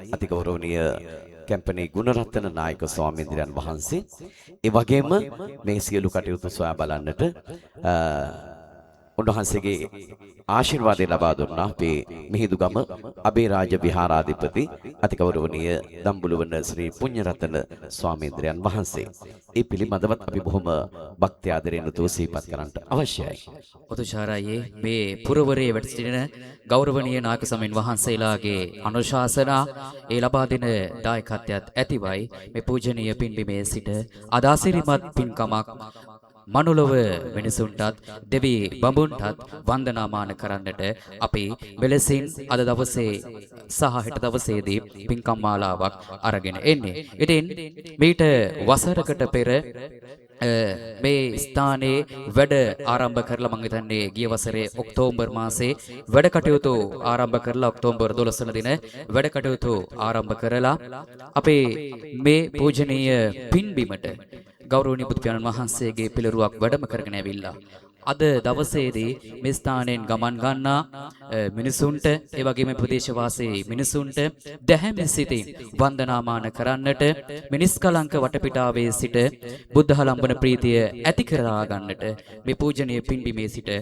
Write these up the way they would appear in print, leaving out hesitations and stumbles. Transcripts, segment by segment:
අතිගෞරවනීය කැම්පනී ගුණරත්න නායක ස්වාමීන් වහන්සේ ඒ වගේම මේ සියලු කටයුතු සොයා බලන්නට උන්වහන්සේගේ ආශිර්වාදය ලබා දුන්නා අපේ මිහිඳුගම අබේරාජ විහාරාධිපති අතිගෞරවනීය දම්බුලුවන ශ්‍රී පුඤ්ඤරතන ස්වාමීන් වහන්සේ. ඒ පිළිබඳවත් අපි බොහොම භක්ති ආදරයෙන් උතුව සිහිපත් කරන්නට අවශ්‍යයි. ඔතුචාරයේ මේ පුරවරයේ වැඩ සිටින ගෞරවනීය නායක සමීන් වහන්සේලාගේ අනුශාසනා ඒ ලබා දෙන දායකත්වයත් ඇතිවයි මේ පූජනීය පින්බිමේ සිට අදාසිරිමත් පින්කමක් මනුලොව මිනිසුන්ටත් දෙවි බඹුන්ටත් වන්දනාමාන කරන්නට අපි මෙලෙසින් අද දවසේ සහ හෙට දවසේදී පින්කම් මාලාවක් අරගෙන එන්නේ. ඉතින් මීට වසරකට පෙර මේ ස්ථානයේ වැඩ ආරම්භ කරලා මම හිතන්නේ ගිය වසරේ ඔක්තෝබර් මාසේ වැඩ කටයුතු ආරම්භ කරලා ඔක්තෝබර් 12 වෙනි දින වැඩ කටයුතු ආරම්භ කරලා අපේ මේ පූජනීය පින්බිමට ගෞරවනීය බුදු පියාණන් වහන්සේගේ පිළිරුවක් වැඩම කරගෙන ඇවිල්ලා අද දවසේදී මේ ස්ථානයෙන් ගමන් ගන්නා මිනිසුන්ට ඒ වගේම ප්‍රදේශවාසී මිනිසුන්ට දැහැමි සිතින් වන්දනාමාන කරන්නට මිනිස් කලංක වටපිටාවේ සිට බුද්ධහලම්බන ප්‍රීතිය ඇති කරා ගන්නට මේ පූජනීය පින්බිමේ සිට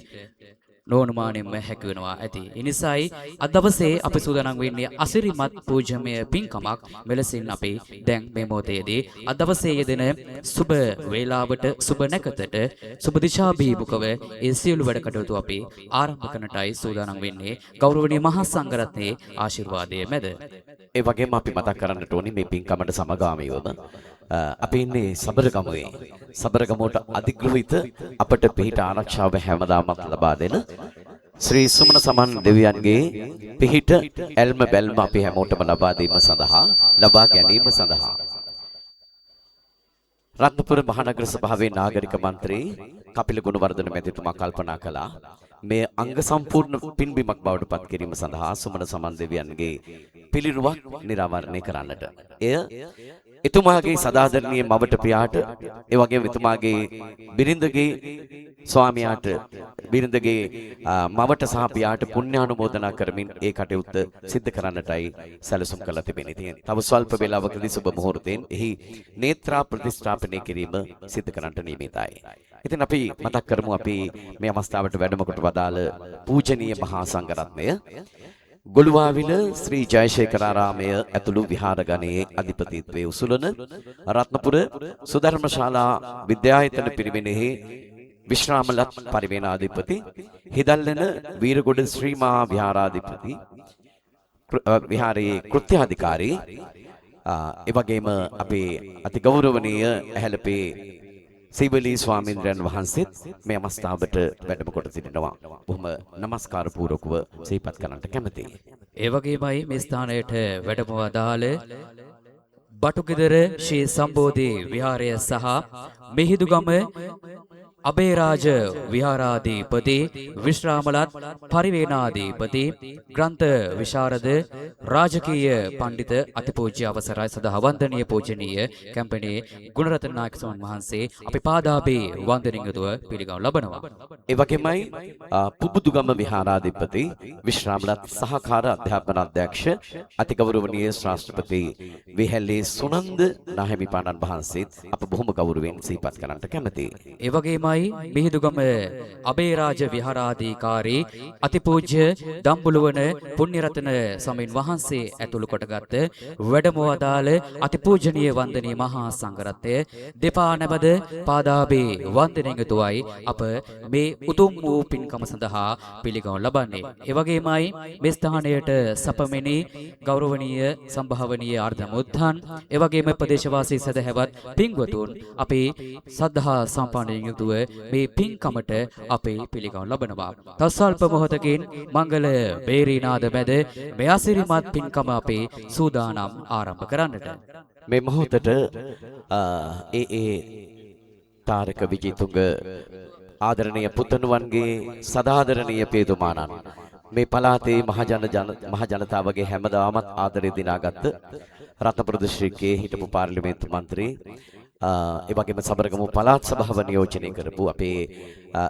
නොඅනුමානෙන්ම හැකි වෙනවා ඇති. ඒ නිසායි අද දවසේ අපි සූදානම් වෙන්නේ අසිරිමත් පූජමය පින්කමක් මෙලෙසින් අපි දැන් මේ මොහොතේදී අද දවසේ යෙදෙන සුබ වේලාවට සුබ නැකතට සුබ දිශාභීමුඛව ඒ සියලු වැඩ කටයුතු අපි ආරම්භ කරන්නටයි සූදානම් වෙන්නේ ගෞරවනීය මහා සංඝරත්නයේ ආශිර්වාදයේ මැද. ඒ වගේම අපි මතක් කරන්නට ඕනේ මේ පින්කමට සමගාමීවම අපි ඉන්නේ සබරගමුවේ. සබරගමුවට අධිග්‍රහිත අපට පිහිට ආරක්ෂාව හැමදාමත් ලබා දෙන ශ්‍රී සුමන සමන් දෙවියන්ගේ පිහිට ඇල්ම බැල්ම අපි හැමෝටම ලබා දීම සඳහා ලබා ගැනීම සඳහා රත්නපුර මහනගර සභාවේ නාගරික මන්ත්‍රී කපිල ගුණවර්ධන මැතිතුමා කල්පනා කළා මේ අංග සම්පූර්ණ පින්බිමක් බවට පත් කිරීම සඳහා සුමන සමන් දෙවියන්ගේ පිළිරුවක් නිරාවරණය කරන්නට. එය එතුමාගේ සදාදරණීය මවට පියාට ඒ වගේම එතුමාගේ බිරිඳගේ ස්වාමියාට බිරිඳගේ මවට සහ පියාට පුණ්‍යානුමෝදනා කරමින් ඒ කටයුත්ත සිද්ධ කරන්නටයි සැලසුම් කළ තිබෙන්නේ. තව ස්වල්ප වේලාවකදී සුබ මුහුර්තයෙන් එහි නේත්‍රා ප්‍රතිස්ථාපනය කිරීම සිද්ධ කරන්නට නියමිතයි. ඉතින් අපි මතක් කරමු අපි මේ අවස්ථාවට වැඩම කොට වදාළ පූජනීය මහා සංඝරත්නය ගොළුවාවිල ශ්‍රී ජයශේකරාරාමය ඇතුළු විහාරගණයේ අධිපතිත්වයේ උසුලන රත්නපුර සුධර්මශාලා විද්‍යායතන පිරිවෙනෙහි විශ්‍රාමලත් පරිවේනාධිපති හිදල්ලන වීරගොඩ ශ්‍රී මහා විහාරාධිපති විහාරයේ කෘත්‍යාධිකාරී එවැගේම අපේ අතිගෞරවනීය ඇහැලපේ සීවලී ස්වාමීන්ද්‍රයන් වහන්සේත් මේ අවස්ථාවට වැඩම කොට සිටිනවා. බොහොම নমස්කාර පූර්වකව සිහිපත් කරන්නට කැමැතියි. ඒ වගේමයි මේ ස්ථානයට වැඩම වදාළ බටුගෙදර ශ්‍රී සම්බෝධි විහාරය සහ මිහිඳුගම අබේරාජ විහාරාධිපති විශ්‍රාමලත් පරිවේනාධිපති ග්‍රන්ථ විශාරද රාජකීය පඬිත අතිපූජ්‍ය අවසරයි සදා වන්දනීය පූජනීය කැම්පනී ගුණරත්න නායක ස්වාමීන් වහන්සේ අපි පාදාභි වන්දනින් යුතුව පිළිගනු ලබනවා. ඒ වගේමයි පුබුදුගම විහාරාධිපති විශ්‍රාමලත් සහකාර අධ්‍යාපන අධ්‍යක්ෂ අතිගෞරවනීය ශාස්ත්‍රපති විහෙල්ලේ සුනන්ද නාහිමිපාණන් වහන්සේත් අප බොහොම ගෞරවයෙන් සිහිපත් කරන්නට කැමැතියි. ඒ වගේමයි මිහිඳුගම අබේරාජ විහාරාධිකාරී අතිපූජ්‍ය දම්බුලුවන පුණ්‍යරතන ස්වාමීන් වහන්සේ ඇතුළු කොටගත් වැඩම වදාළ අතිපූජනීය වන්දනීය මහා සංඝරත්නය දෙපා නැමද පාදාභි වන්දනයෙන් යුතුවයි අප මේ උතුම් වූ පින්කම සඳහා පිළිගනු ලබන්නේ. ඒ වගේමයි මේ ස්ථානයට සපමිනි ගෞරවනීය සම්භාවනීය ආර්ධමුත්තන් ඒ වගේම ප්‍රදේශවාසී සදහැවත් පින්වතුන් අපේ සද්ධා සම්පන්නයෙන් යුතුව මේ පින්කමට අපේ පිළිගනු ලබනවා. තව ස්වල්ප මොහොතකින් මංගල බේරීනාද මැද මේ අසිරිමත් පින්කම අපේ සූදානම් ආරම්භ කරන්නට. මේ මොහොතට ඒ තාරක විජිතුංග ආදරණීය පුතණුවන්ගේ සදාදරණීය පියතුමාණන් මේ පළාතේ මහ ජනතාවගේ හැමදාමත් ආදරය දිනාගත්ත රත්නපුර දිස්ත්‍රික්කයේ හිටපු පාර්ලිමේන්තු මන්ත්‍රී ඒ වගේම සබරගමු පළාත් සභාව නියෝජනය කරපු අපේ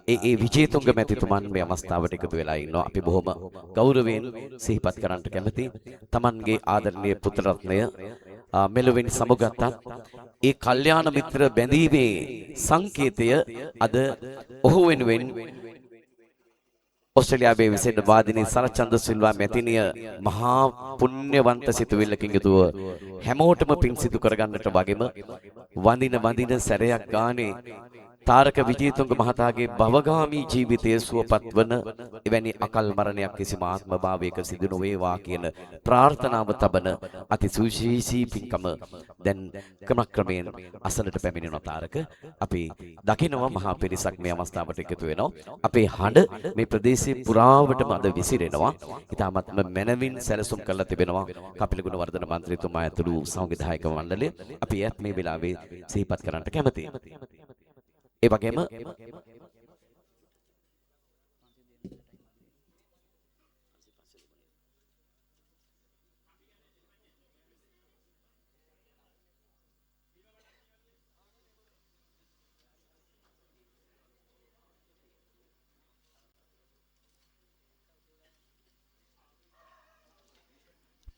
ඒ විජේතුංග මැතිතුමන් මේ අවස්ථාවට එකතු වෙලා ඉන්නවා. අපි බොහොම ගෞරවයෙන් සිහිපත් කරන්නට කැමැති. Tamanගේ ආදරණීය පුත්‍ර රත්නය මෙලොවින් සමුගත්තත් ඒ කල්යාණ මිත්‍ර බැඳීමේ සංකේතය අද ඔහු වෙනුවෙන් ඔස්ට්‍රේලියාවේ විසෙන්න වාදිනී සරච්චන්ද සිල්වා මැතිණිය මහා පුණ්‍යවන්ත සිතුවිල්ලකින් යුතුව හැමෝටම පින් සිදු කරගන්නට වගේම වඳින සැරයක් ගානේ තාරක විජේතුංග මහතාගේ භවගාමී ජීවිතය සුවපත් වන එවැනි අකල් මරණයක් කිසිම ආත්ම භාවයක සිදු නොවේවා කියන ප්‍රාර්ථනාව තබන අති සුවිශේෂී පින්කම දැන් ක්‍රමක්‍රමයෙන් අසලට පැමිණෙන තාරක අපි දකිනවා මහා පිරිසක් මේ අවස්ථාවට එකතු වෙනවා. අපේ හඬ මේ ප්‍රදේශයේ පුරාවටම අද විසිරෙනවා. ඉතාමත්ම මැනවින් සැලසුම් කරලා තිබෙනවා කපිල ගුණවර්ධන මන්ත්‍රීතුමා ඇතුළු සංවිධායක මණ්ඩලය. අපි එයත් මේ වෙලාවේ සිහිපත් කරන්නට කැමතියි. ඒ වගේම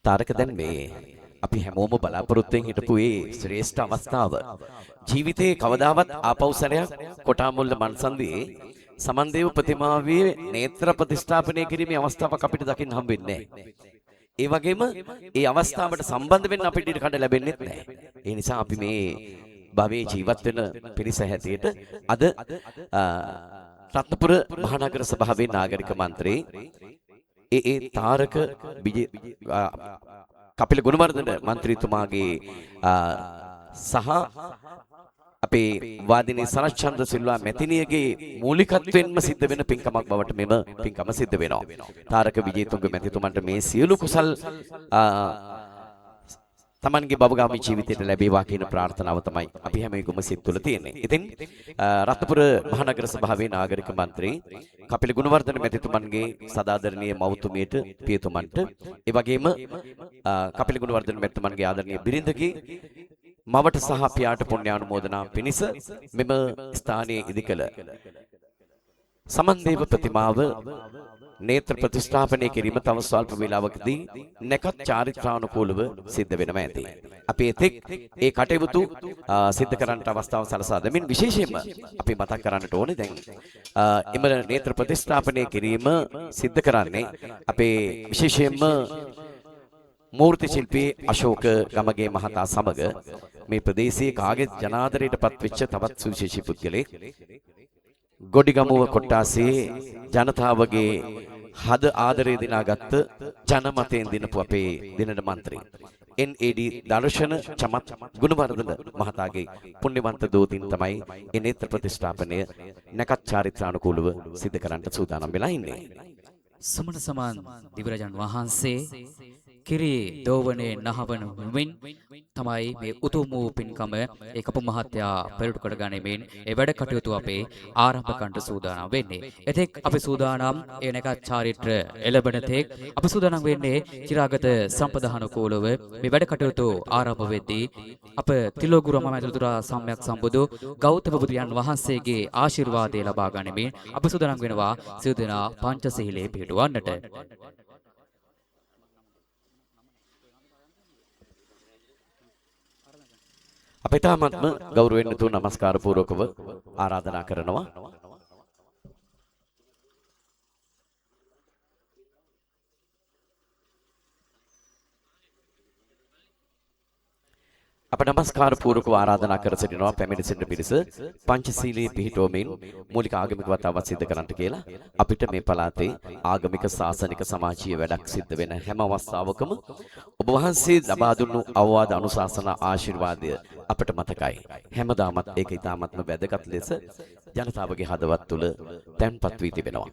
තාරක දැන් මේ අපි හැමෝම බලාපොරොත්තුෙන් හිටපු ඒ ශ්‍රේෂ්ඨ අවස්ථාව ජීවිතේ කවදාවත් ආපහු සැරයක් කොටාමුල්ල මන්සන්දියේ සමන්දේව ප්‍රතිමාවේ නේත්‍ර ප්‍රතිස්ථාපනය කිරීමේ අවස්ථාවක් අපිට දකින්න හම්බෙන්නේ නැහැ. ඒ වගේම ඒ අවස්ථාවට සම්බන්ධ වෙන්න අපිට ඉඩ කඩ ලැබෙන්නේ නැහැ. ඒ නිසා අපි මේ භවයේ ජීවත් වෙන පිරිස හැටියට අද රත්නපුර මහනගර සභාවේ නාගරික මන්ත්‍රී ඒ තාරක කපිල ගුණවර්ධන මන්ත්‍රීතුමාගේ සහ අපේ වාදිනී සරච්චන්ද්‍ර සිල්වා මැතිණියගේ මූලිකත්වයෙන්ම සිද්ධ වෙන පින්කමක් බවට මෙම පින්කම සිද්ධ වෙනවා. තාරක විජේතුංග මැතිතුමන්ට මේ සියලු කුසල් තමන්ගේ භවගාමී ජීවිතයට ලැබේවා කියන ප්‍රාර්ථනාව තමයි අපි හැමෝගෙම සිත් තුළ තියෙන්නේ. ඉතින් රත්නපුර මහනගර සභාවේ නාගරික මන්ත්‍රී කපිල ගුණවර්ධන මැතිතුමන්ගේ සදාදරණීය මව්තුමියට පියතුමන්ට ඒ වගේම කපිල ගුණවර්ධන මැතිතුමන්ගේ ආදරණීය බිරිඳගේ මවට සහ පියාට පුණ්‍යානුමෝදනා පිණිස මෙම ස්ථානයේ ඉදිකළ සමන්දේව ප්‍රතිමාව නේත්‍ර ප්‍රතිස්ථාපනය කිරීම තව ස්වල්ප වේලාවකදී නැකත් චාරිත්‍රානුකූලව සිද්ධ වෙනවා ඇති. අපි එතෙක් ඒ කටයුතු සිද්ධ කරන්නට අවස්ථාව සලසා දෙමින් විශේෂයෙන්ම අපි මතක් කරන්නට ඕනේ දැන් එම නේත්‍ර ප්‍රතිස්ථාපනය කිරීම සිද්ධ කරන්නේ අපේ විශේෂයෙන්ම මූර්ති ශිල්පී අශෝක ගමගේ මහතා සමග මේ ප්‍රදේශයේ කාගේ ජනාදරයට පත්වෙච්ච තවත් සුවිශේෂී පුද්ගලෙක් ගොඩිගමුව කොට්ටාසේ ජනතාවගේ හද ආදරය දිනාගත්ත ජනමතයෙන් දිනපු අපේ දිනන මන්ත්‍රී NAD දර්ශන චමත් ගුණවර්ධන මහතාගේ පුණ්‍යවන්ත දෝතින් තමයි ඒ නේත්‍ර ප්‍රතිස්ථාපනය නැකත් චාරිත්‍රානුකූලව සිද්ධ කරන්නට සූදානම් වෙලා ඉන්නේ. සමන සමාන් දිවරජන් වහන්සේ කිරි දෝවනේ නහවන වෙමින් තමයි මේ උතුම් වූ පින්කම ඒ කපු මහත්තයා පෙරට කොට ගනිමින් ඒ වැඩ කටයුතු අපේ ආරම්භ කරන්න සූදානම් වෙන්නේ. එතෙක් අපි සූදානම් ඒ නැකත් චාරිත්‍ර එළබෙන තෙක් අපි සූදානම් වෙන්නේ චිරාගත සම්පදානුකූලව මේ වැඩ කටයුතු ආරම්භ වෙද්දී අප තිලෝගුරු මමතුරා සම්්‍යක් සම්බුදු ගෞතම බුදුරජාන් වහන්සේගේ ආශිර්වාදය ලබා ගනිමින් අපි සූදානම් වෙනවා සියලු දෙනා පංචශීලයේ පිළිපදවන්නට. අපි තාමත්ම ගෞරවයෙන් යුතුව නමස්කාර පූර්වකව ආරාධනා කරනවා අප නමස්කාර පූර්වකව ආරාධනා කර සිටිනවා පැමිණ සිටින පිරිස පංචශීලයේ පිහිටවමින් මූලික ආගමික වතාවත් සිදු කරන්නට කියලා අපිට මේ පළාතේ ආගමික සාසනික සමාජීය වැඩක් සිද්ධ වෙන හැම අවස්ථාවකම ඔබ වහන්සේ ලබා දුන්නු අවවාද අනුශාසනා ආශිර්වාදය අපට මතකයි. හැමදාමත් ඒක ඊටාත්ම වැදගත් ලෙස ජනතාවගේ හදවත් තුළ තැන්පත් වී තිබෙනවා.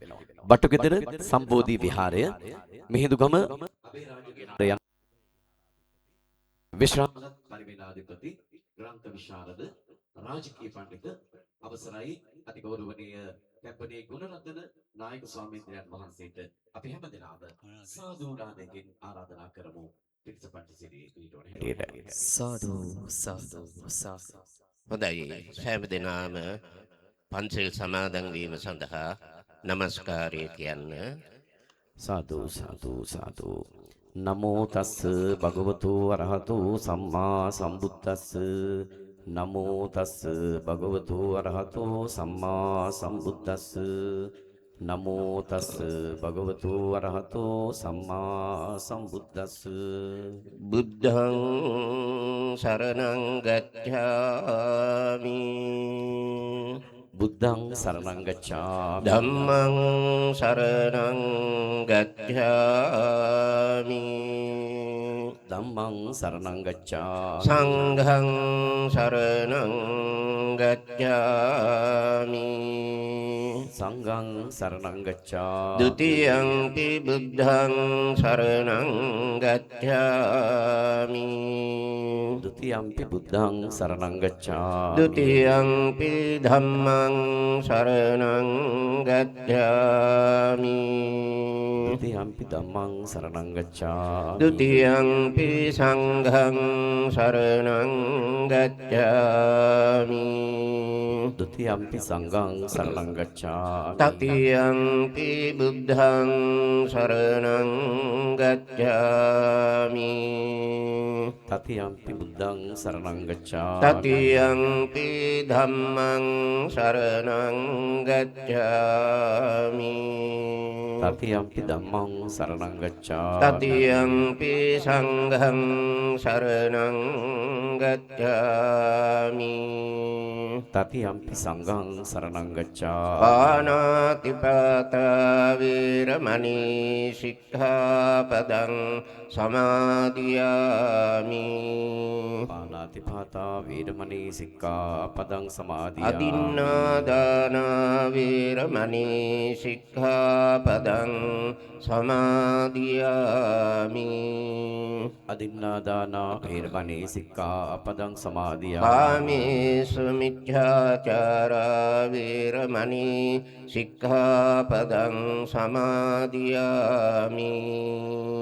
බටුගෙදර සම්බෝධි විහාරය මිහිඳුගම විශ්‍රාම පරිවේනාධිපති ග්‍රන්ථ විශාරද රාජකීය පඬිතු අවසරයි අතිගෞරවනීය කැප්පනේ ගුණරත්න නායක ස්වාමීන් වහන්සේට අපි හැමදෙනාම සාදු නාදයෙන් ආරාධනා කරමු පිටසපට්ටි සිරියේ පිටුවන හැටියට සාදු සාදු සාදු හොඳයි සෑම දිනම පන්සල් සමාදන් වීම සඳහා নমස්කාරය කියන්න. සාදු සාදු සාදු. නමෝ තස්ස භගවතු අරහතු සම්මා සම්බුද්දස්ස. නමෝ තස්ස භගවතු අරහතු සම්මා සම්බුද්දස්ස. නමෝ තස්ස භගවතු අරහතු සම්මා සම්බුද්දස්ස. බුද්ධං සරණං ගච්ඡාමි. බුද්ධං සරණං ගච්ඡාමි. ධම්මං සරණං ගච්ඡාමි. ධම්මං සරණං ගච්ඡාමි. සංඝං සරණං ගච්ඡාමි. සංඝං සරණං ගච්ඡාමි. ဒ ුතියංපි බුද්ධං සරණං ගච්ඡාමි. ဒ ුතියම්පි බුද්ධං සරණං ගච්ඡාමි. ဒ ුතියංපි ධම්මං සරණං ගච්ඡාමි. ဒ ුතියම්පි ධම්මං සරණං ගච්ඡාමි. ဒ ුතියංපි සංඝං සරණං ගච්ඡාමි. ဒ ුතියම්පි සංඝං සරණං ගච්ඡාමි. තතියංපි බුද්ධං සරණං ගච්ඡාමි. තතියම්පි බුද්ධං සරණං ගච්ඡාමි. තතියංපි ධම්මං සරණං ගච්ඡාමි. තතියම්පි ධම්මං සරණං ගච්ඡාමි. තතියංපි සංඝං සරණං ගච්ඡාමි. තතියම්පි සංඝං සරණං ගච්ඡාමි. පාණාතිපාතා වේරමණී සික්ඛාපදං සමාදියාමි. පාණාතිපාතා වේරමණී සික්ඛාපදං සමාදියාමි. අදින්නාදාන වේරමණී සික්ඛාපදං සමාදියාමි. අදින්නාදාන වේරමණී සික්ඛාපදං සමාදියාමි. කාමේසු මිච්ඡාචාරා වේරමණී සික්ඛාපදං සමාදියාමි.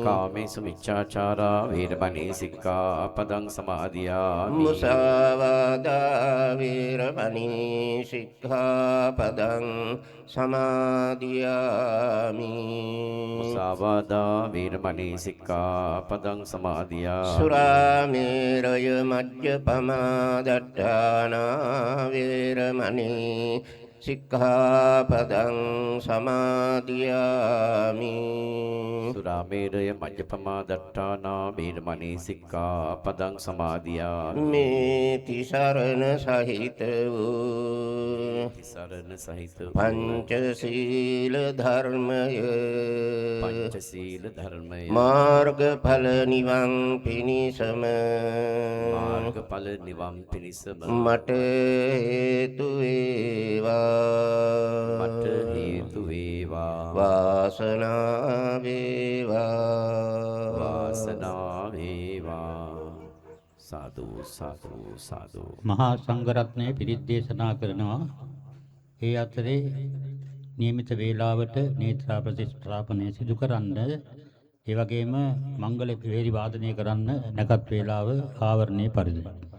කාමේසු මිච්ඡාචාරා වේරමණී සික්ඛාපදං සමාදියාමි. මුසාවාදා වේරමණී සික්ඛාපදං සමාදියාමි. මුසාවාදා වේරමණී සික්ඛාපදං සමාදියාමි. සුරාමේරය මජ්ජපමා දට්ඨානා වේරමණී සික්ඛාපදං සමාදියාමි. සුරාමේරය මජ්ජපමා දට්ඨානා වේරමණී සික්ඛාපදං සමාදියාමි. මේ තිසරණ සහිත වූ තිසරණ සහිත පංචශීල ධර්මය පංචශීල ධර්මය මාර්ගඵල නිවන් පිණිසම මාර්ගඵල නිවන් පිණිසම මට හේතු වේවා. මට හේතු වේවා. වාසනාව වේවා. වාසනාව වේවා. සාදු සාදු සාදු. මහා සංඝරත්නය පිරිත් දේශනා කරනවා. ඒ අතරේ නියමිත වේලාවට නේත්‍රා ප්‍රතිස්ථාපනය සිදු කරන්න, ඒ වගේම මංගල වේරි වාදනය කරන්න නැකත් වේලාව ආවරණයේ පරිදි.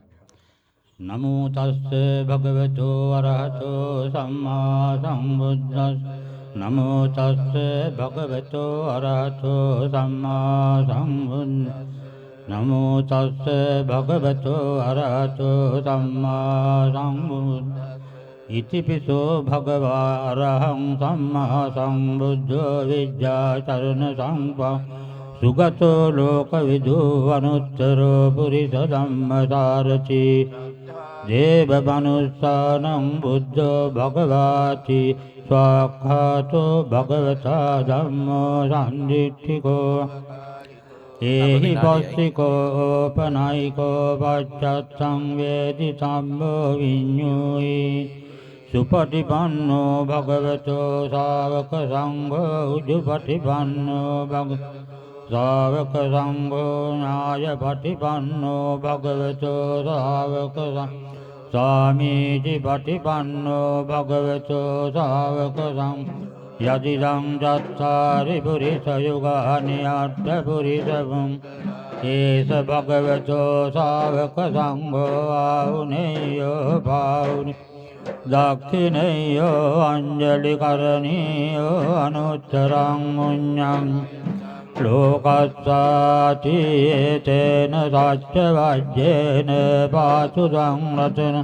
නමෝ තස්ස භගවතෝ අරහතෝ සම්මා සම්බුද්දස්ස. නමෝ තස්ස භගවතෝ අරහතෝ සම්මා සම්බුද්දස්ස. නමෝ තස්ස භගවතෝ අරහතෝ සම්මා සම්බුද්දස්ස. ඉතිපිසෝ භගවා අරහං සම්මා සම්බුද්ධෝ විද්‍යාචරණ සංඝං සුගතෝ ලෝකවිදු අනුත්තරෝ පුරිස ධම්මසාරති දේව මනුස්සානං බුද්ධෝ භගවාති ස්වාක්ඛාතෝ භගවතා ධම්මෝ සම්දිට්ඨිකෝ ඒහි පස්සිකෝ ඕපනයිකෝ පච්චත්තං වේදි සම්බෝ විඤ්ඤුයි සුපටිපන්නෝ භගවතෝ ශාවක සංඝෝ උජුපටිපන්නෝ ශාවක සංඝෝ ඥාය පටිපන්නෝ භගවතෝ ශාවක ස්වාමීචි පටිපන්නෝ භගවතෝ ශාවක යදිදං චත්තාරි පුරිස යුගානි අට්ඨ පුරිසවං ඒස භගවතෝ ශාවක සංඝෝ ආහුනේයෝ පාවුනි දක්ඛිනේයෝ අංජලි කරණීයෝ අනුත්තරං උඤ්ඤං ලෝකස්සාති තේන සච්ච වජ්ජේන පාසුදං රතන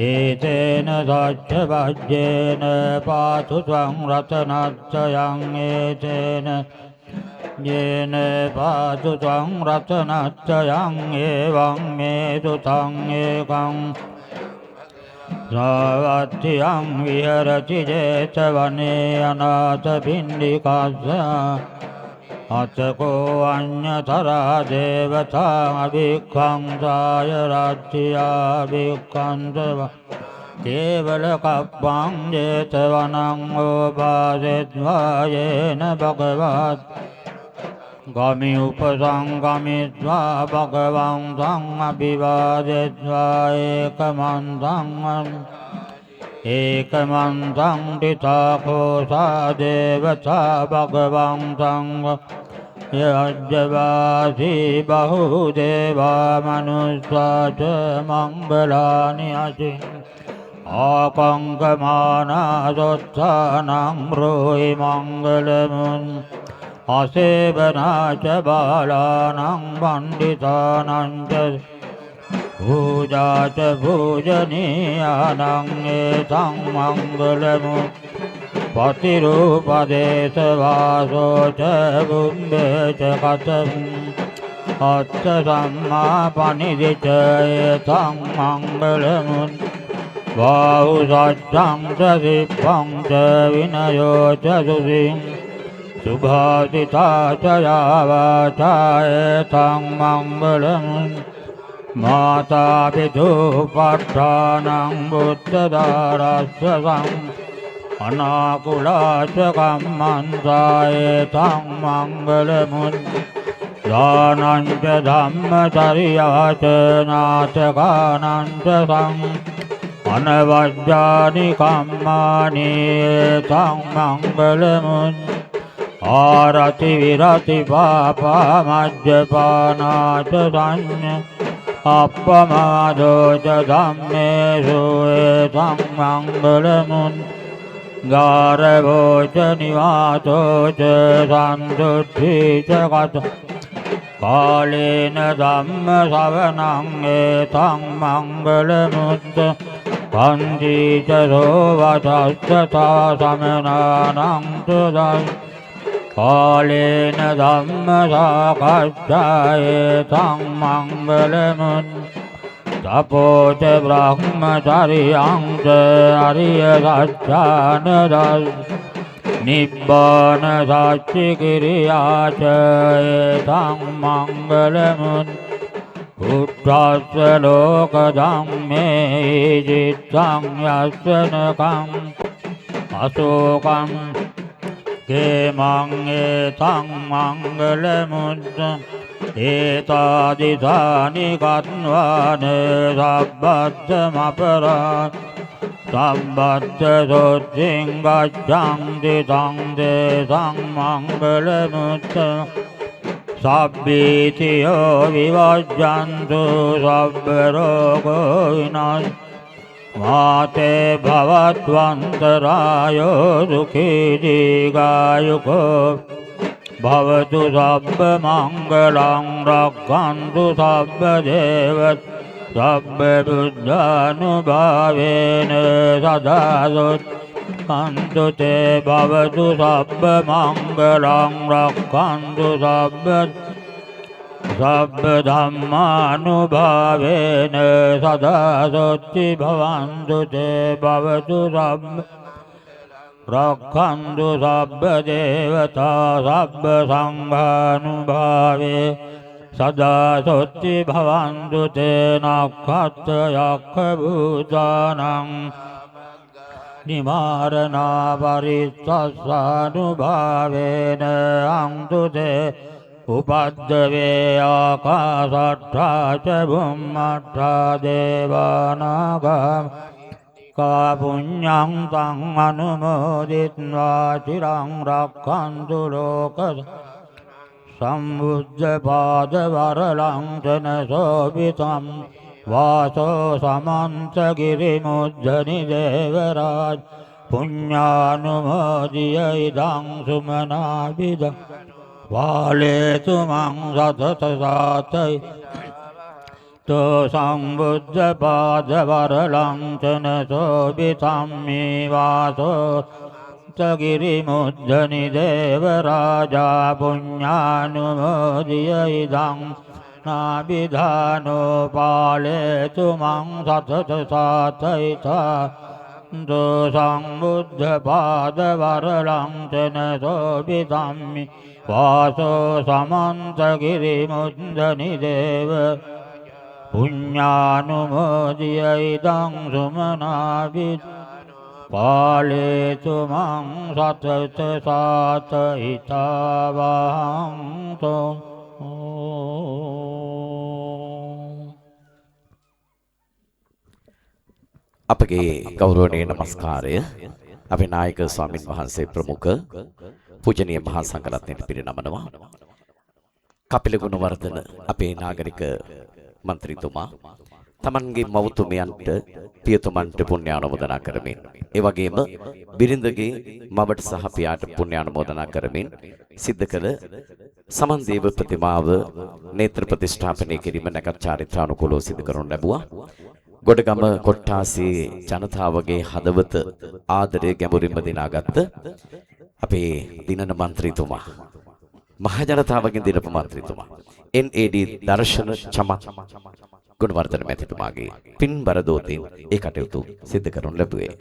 ඒතේන සච්ච වජ්ජේන පාසුදං රතනච්චයං ඒතේන යේන පාසුදං රතනච්චයං එවං මේ සුතං ඒකං සාවත්තියං විහෙරති 제තවනේ අනාථ පිණ්ඩිකස්ස අතකෝ අඤ්ඤතරා දේවතා අභික්ඛං සාය රාත්‍ත්‍යා භික්ඛන්තව කේවල කප්පං 제තවනං ඕපාසෙත්වා යේන භගවත් ගමි උපසංගමිත්වා භගවං සං අභිවාදෙත්වා ඒකමන්තං තිතාකෝසා දේවතා භගවං සංඝ යජ්ජවාසී බහුදේවා මනුස්සාච මංගලානි අචින් ආකංකමානාසොත්ථානං රෝහි මංගලමුන් අසේවනාච බාලානං පණ්ඩිතානං ච පූජාච පූජනීයානං ඒතං මංගලමු පතිරූපදේශ වාසෝ ච බුම්බේ ච කතං අත්ථ සම්මා පනිදිච ඒතං මංගලමු වාහු සච්ඡං च සිප්පං च විනයෝ च සුසිං සුභාසිතා ච යාවාචා ඒතං මංගලමු මාතා පිතූ පට්ඨානං බුද්ධදාරස්සං අනාකුලාච කම්මන්තායේ තං මංගලමුන් දානං ච ධම්මචරියාච නාථකානං ච සං අනවජ්ජානි කම්මානි තං මංගලමුන් ආරති විරති පාපා මජ්ජපානාච සංඤ අප්පමාදෝ ච ධම්මේසු ඒතං මංගලමුන් ගාරවෝ ච නිවාසෝ ච සන්තුට්ඨි ච කත කාලේන ධම්ම ශ්‍රවණං ඒතං මංගලමුත් පන්ති ච සෝවතස්සතා සමනානං තුදං කාලේන ධම්ම සාකච්ඡායේ තං මංගලමුන් තපෝ ච බ්‍රහ්මචරියං ච අරිය සත්‍යාන දස් නිබ්බාන සච්චි කිරියා ච තං මංගලමුන් පුත්තස්ස ලෝක ධම්මේ චිත්තං යස්සනකං අශෝකං කේමං ඒතං මංගලමුද්ද ඒතාදිසානි කත්වාන සබ්බත්තමපරා සම්බත්ත සොත්තිං ගච්ඡන්ති තං දේසං මංගලමුත්ත සබ්බීතියෝ විවජ්ජන්තු සබ්බ රෝගෝ විනාශ මාතේ භවත්වන්තරායෝ දුඛී දීඝායුකෝ භවතු සබ්බ මංගලං රක්ඛන්තු සබ්බ දේවත සබ්බ බුද්ධානුභාවේන සදාසොත් කන්තු තේ භවතු සබ්බ මංගලං රක්ඛන්තු සබ්බ ධම්මානුභාවේන සදාසොත්ති භවන්තු තේ භවතු සබ්බ රක්ඛන්තු සබ්බ දේවතා සබ්බ සංඝානුභාවේ සදාසොත්ති භවන්තු තේ නක්ඛත් යක්ඛ භූතානං නිවාරණා පරිස්සස්සානුභාවේන අන්තු තේ උපද්දවේ ආකාශට්ඨා ච බුම්මට්ඨා දේවානාගා කා පුඤ්ඤං තං අනුමෝදිත්වා චිරං රක්ඛන්තු ලෝක සම්බුද්ධ පාද වරලංඝන සෝභිතම් වාසෝ සමන්ත ගිරි මුද්ධනි දේවරාජ පුඤ්ඤානුමෝදිය ඉදං සුමනාබිද වාලේතු මං සතත සාතයි තෝ සම්බුද්ධ පාද වරලංඝන සෝභිතම් මේ වාසෝ තගිරි මුද්ධනි දේවරාජා පුඤ්ඤානුමෝදිය ඉදං නාබිධානෝ පාලේතු මං සතත සාතයිතා තෝ සම්බුද්ධ පාද වරලංඝන සෝභිතම්මි වාසෝ සමන්ත ගිරි මුද්ධනි දේව පුඤ්ඤානුමෝදිය ඉදං සුමනාබි පාලේතු මං සතත සාතයිතාවං තෝ අපගේ ගෞරවනීය නමස්කාරය අපේ නායක ස්වාමින් වහන්සේ ප්‍රමුඛ පූජනීය මහා සංඝරත්නයට පිරිනමනවා. කපිල ගුණවර්ධන අපේ නාගරික මන්ත්‍රීතුමා තමන්ගේ මව්තුමියන්ට පියතුමන්ට පුණ්‍යානුමෝදනා කරමින් ඒ වගේම බිරිඳගේ මවට සහ පියාට පුණ්‍යානුමෝදනා කරමින් සිද්ධ කළ සමන් දේව ප්‍රතිමාව නේත්‍ර ප්‍රතිෂ්ඨාපනය කිරීම නැකත් චාරිත්‍රානුකූලව සිදු කරනු ලැබුවා. ගොඩගම කොට්ටාසේ ජනතාවගේ හදවත ආදරය ගැඹුරින්ම දිනාගත්ත අපේ දිනන මන්ත්‍රීතුමා මහ ජනතාවගෙන් දිනපු මන්ත්‍රීතුමා NAD දර්ශන චමත් ගුණවර්ධන මැතිතුමාගේ පින්බර දෝතීන් ඒ කටයුතු සිදු කරනු ලැබුවේ.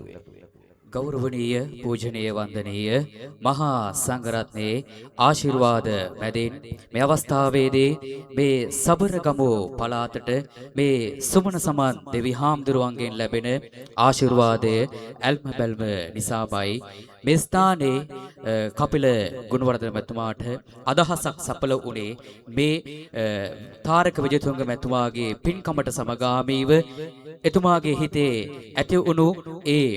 ගෞරවනීය පූජනීය වන්දනීය මහා සංඝරත්නයේ ආශිර්වාද මැදින් මේ අවස්ථාවේදී මේ සබරගමු පළාතට මේ සුමන සමන් දෙවි හාමුදුරුවන්ගෙන් ලැබෙන ආශිර්වාදය ඇල්ම බැල්ම නිසාමයි මේ ස්ථානයේ කපිල ගුණවර්ධන මැතිතුමාට අදහසක් සඵල වුණේ මේ තාරක විජේතුංග මැතිතුමාගේ පින්කමට සමගාමීව එතුමාගේ හිතේ ඇති වුණු ඒ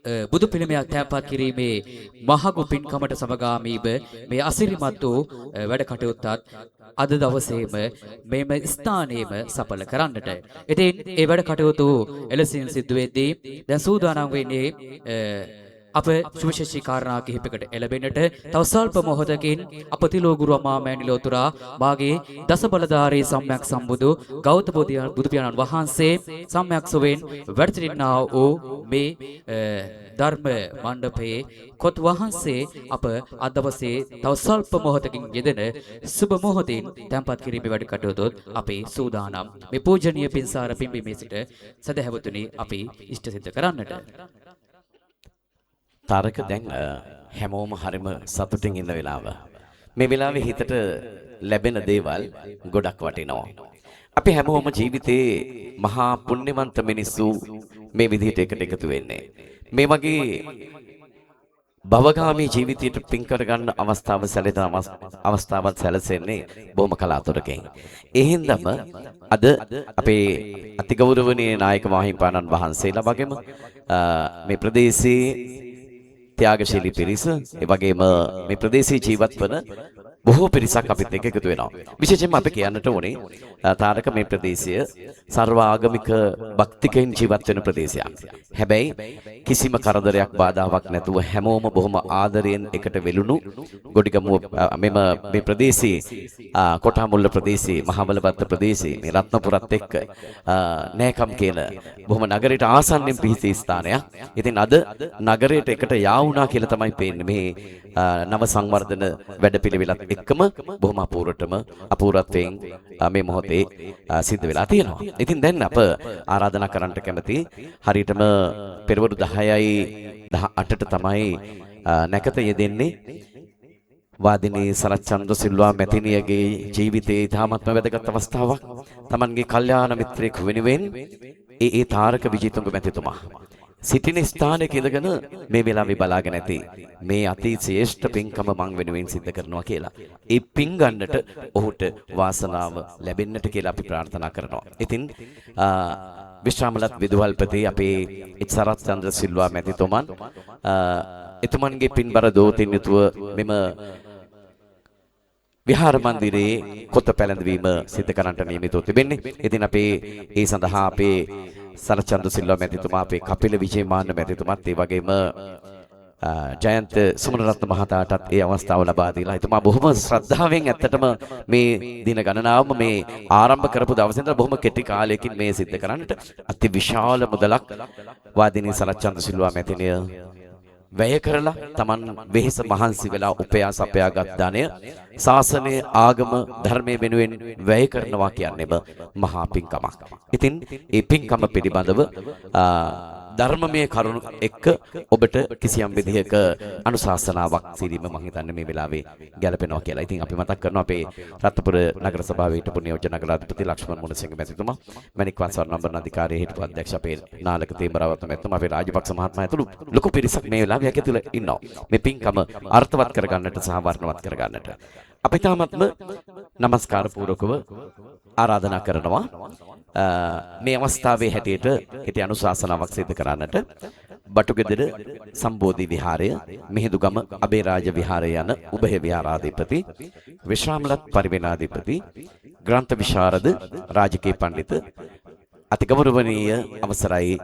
බුදු පිළිමයක් තැන්පත් කිරීමේ මහඟු පින්කමට සමගාමීව මේ අසිරිමත් වූ වැඩ කටයුත්තත් අද දවසේම මේම ස්ථානයේම සඵල කරන්නට. ඉතින් ඒ වැඩ කටයුතු එලෙසින් සිදු වෙද්දී දැන් සූදානම් වෙන්නේ අප සුවිශේෂී කාරණා කිහිපයකට එළඹෙන්නට තව සල්ප මොහොතකින් අප තිලෝගුරු අමාමෑණිලෝ තුරා මාගේ දස බලධාරී සම්්‍යක් සම්බුදු ගෞතම බුදු පියාණන් වහන්සේ සම්්‍යක් සොවෙන් වැඩ සිටිනා වූ මේ ධර්ම මණ්ඩපයේ කොත් වහන්සේ අප අද දවසේ තව සල්ප මොහොතකින් යෙදෙන සුබ මොහොතින් තැන්පත් කිරීමේ වැඩ කටයුතුත් අපේ සූදානම්. මේ පූජනීය පින්සාර පින්බිමේ සිට සදහැවතුනි අපි ඉෂ්ට සිද්ධ කරන්නට. තාරක දැන් හැමෝම හරිම සතුටින් ඉන්න වෙලාව. මේ වෙලාවේ හිතට ලැබෙන දේවල් ගොඩක් වටිනවා. අපි හැමෝම ජීවිතේ මහා පුණ්‍යවන්ත මිනිස්සු මේ විදිහට එකට එකතු වෙන්නේ. මේ වගේ භවගාමී ජීවිතයට පින් කරගන්න අවස්ථාව අවස්ථාවක් සැලසෙන්නේ බොහොම කලාතුරකින්. ඒ හින්දාම අද අපේ අතිගෞරවනීය නායක මාහිමිපාණන් වහන්සේලා වගේම මේ ප්‍රදේශයේ ත්‍යාගශීලී පිරිස ඒ වගේම මේ ප්‍රදේශයේ ජීවත් වන බොහෝ පිරිසක් අපිත් එක්ක එකතු වෙනවා. විශේෂයෙන්ම අපි කියන්නට ඕනේ තාරක මේ ප්‍රදේශය සර්ව ආගමික භක්තිකයන් ජීවත් වෙන ප්‍රදේශයක්. හැබැයි කිසිම කරදරයක් බාධාවක් නැතුව හැමෝම බොහොම ආදරයෙන් එකට වෙලුණු ගොඩිගමුව මේ ප්‍රදේශයේ කොටාමුල්ල ප්‍රදේශයේ මහබලපත්ත ප්‍රදේශයේ මේ රත්නපුරත් එක්ක නෑකම් කියන බොහොම නගරයට ආසන්නෙන් පිහිටි ස්ථානයක්. ඉතින් අද නගරයට එකට යා වුණා කියලා තමයි පේන්නේ මේ නව සංවර්ධන වැඩපිළිවෙලත් එක්කම බොහොම අපූර්වත්වයෙන් මේ මොහොතේ සිද්ධ වෙලා තියෙනවා. ඉතින් දැන් අප ආරාධනා කරන්නට කැමති හරියටම පෙරවරු 10යි 18ට තමයි නැකත යෙදෙන්නේ වාදිනී සරච්චන්ද්‍ර සිල්වා මැතිණියගේ ජීවිතයේ ඉතාමත්ම වැදගත් අවස්ථාවක්. Tamanගේ කල්යාණ මිත්‍රයෙක් වෙනුවෙන් ඒ තාරක විජේතුංග මැතිතුමා සිටින ස්ථානයක ඉඳගෙන මේ වෙලාවේ බලාගෙන ඇති මේ අති ශ්‍රේෂ්ඨ පින්කම මං වෙනුවෙන් සිද්ධ කරනවා කියලා. ඒ පින් ගන්නට ඔහුට වාසනාව ලැබෙන්නට කියලා අපි ප්‍රාර්ථනා කරනවා. ඉතින් විශ්‍රාමලත් විදුහල්පති අපේ සරත් චන්ද්‍ර සිල්වා මැතිතුමන් එතුමන්ගේ පින්බර දෝතින් යුතුව මෙම විහාර මන්දිරයේ කොත පැලැඳවීම සිදු කරන්නට නියමිතව තිබෙන්නේ. ඉතින් අපේ ඒ සඳහා අපේ සරචන්ද්‍ර සිල්වා මැතිතුමා, අපේ කපිල විජේමාන්න මැතිතුමාත් ඒ වගේම ජයන්ත සුමනරත්න මහතාටත් ඒ අවස්ථාව ලබා දීලා එතුමා බොහොම ශ්‍රද්ධාවෙන් ඇත්තටම මේ දින ගණනාවම මේ ආරම්භ කරපු දවසේ ඉඳලා බොහොම කෙටි කාලයකින් මේ සිද්ධ කරන්නට අති විශාල මුදලක් වාදිනී සරච්චන්ද්‍ර සිල්වා මැතිණිය වැය කරලා Taman වෙහෙස මහන්සි වෙලා උපයා සපයාගත් ධනය ශාසනය ආගම ධර්මයේ වෙනුවෙන් වැය කරනවා කියන්නේම මහා පින්කමක්. ඉතින් මේ පින්කම පිළිබඳව ධර්මමය කරුණු එක්ක ඔබට කිසියම් විදිහක අනුශාසනාවක් සිරීම මම හිතන්නේ මේ වෙලාවේ ගැලපෙනවා කියලා. ඉතින් අපි මතක් කරනවා අපේ රත්නපුර නගර සභාවේ හිටපු නියෝජ්‍ය නගරාධිපති ලක්ෂ්මන් මුණසිංහ මැතිතුමා, මණික්වත් ස්වර්ණම්බර අධිකාරියේ හිටපු අධ්‍යක්ෂ අපේ නාලක තේමරවත්න මැතිතුමා, අපේ රාජපක්ෂ මහත්මයා ඇතුළු ලොකු පිරිසක් මේ වෙලාවේ යක තුල ඉන්නවා. මේ පින්කම අර්ථවත් කරගන්නට සහ වර්ණවත් කරගන්නට අපි තාමත්ම নমස්කාර පූර්වකව ආරාධනා කරනවා මේ අවස්ථාවේ හැටියට හිතේ අනුශාසනාවක් සිදු කරන්නට බටුගෙදර සම්බෝධි විහාරය, මිහිඳුගම අබේරාජ විහාරය යන උභය විහාරාධිපති, විශ්‍රාමලත් පරිවෙනාධිපති, ග්‍රන්ථ විශාරද රාජකීය පඬිතු අතිගෞරවනීය අවසරයි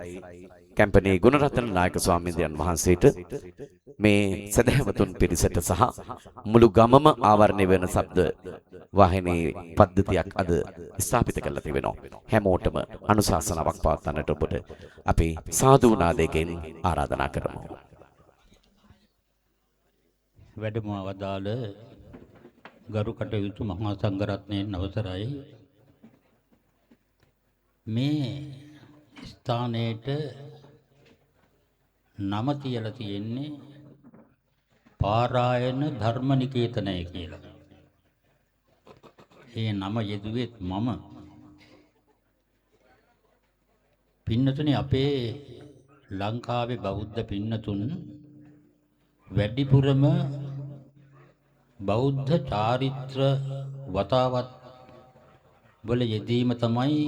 කැම්පනී ගුණරත්න නායක ස්වාමීන් වහන්සේට මේ සදහවතුන් පිරිසට සහ මුළු ගමම ආවරණය වෙන ශබ්ද වාහිනී පද්ධතියක් අද ස්ථාපිත කරලා තිබෙනවා. හැමෝටම අනුශාසනාවක් පවත්වන්නට ඔබට අපි සාදු නාදයෙන් ආරාධනා කරමු. වැඩම අවදාළ ගරු කටයුතු මහා සංඝරත්නයන් අවසරයි. මේ ස්ථානයේට නම තියලා තියෙන්නේ පාරායන ධර්මනිකේතනය කියලා. ඒ නම යෙදුවෙත් මම. පින්නතුනි, අපේ ලංකාවේ බෞද්ධ පින්නතුන් වැඩිපුරම බෞද්ධ චාරිත්‍ර වතාවත් වල යෙදීම තමයි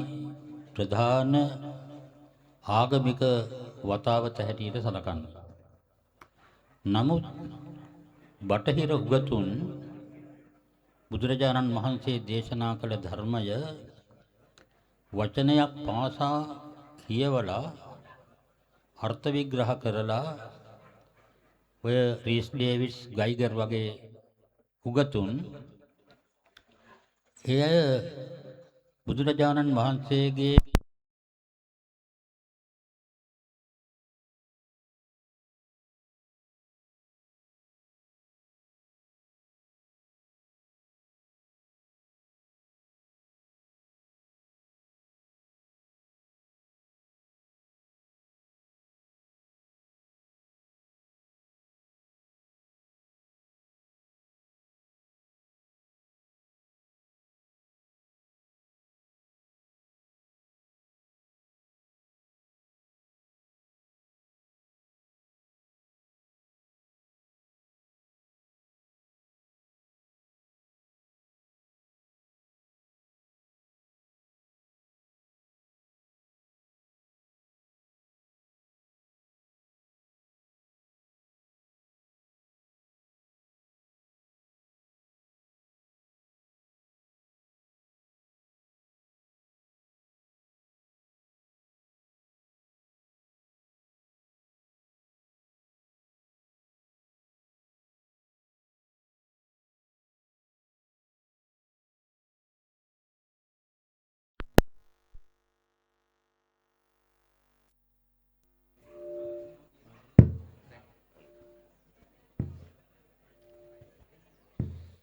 ප්‍රධාන ආගමික වතාවත හැටියට සලකන්නේ. නමුත් බටහිර උගතුන් බුදුරජාණන් වහන්සේ දේශනා කළ ධර්මය වචනයක් පාසා කියවලා අර්ථ විග්‍රහ කරලා ඔය රීස් ඩේවිස් ගයිගර් වගේ උගතුන් එය බුදුරජාණන් වහන්සේගේ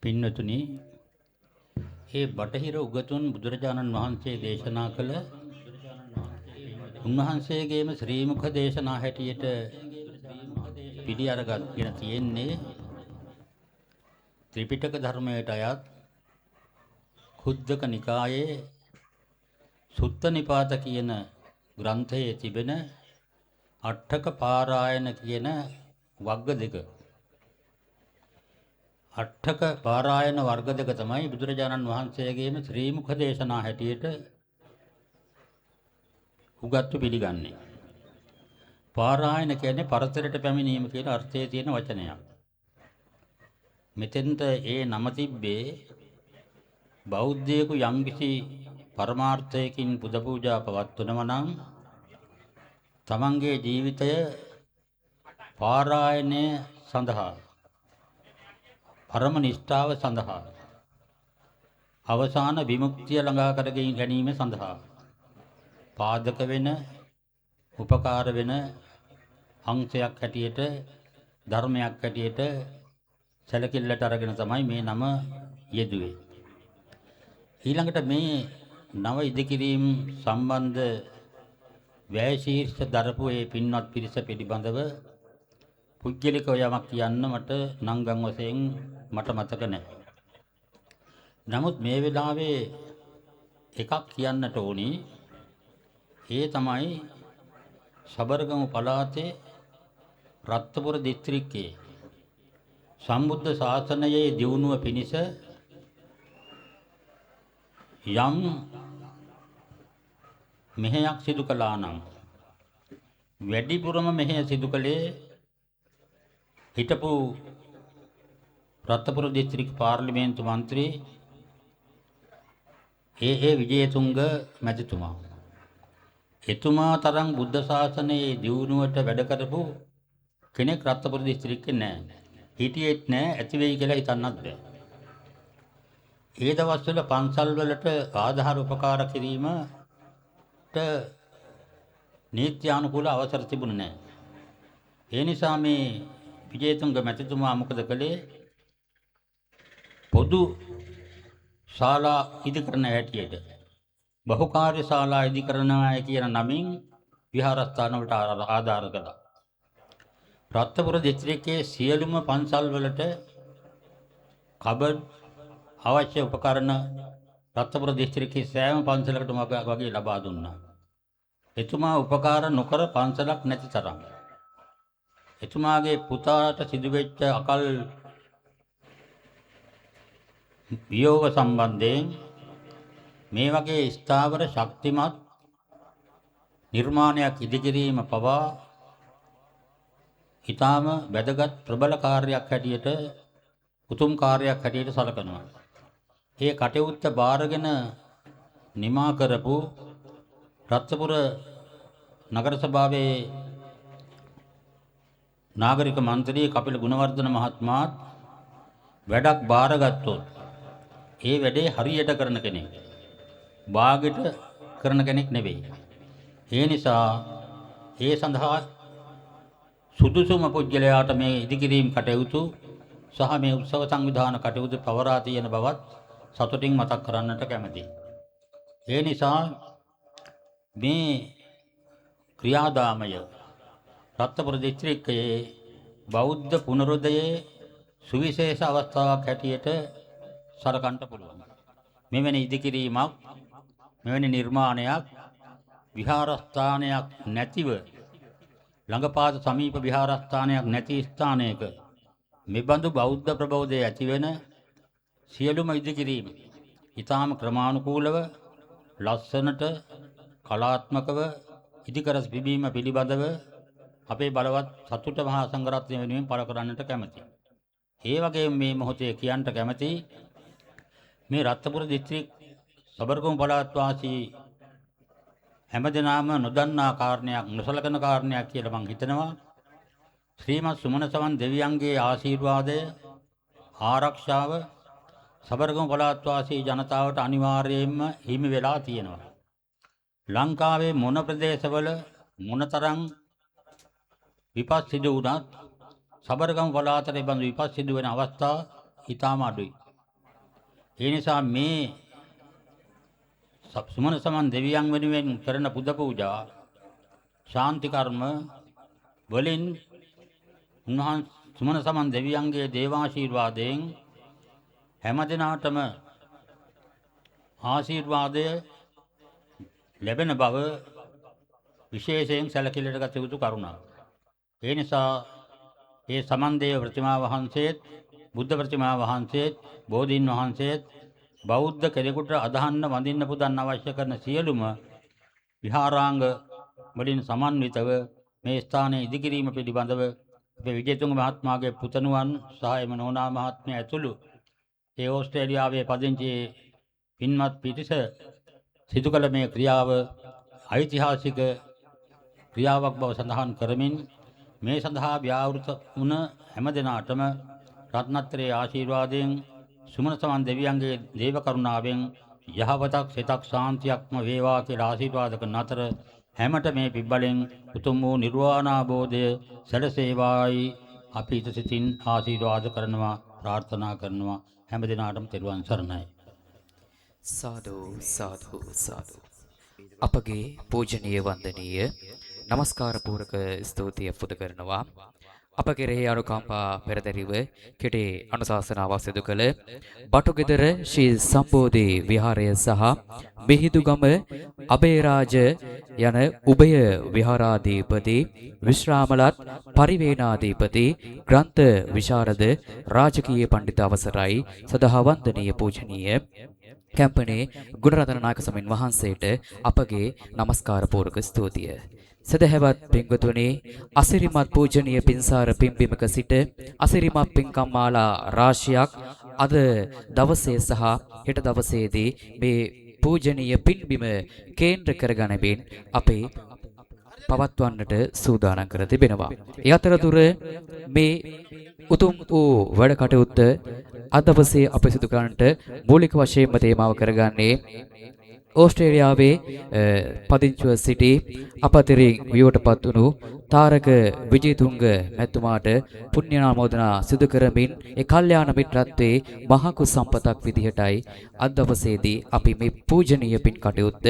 පින්නතුනි, ඒ බටහිර උගතුන් බුදුරජාණන් වහන්සේ දේශනා කළ උන්වහන්සේගේම ශ්‍රී මුඛ දේශනා හැටියට පිළි අරගෙන තියෙන්නේ ත්‍රිපිටක ධර්මයට අයත් කුද්දක නිකායේ සුත්ත නිපාත කියන ග්‍රන්ථයේ තිබෙන අට්ඨක පාරායන කියන වර්ග දෙක. අට්ඨක පාරායන වර්ග දෙක තමයි බුදුරජාණන් වහන්සේගේම ශ්‍රී මුඛ දේශනා හැටියට උගත්තු පිළිගන්නේ. පාරායන කියන්නේ පරතරයට පැමිණීම කියන අර්ථයේ තියෙන වචනයක්. මෙතෙන්ට ඒ නම තිබ්බේ බෞද්ධයෙකු යම්කිසි පරමාර්ථයකින් පුද පූජා පවත්වනවා නම් තමන්ගේ ජීවිතය පාරායනය සඳහා පරම නිෂ්ඨාව සඳහා අවසාන විමුක්තිය ළඟා කර ගැනීම සඳහා පාදක වෙන උපකාර වෙන අංශයක් හැටියට ධර්මයක් හැටියට සැලකිල්ලට අරගෙන තමයි මේ නම යෙදුවේ. ඊළඟට මේ නව ඉදිකිරීම සම්බන්ධ වැය ශීර්ෂ දරපු ඒ පින්වත් පිරිස පිළිබඳව පුද්ගලිකව යමක් කියන්න මට නංගන් වශයෙන් මට මතක නැහැ. නමුත් මේ වෙලාවේ එකක් කියන්නට ඕනි. ඒ තමයි සබරගමු පළාතේ රත්නපුර දිස්ත්‍රික්කයේ සම්බුද්ධ ශාසනයේ දියුණුව පිණිස යම් මෙහෙයක් සිදු කළා නම් වැඩිපුරම මෙහෙය සිදු කළේ හිටපු රත්නපුර දිස්ත්‍රික් පාර්ලිමේන්තු මන්ත්‍රී ඒ විජේතුංග මැතිතුමා. එතුමා තරම් බුද්ධ ශාසනයේ දියුණුවට වැඩ කරපු කෙනෙක් රත්නපුර දිස්ත්‍රික්කේ නැහැ. හිටියෙත් නැහැ, ඇති වෙයි කියලා හිතන්නත් බෑ. ඒ දවස්වල පන්සල් වලට ආධාර උපකාර කිරීමට නීත්‍යානුකූල අවසර තිබුණේ නැහැ. ඒ නිසා මේ විජේතුංග මැතිතුමා මොකද කළේ? පොදු ශාලා ඉදිකරන හැටියට බහුකාර්ය ශාලා ඉදිකරනවායි කියන නමින් විහාරස්ථාන වලට ආධාර කළා. රත්නපුර දිස්ත්‍රික්කයේ සියලුම පන්සල් වලට කබඩ් අවශ්‍ය උපකරණ රත්නපුර දිස්ත්‍රික්කයේ සෑම පන්සලකටම වගේ ලබා දුන්නා. එතුමා උපකාර නොකර පන්සලක් නැති තරම්. එතුමාගේ පුතාට සිදුවෙච්ච අකල් වියෝග සම්බන්ධයෙන් මේ වගේ ස්ථාවර ශක්තිමත් නිර්මාණයක් ඉදිකිරීම පවා ඊටාම වැදගත් ප්‍රබල කාර්යයක් හැටියට උතුම් කාර්යයක් හැටියට සලකනවා. ඒ කටයුත්ත බාරගෙන නිමා කරපු රත්නපුර නගර සභාවේ නාගරික මන්ත්‍රී කපිල ගුණවර්ධන මහත්මයාත් වැඩක් බාරගත්තොත් ඒ වැඩේ හරියට කරන කෙනෙක්. බාගෙට කරන කෙනෙක් නෙවෙයි. ඒ නිසා ඒ සඳහා සුදුසුම පුද්ගලයාට මේ ඉදිකිරීම් කටයුතු සහ මේ උත්සව සංවිධාන කටයුතු පවරා තියෙන බවත් සතුටින් මතක් කරන්නට කැමැතියි. ඒ නිසා මේ ක්‍රියාදාමය රත්නපුර දිස්ත්‍රික්කයේ බෞද්ධ පුනරුදයේ සුවිශේෂ අවස්ථාවක් හැටියට සලකන්න පුළුවන්. මෙවැනි ඉදිකිරීමක්, මෙවැනි නිර්මාණයක් විහාරස්ථානයක් නැතිව ළඟපාත සමීප විහාරස්ථානයක් නැති ස්ථානයක මෙබඳු බෞද්ධ ප්‍රබෝධය ඇති වෙන සියලුම ඉදිකිරීම ඊටාම ක්‍රමානුකූලව ලස්සනට කලාත්මකව ඉදිකර තිබීම පිළිබඳව අපේ බලවත් සතුට මහා සංඝරත්නය වෙනුවෙන් පළ කරන්නට කැමැතියි. ඒ වගේම මේ මොහොතේ කියන්නට කැමැතියි මේ රත්නපුර දිස්ත්‍රික් සබරගමු පළාත් වාසී හැමදෙනාම නොදන්නා කාරණයක්, නොසලකන කාරණයක් කියලා මම හිතනවා. ශ්‍රීමත් සුමන සමන් දෙවියන්ගේ ආශිර්වාදය, ආරක්ෂාව සබරගමු පළාත් වාසී ජනතාවට අනිවාර්යයෙන්ම හිමි වෙලා තියෙනවා. ලංකාවේ මොන ප්‍රදේශවල මොනතරම් විපත් සිදු වුණත් සබරගමු පළාතේ බඳු විපත් සිදු වෙන අවස්ථා ඉතාම අඩුයි. ඒ නිසා මේ සුමන සමන් දෙවියන් වෙනුවෙන් කරන පුද පූජා ශාන්ති කර්ම වලින් උන්වහන්සේ සුමන සමන් දෙවියන්ගේ දේවාශීර්වාදයෙන් හැමදිනාටම ආශීර්වාදය ලැබෙන බව විශේෂයෙන් සැලකිල්ලට ගත යුතු කරුණක්. ඒ නිසා ඒ සමන්දේව ප්‍රතිමා වහන්සේත්, බුද්ධ ප්‍රතිමා වහන්සේත්, බෝධීන් වහන්සේත් බෞද්ධ කෙනෙකුට අදහන්න, වඳින්න, පුදන්න අවශ්‍ය කරන සියලුම විහාරාංග වලින් සමන්විතව මේ ස්ථානයේ ඉදිකිරීම පිළිබඳව අපේ විජේතුංග මහත්මයාගේ පුතණුවන් සහ එම නෝනා මහත්මිය ඇතුළු ඒ ඕස්ට්‍රේලියාවේ පදිංචි පින්වත් පිරිස සිදු කළ මේ ක්‍රියාව ඓතිහාසික ක්‍රියාවක් බව සඳහන් කරමින් මේ සඳහා ව්‍යවෘත වුණ හැම දෙනාටම රත්නත්‍රයේ ආශිර්වාදයෙන් සුමන සමන් දෙවියන්ගේ දේව කරුණාවෙන් යහපතක් සිතක් ශාන්තියක්ම වේවා කියලා ආශිර්වාද කරන අතර හැමත මේ පිබ්බලෙන් උතුම් වූ නිර්වාණ අවබෝධය සැලසේවායි අපි සිතින් ආශිර්වාද කරනවා ප්‍රාර්ථනා කරනවා හැම දිනාටම තෙරුවන් සරණයි. සාදු සාදු සාදු. අපගේ පූජනීය වන්දනීය নমස්කාර පූරක ස්තුතිය පුද කරනවා. අප කෙරෙහි අනුකම්පා පෙරදරිව කෙටි අනුශාසනාවක් සිදු කළ බටුගෙදර ශ්‍රී සම්බෝධි විහාරය සහ මිහිඳුගම අබේරාජ යන උභය විහාරාධිපති විශ්‍රාමලත් පරිවේනාධිපති ග්‍රන්ථ විශාරද රාජකීය පඬිත අවසරයි සදා වන්දනීය පූජනීය කැම්පනේ ගුණරතන නායක සමින් වහන්සේට අපගේ নমස්කාර පූර්වක ස්තුතිය. සදහැවත් පින්වතුනි, අසිරිමත් පූජනීය පින්සාර පින්බිමක සිට අසිරිමත් පින්කම් මාලා රාශියක් අද දවසේ සහ හෙට දවසේදී මේ පූජනීය පින්බිම කේන්ද්‍ර කරගැනීමෙන් අපේ පවත්වන්නට සූදානම් කර තිබෙනවා. ඒ අතරතුර මේ උතුම් වූ වැඩ කටයුත්ත අද දවසේ අප සිදු කරන්නට මූලික වශයෙන්ම තේමාව කරගන්නේ ඕස්ට්‍රේලියාවේ පදිංචිව සිටි අපතරින් වියෝටපත් වුණු තාරක විජේතුංග මැතිතුමාට පුණ්‍යානුමෝදනා සිදු කරමින් ඒ කල්යාණ මිත්‍රත්වයේ මහකු සම්පතක් විදිහටයි අද දවසේදී අපි මේ පූජනීය පින් කටයුත්ත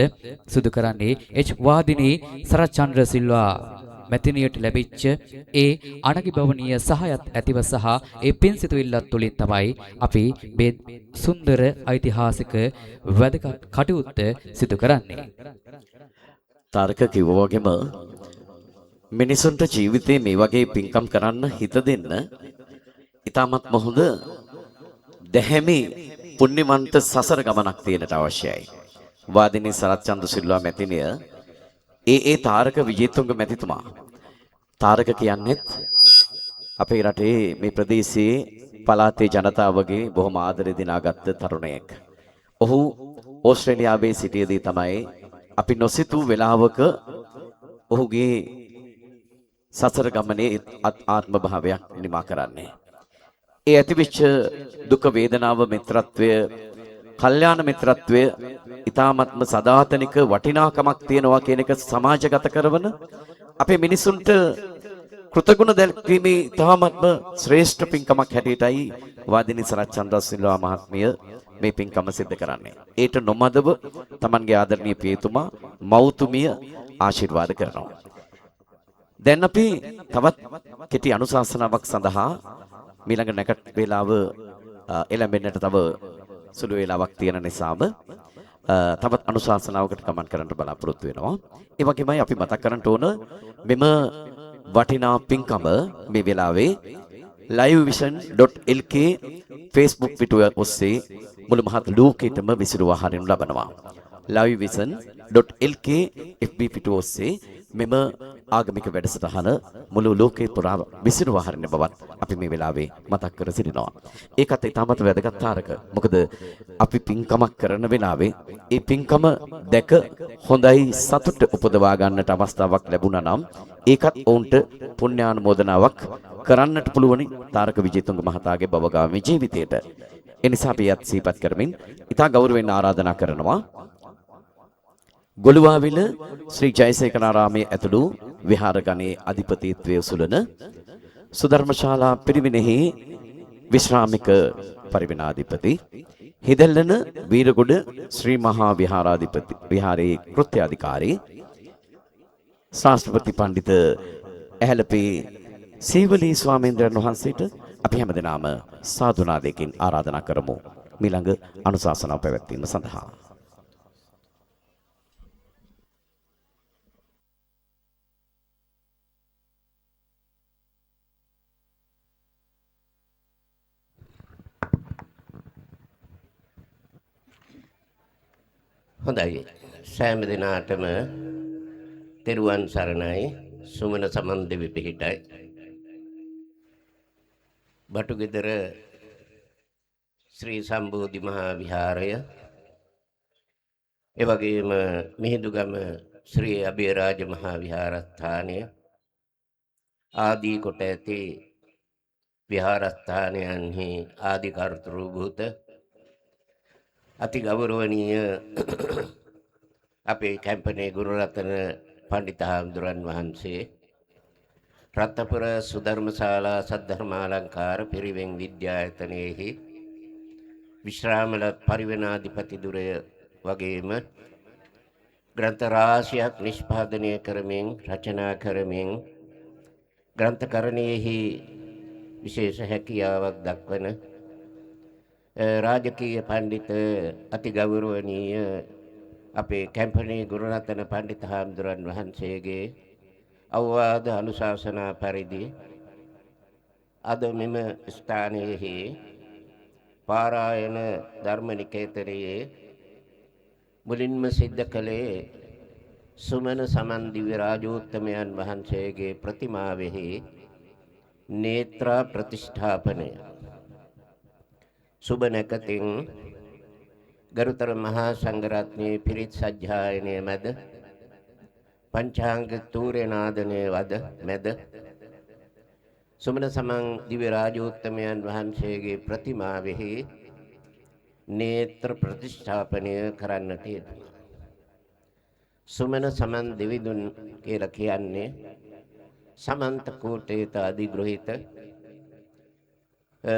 සිදු කරන්නේ. එච් වාදිනී සරච්චන්ද්‍ර සිල්වා මැතිනියට ලැබිච්ච ඒ අනගිබවනීය සහයත් ඇතිව සහ ඒ පින් සිතුවිල්ලත් තුළින් තමයි අපි මේ සුන්දර ඓතිහාසික වැදගත් කටයුත්ත සිදු කරන්නේ. තාරක කිව්වා වගේම මිනිසුන්ට ජීවිතේ මේ වගේ පින්කම් කරන්න හිත දෙන්න ඊටමත් මොහොඳ දැහැමි පුණ්‍යවන්ත සසර ගමනක් තියෙනට අවශ්‍යයි. වාදිනී සරච්චන්ද්‍ර සිල්වා මැතිනිය ඒ තාරක විජේතුංග මැතිතුමා. තාරක කියන්නේත් අපේ රටේ මේ ප්‍රදේශයේ පළාතේ ජනතාවගේ බොහොම ආදරේ දිනාගත්ත තරුණයෙක්. ඔහු ඕස්ට්‍රේලියාවේ සිටියේදී තමයි අපි නොසිතූ වෙලාවක ඔහුගේ සසර ගමනේ ආත්ම භාවයක් නිමා කරන්නේ. ඒ ඇතිවෙච්ච දුක වේදනාව මිත්‍රත්වය කල්යාණ මිත්‍රත්වය ඊ타ත්ම සදාතනික වටිනාකමක් තියෙනවා කියන එක සමාජගත කරන අපේ මිනිසුන්ට කෘතගුණ දැක්වීමේ ඊ타ත්ම ශ්‍රේෂ්ඨ පින්කමක් හැටියටයි වාදිනී සරච්චන්ද්‍ර සිල්වා මහත්මිය මේ පින්කම සිද්ධ කරන්නේ. ඒට නොමදව Tamanගේ ආදරණීය පියතුමා මෞතුමිය ආශිර්වාද කරනවා. දැන් අපි තවත් කෙටි අනුශාසනාවක් සඳහා ඊළඟ නැකත් වේලාව එළඹෙන්නට තව සුළු වේලාවක් තියෙන නිසාම තවත් අනුශාසනාවකට ගමන් කරන්න බලාපොරොත්තු වෙනවා. ඒ වගේමයි අපි මතක් කරන්න ඕන මෙම වටිනා පින්කම මේ වෙලාවේ livevision.lk Facebook පිටුව ඔස්සේ මුළු මහත් ලෝකෙටම විසිරුවා හරිනු ලබනවා. livevision.lk FB පිටුව ඔස්සේ මෙම ආගමික වැඩසටහන මුළු ලෝකේ පුරා විසිරුවා හරින බවත් අපි මේ වෙලාවේ මතක් කර සිටිනවා. ඒකත් ඊටමත් වැදගත් තාරක. මොකද අපි පින්කමක් කරන වෙලාවේ ඒ පින්කම දැක හොඳයි සතුට උපදවා ගන්නට අවස්ථාවක් ලැබුණා නම් ඒකත් ඔවුන්ට පුණ්‍යානුමෝදනාවක් කරන්නට පුළුවනි තාරක විජේතුංග මහතාගේ භවගාමී ජීවිතයට. ඒ නිසා අපි යත් සිහිපත් කරමින් ඉතා ගෞරවයෙන් ආරාධනා කරනවා ගොළුවාවිල ශ්‍රී ජයසේකරාරාමයේ ඇතුළු විහාරගණයේ අධිපතිත්වයේ උසුලන සුධර්මශාලා පිරිවෙනෙහි විශ්‍රාමික පරිවෙනාධිපති හිදැල්ලන වීරගොඩ ශ්‍රී මහා විහාරාධිපති විහාරයේ කෘත්‍යාධිකාරී ශාස්ත්‍රපති පඬිත ඇහැලපේ සීවලී ස්වාමීන්ද්‍රයන් වහන්සේට අපි හැමදෙනාම සාදුනාදයකින් ආරාධනා කරමු ඊළඟ අනුශාසනාව පැවැත්වීම සඳහා. හොඳයි. සෑම දිනාටම තෙරුවන් සරණයි. සුමන සමන් දෙවි පිහිටයි. බටුගෙදර ශ්‍රී සම්බෝධි මහා විහාරය ඒ වගේම මිහිඳුගම ශ්‍රී අභයරාජ මහා විහාරස්ථානය ආදී කොට ඇති විහාරස්ථානයන්හි ආදි කර්තෘභූත අති ගෞරවනීය අපේ කැම්පනේ ගුරුරත්න පණ්ඩිතහාමුදුරන් වහන්සේ රත්නපුර සුධර්මශාලා සද්ධර්මාලංකාර පිරිවෙන් විද්‍යායතනයේහි විශ්‍රාමල පරිවෙනාධිපති දුරය වගේම ග්‍රන්ථ රාශියක් නිෂ්පාදනය කරමින් රචනා කරමින් ග්‍රන්ථකරණයෙහි විශේෂ හැකියාවක් දක්වන රාජකීය පඬිත අති ගෞරවනීය අපේ කැම්පනේ ගුරුරත්න පණ්ඩිතහාමුදුරන් වහන්සේගේ අවවාද අනුශාසනා පරිදි අද මෙම ස්ථානයෙහි පාරායන ධර්මනිකේතනයේ මුලින්ම සිද්ධ කළේ සුමන සමන් දිව්‍ය රාජෝත්තමයන් වහන්සේගේ ප්‍රතිමාවෙහි නේත්‍රා ප්‍රතිෂ්ඨාපනය සුබ නැකතින් ගරුතර මහා සංඝරත්නයේ පිරිත් සජ්ජායනය මැද පංචාංග තූර්ය නාදනය වද මැද සුමන සමන් දිව්‍ය රාජෝත්තමයන් වහන්සේගේ ප්‍රතිමාවෙහි නේත්‍ර ප්‍රතිෂ්ඨාපනය කරන්නට යෙදුණා. සුමන සමන් දෙවිඳුන් කියලා කියන්නේ සමන්ත කෝටේත අධිග්‍රහිත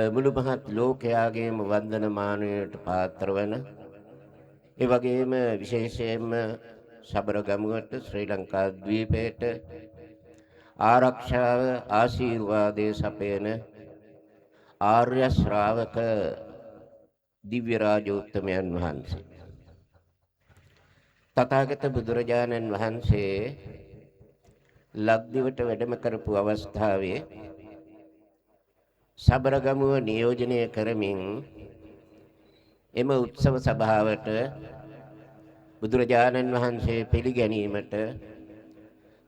මුළු මහත් ලෝකයාගේම වන්දනමානයට පාත්‍ර වන ඒ වගේම විශේෂයෙන්ම සබරගමුවට ශ්‍රී ලංකා ද්වීපයට ආරක්ෂාව ආශිර්වාදයේ සපයන ආර්ය ශ්‍රාවක දිව්‍ය රාජෝත්තමයන් වහන්සේ තථාගත බුදුරජාණන් වහන්සේ ලක්දිවට වැඩම කරපු අවස්ථාවේ සබරගමුව නියෝජනය කරමින් එම උත්සව සභාවට බුදුරජාණන් වහන්සේ පිළිගැනීමට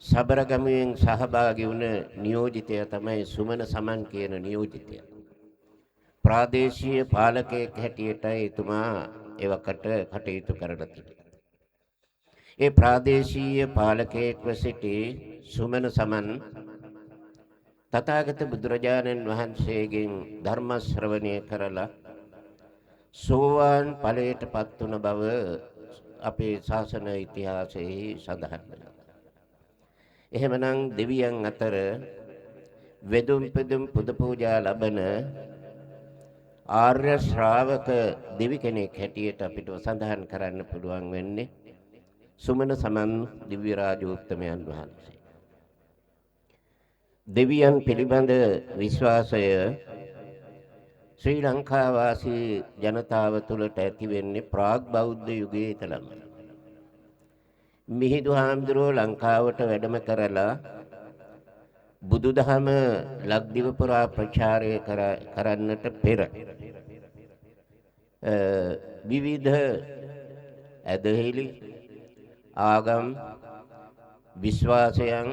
සබරගමුවෙන් සහභාගී වුණ නියෝජිතය තමයි සුමන සමන් කියන නියෝජිතය. ප්‍රාදේශීය පාලකයෙක් හැටියට එතුමා එවකට කටයුතු කරලා තිබෙනවා. ඒ ප්‍රාදේශීය පාලකයෙක්ව සිටි සුමන සමන් තථාගත බුදුරජාණන් වහන්සේගෙන් ධර්ම ශ්‍රවණය කරලා සෝවාන් ඵලයට පත් වුණ බව අපේ ශාසන ඉතිහාසයේ සඳහන් වෙනවා. එහෙමනම් දෙවියන් අතර වෙදුම් පෙදුම් පුද පූජා ලබන ආර්ය ශ්‍රාවක දෙවි කෙනෙක් හැටියට අපිට සඳහන් කරන්න පුළුවන් වෙන්නේ සුමන සමන් දිව්‍ය රාජෝත්තමයන් වහන්සේ. දෙවියන් පිළිබඳ විශ්වාසය ශ්‍රී ලංකා වාසී ජනතාව තුළට ඇති වෙන්නේ ප්‍රාග් බෞද්ධ යුගයේ ඉඳලම. මිහිඳු හාමුදුරුවෝ ලංකාවට වැඩම කරලා බුදුදහම ලක්දිව පුරා ප්‍රචාරය කරන්නට පෙර විවිධ ඇදහිලි ආගම් විශ්වාසයන්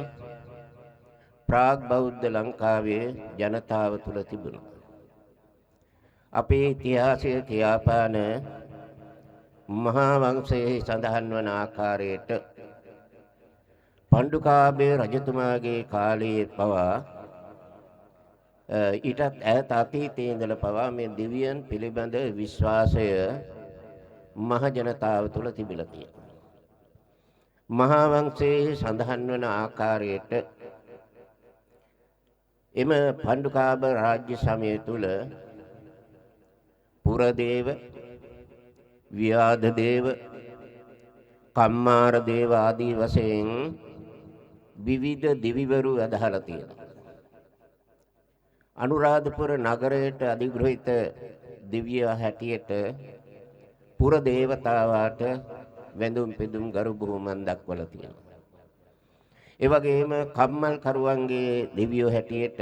ප්‍රාග් බෞද්ධ ලංකාවේ ජනතාව තුළ තිබුණා. අපේ ඉතිහාසය කියාපාන මහා වංශයේ සඳහන් වන ආකාරයට පණ්ඩුකාභය රජතුමාගේ කාලයේ පවා ඊටත් ඈත අතීතයේ ඉඳලා පවා මේ දෙවියන් පිළිබඳ විශ්වාසය මහ ජනතාව තුළ තිබිලා තියෙනවා. මහා වංශයේ සඳහන් වන ආකාරයට එම පණ්ඩුකාභය රාජ්‍ය සමය තුළ පුරදේව, ව්‍යාධදේව, කම්මාර දේව ආදී වශයෙන් විවිධ දිවිවරු අදහලා තියෙනවා. අනුරාධපුර නගරයට අධිග්‍රහිත දිව්‍ය හැටියට පුර දේවතාවාට වැඳුම් පිදුම් ගරු බුහුමන් දක්වලා තියෙනවා. ඒ වගේම කම්මල් කරුවන්ගේ දෙවියෝ හැටියට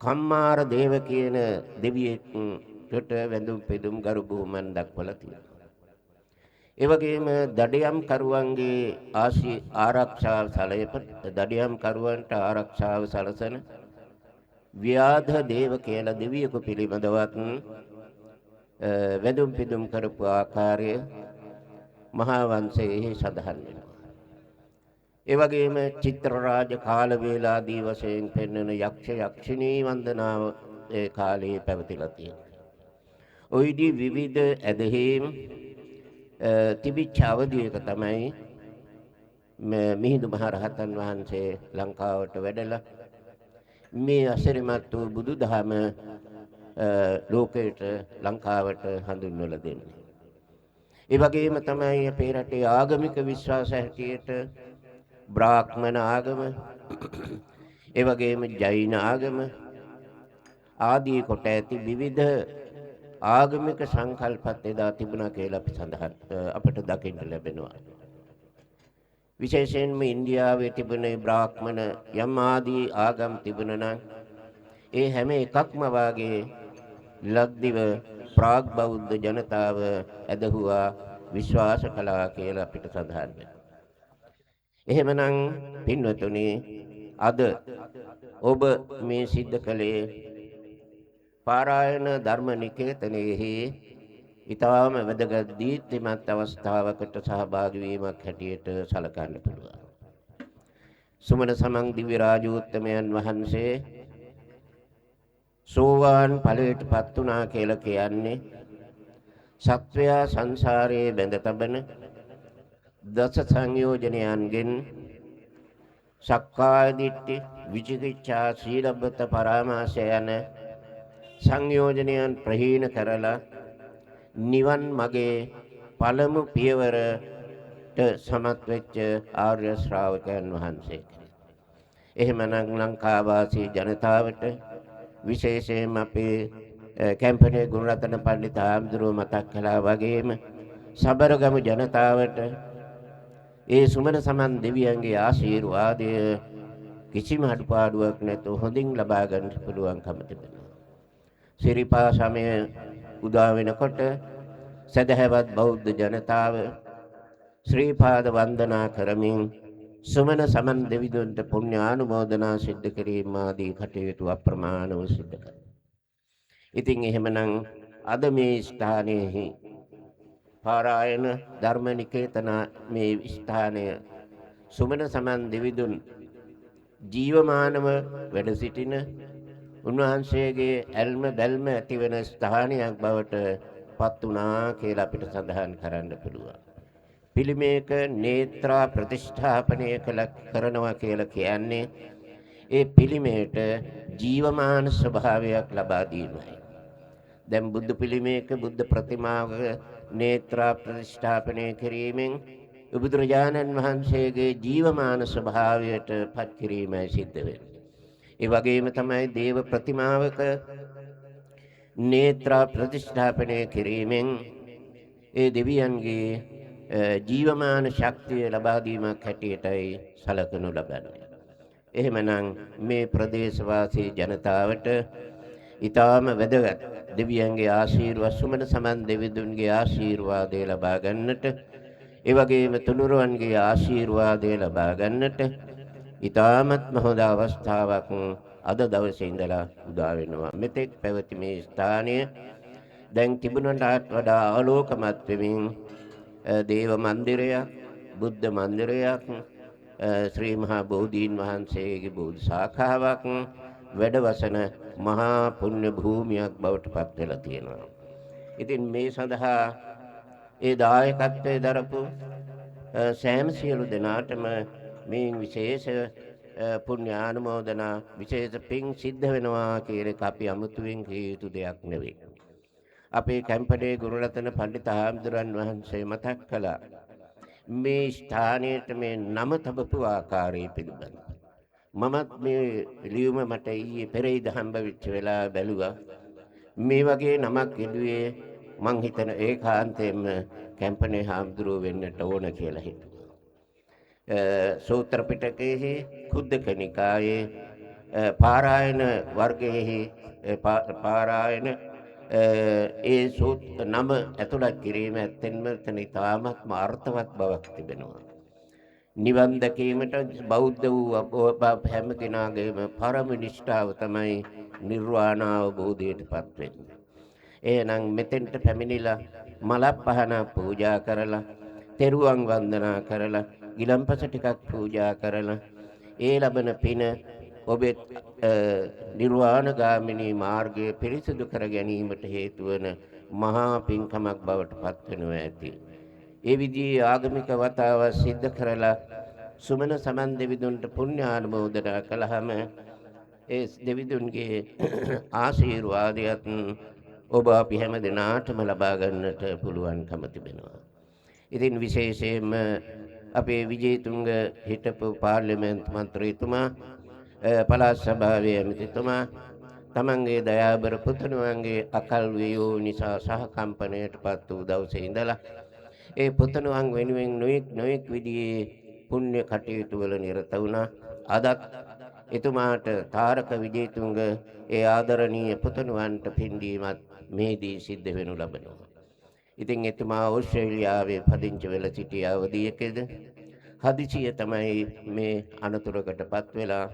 කම්මාර දේව කියන දෙවියෙකුට වැඳුම් පිදුම් ගරු බුහුමන් දක්වලා තියෙනවා. ඒ වගේම දඩයම් කරුවන්ගේ ආරක්ෂාව දඩයම් කරුවන්ට ආරක්ෂාව සලසන ව්‍යාධ දේව කියලා දෙවියෙකු පිළිබඳවත් වැඳුම් පිදුම් කරපු ආකාරය මහා වංශයේ සඳහන් වෙනවා. ඒ වගේම චිත්‍රරාජ කාල වේලාදී වශයෙන් පෙන්වන යක්ෂ යක්ෂිනී වන්දනාව ඒ කාලේ පැවතිලා තියෙනවා. ඔයිදී විවිධ ඇදහිම් තිබිච්ච අවධියක තමයි මිහිඳු මහ රහතන් වහන්සේ ලංකාවට වැඩලා මේ අසිරිමත් වූ බුදුදහම ලෝකයට ලංකාවට හඳුන්වලා දෙන්නේ. ඒ වගේම තමයි අපේ රටේ ආගමික විශ්වාස හැටියට බ්‍රාහ්මණ ආගම, ඒ වගේම ජෛන ආගම ආදී කොට ඇති විවිධ ආගමික සංකල්පත් එදා තිබුණා කියලා අපි සඳහන් අපට දකින්න ලැබෙනවා. විශේෂයෙන්ම ඉන්දියාවේ තිබුණ බ්‍රාහ්මණ යම් ආදී ආගම් තිබුණා නම් ඒ හැම එකක්ම වාගේ ලක්දිව ප්‍රාග් බෞද්ධ ජනතාව ඇදහුවා විශ්වාස කළා කියලා අපිට සඳහන් වෙනවා. එහෙමනම් පින්වතුනි අද ඔබ මේ සිද්ධ කළේ පාරායන ධර්ම නිකේතනයේහි ඊටාම වැදගත් දීප්තිමත් අවස්ථාවකට සහභාගී වීමක් හැටියට සැලකන්න පුළුවන්. සුමන සමන් දිව්‍ය රාජෝත්තමයන් වහන්සේ සෝවාන් ඵලයටපත් වුණා කියලා කියන්නේ සත්වයා සංසාරයේ බැඳ තබන දස සංයෝජනයන්ගෙන් සක්කාය දිට්ඨි, විචිකිච්ඡා, සීලබ්බත පරාමාස යන සංයෝජනයන් ප්‍රහීන කරලා නිවන් මගේ පළමු පියවරට සමත් වෙච්ච ආර්ය ශ්‍රාවකයන් වහන්සේ. එහෙමනම් ලංකාවාසී ජනතාවට විශේෂයෙන්ම අපේ කැම්පනේ ගුණරත්න පඬිතුක හාමුදුරුවෝ මතක් කළා වගේම සබරගමු ජනතාවට ඒ සුමන සමන් දෙවියන්ගේ ආශිර්වාදය කිසිම අඩුපාඩුවක් නැතුව හොඳින් ලබා ගන්න පුළුවන්කම තිබෙනවා. සිරිපා සමය උදා වෙනකොට සදහැවත් බෞද්ධ ජනතාව ශ්‍රී පාද වන්දනා කරමින් සුමන සමන් දෙවිඳුන්ට පුණ්‍ය ආනුමෝදනා සිද්ධ කිරීම ආදී කටයුතු අප්‍රමාණව සිද්ධ කළා. ඉතින් එහෙමනම් අද මේ ස්ථානයේ පාරායන ධර්ම නිකේතන මේ ස්ථානය සුමන සමන් දෙවිඳුන් ජීවමානව වැඩ සිටින උන්වහන්සේගේ ඇල්ම බැල්ම ඇති වෙන ස්ථානයක් බවට පත් වුණා කියලා අපිට සඳහන් කරන්න පුළුවන්. පිළිමේක නේත්‍රා ප්‍රතිෂ්ඨාපනය කරනවා කියලා කියන්නේ ඒ පිළිමේට ජීවමාන ස්වභාවයක් ලබා දීමයි. දැන් බුදු පිළිමේක බුද්ධ ප්‍රතිමාවක නේත්‍රා ප්‍රතිෂ්ඨාපනය කිරීමෙන් බුදුරජාණන් වහන්සේගේ ජීවමාන ස්වභාවයට පත් කිරීමයි සිද්ධ වෙන්නේ. ඒ වගේම තමයි දේව ප්‍රතිමාවක නේත්‍රා ප්‍රතිෂ්ඨාපනය කිරීමෙන් ඒ දෙවියන්ගේ ජීවමාන ශක්තිය ලබා දීමක් හැටියටයි සැලකනු ලබන්නේ. එහෙමනම් මේ ප්‍රදේශවාසී ජනතාවට ඊටාම වැදගත් දෙවියන්ගේ ආශිර්වාද සුමන සමන් දෙවිඳුන්ගේ ආශිර්වාදය ලබා ගන්නට, ඒ වගේම තුනුරුවන්ගේ ආශිර්වාදය ලබා ගන්නට ඊටාමත් හොඳ අවස්ථාවක් අද දවසේ ඉඳලා උදා වෙනවා. මෙතෙක් පැවති මේ ස්ථානය දැන් තිබුණටත් වඩා ආලෝකමත් වෙමින් දේව මන්දිරයක්, බුද්ධ මන්දිරයක්, ශ්‍රී මහා බෝධීන් වහන්සේගේ බෝධි ශාඛාවක් වැඩවසන මහා පුණ්‍ය භූමියක් බවට පත් වෙලා තියෙනවා. ඉතින් මේ සඳහා ඒ දායකත්වයේ දරපු සෑම සියලු දෙනාටම මේ විශේෂ පුණ්‍ය ආනුමෝදනා විශේෂ පින් සිද්ධ වෙනවා කියන එක අපි අමුතුවෙන් කිය යුතු දෙයක් නෙවෙයි. අපේ කැම්පනේ ගුරුරත්න පඬිතුක හාමුදුරන් වහන්සේ මතක් කළා මේ ස්ථානයට මේ නම තබපු ආකාරය පිළිබඳ. මමත් මේ ලියුම මට ඊයේ පෙරේද හම්බ වෙච්ච වෙලාව බැලුවා. මේ වගේ නමක් ඉදුවේ මං හිතන ඒකාන්තයෙන්ම කැම්පනේ හාමුදුරුව වෙන්නට ඕන කියලා හිතුවා. සූත්‍ර පිටකයේ කුද්දක නිකායේ පාරායන වර්ගයේ පාරායන ඒ නම ඇතුළත් කිරීම ඇත්තෙන්ම එතන ඉතාමත්ම අර්ථවත් බවක් තිබෙනවා. නිවන් දැකීමට බෞද්ධ වූ හැම කෙනාගේම පරම නිෂ්ඨාව තමයි නිර්වාණ අවබෝධයටපත් වෙන්නේ. එහෙනම් මෙතෙන්ට පැමිණිලා මල පහන පූජා කරලා තෙරුවන් වන්දනා කරලා ගිලම්පස ටිකක් පූජා කරලා ඒ ලබන පින ඔබේ නිර්වාණගාමිනී මාර්ගය පිරිසිදු කර ගැනීමට හේතු වන මහා පින්කමක් බවට පත් වෙනවා ඇති. ඒ විදිහේ ආගමික වතාව සිද්ධ කරලා සුමන සමන් දෙවිඳුන්ට පුණ්‍යානුමෝදනා කළාම ඒ දෙවිඳුන්ගේ ආශිර්වාදයත් ඔබ අපි හැම දිනාටම ලබා ගන්නට පුළුවන්කම තිබෙනවා. ඉතින් විශේෂයෙන්ම අපේ විජේතුංග හිටපු පාර්ලිමේන්තු මන්ත්‍රීතුමා පළාත් සභාවේ ඇමතිතුමා තමන්ගේ දයාබර පුතණුවන්ගේ අකල් වේයෝ නිසා සහකම්පනයටපත් වූ දවසේ ඉඳලා ඒ පුතණුවන් වෙනුවෙන් නොඑක් විදිහේ පුණ්‍ය කටයුතු වල නිරත වුණා. අදත් එතුමාට තාරක විජේතුංග ඒ ආදරණීය පුතණුවන්ට පින්දීමත් මේදී සිද්ධ වෙනු ලබනවා. ඉතින් එතුමා ඕස්ට්‍රේලියාවේ පදිංචි වෙලා සිටිය අවධියකද හදිසිය තමයි මේ අනතුරකටපත් වෙලා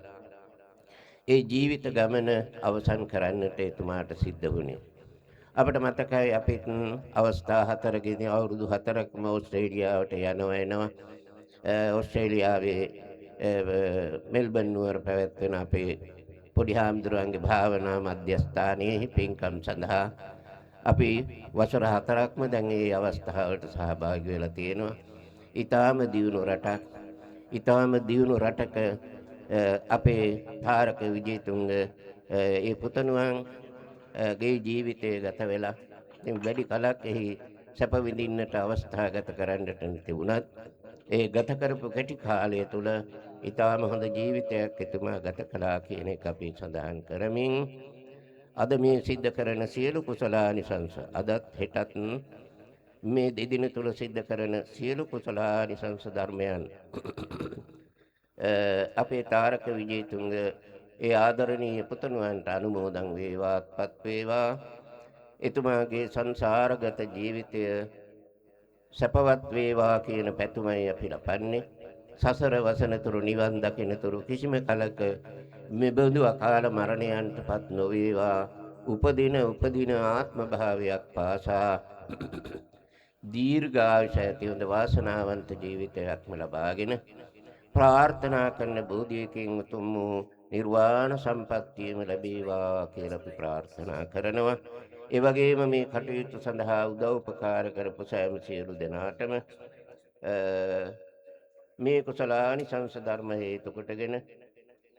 ඒ ජීවිත ගමන අවසන් කරන්නට එතුමාට සිද්ධ වුණේ. අපිට මතකයි අපිත් අවස්ථා 4කදී අවුරුදු 4කම ඕස්ට්‍රේලියාවට එනවා. ඕස්ට්‍රේලියාවේ මෙල්බන් නුවර පැවැත්වෙන අපේ පොඩි හාමුදුරුවන්ගේ භාවනා මධ්‍යස්ථානයේ පින්කම් සඳහා අපි වසර 4ක්ම දැන් මේ අවස්ථාවට සහභාගී වෙලා තියෙනවා. ඊටාම දියුණු රටක අපේ තාරක විජේතුංග ඒ පුතණුවන්ගේ ජීවිතය ගත වෙලා වැඩි කලක් එහි සැප විඳින්නට අවස්ථා ගත කරන්නට තිබුණත් ඒ ගත කරපු කෙටි කාලය තුල ඊටාම හොඳ ජීවිතයක් එතුමා ගත කළා කියන එක අපි සඳහන් කරමින් අද මේ සිද්ධ කරන සියලු කුසලානිසංස අදත් හෙටත් මේ දෙදින තුල සිද්ධ කරන සියලු කුසලානිසංස ධර්මයන් අපේ තාරක විජේතුංග ඒ ආදරණීය පුතණුවන්ට අනුමෝදන් වේවාත්පත් වේවා. එතුමාගේ සංසාරගත ජීවිතය සැපවත් වේවා කියන පැතුමයි අපි ලබන්නේ. සසර වසනතුරු නිවන් දකිනතුරු කිසිම කලක මෙබඳු අකාල මරණයන්ටපත් නොවේවා. උපදින ආත්ම භාවයක් පාසා දීර්ඝායුෂ ඇති හොඳ වාසනාවන්ත ජීවිතයක්ම ලබාගෙන ප්‍රාර්ථනා කරන බෝධියකින් උතුම් වූ නිර්වාණ සම්පත්තියම ලැබේවා කියලා අපි ප්‍රාර්ථනා කරනවා. ඒ වගේම මේ කටයුතු සඳහා උදව් උපකාර කරපු සෑම සියලු දෙනාටම මේ කුසලානිසංස ධර්ම හේතු කොටගෙන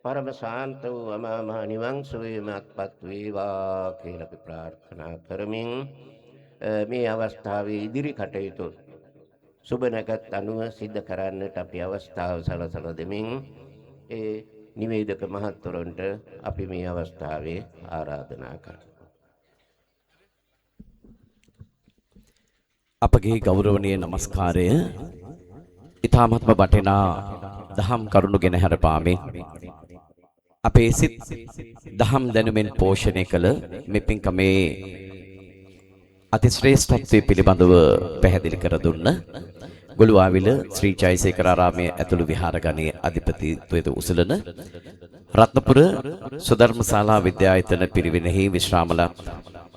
පරම ශාන්ත වූ අමා මහ නිවන් සුවයම අත්පත් වේවා කියලා අපි ප්‍රාර්ථනා කරමින් මේ අවස්ථාවේ ඉදිරි කටයුතු සුබ නැකත් අනුව සිද්ධ කරන්නට අපි අවස්ථාව සලසලා දෙමින් ඒ නිවේදක මහත්වරුන්ට අපි මේ අවස්ථාවේ ආරාධනා කරමු. අපගේ ගෞරවනීය නමස්කාරය ඊ타මත්ම වටිනා දහම් කරුණු ගෙන හැරපාමේ අපේ සිත් දහම් දැනුමින් පෝෂණය කළ මේ පින්කමේ අතිශ්‍රේෂ්ඨත්වයේ පිළිබඳව පැහැදිලි කර දුන්න ගොළුආවිල ශ්‍රී ජයසේකරාරාමයේ ඇතුළු විහාරගණයේ අධිපතිත්වයට උසලන රත්නපුර සුධර්මශාලා විද්‍යායතන පිරිවෙනෙහි විශ්‍රාමල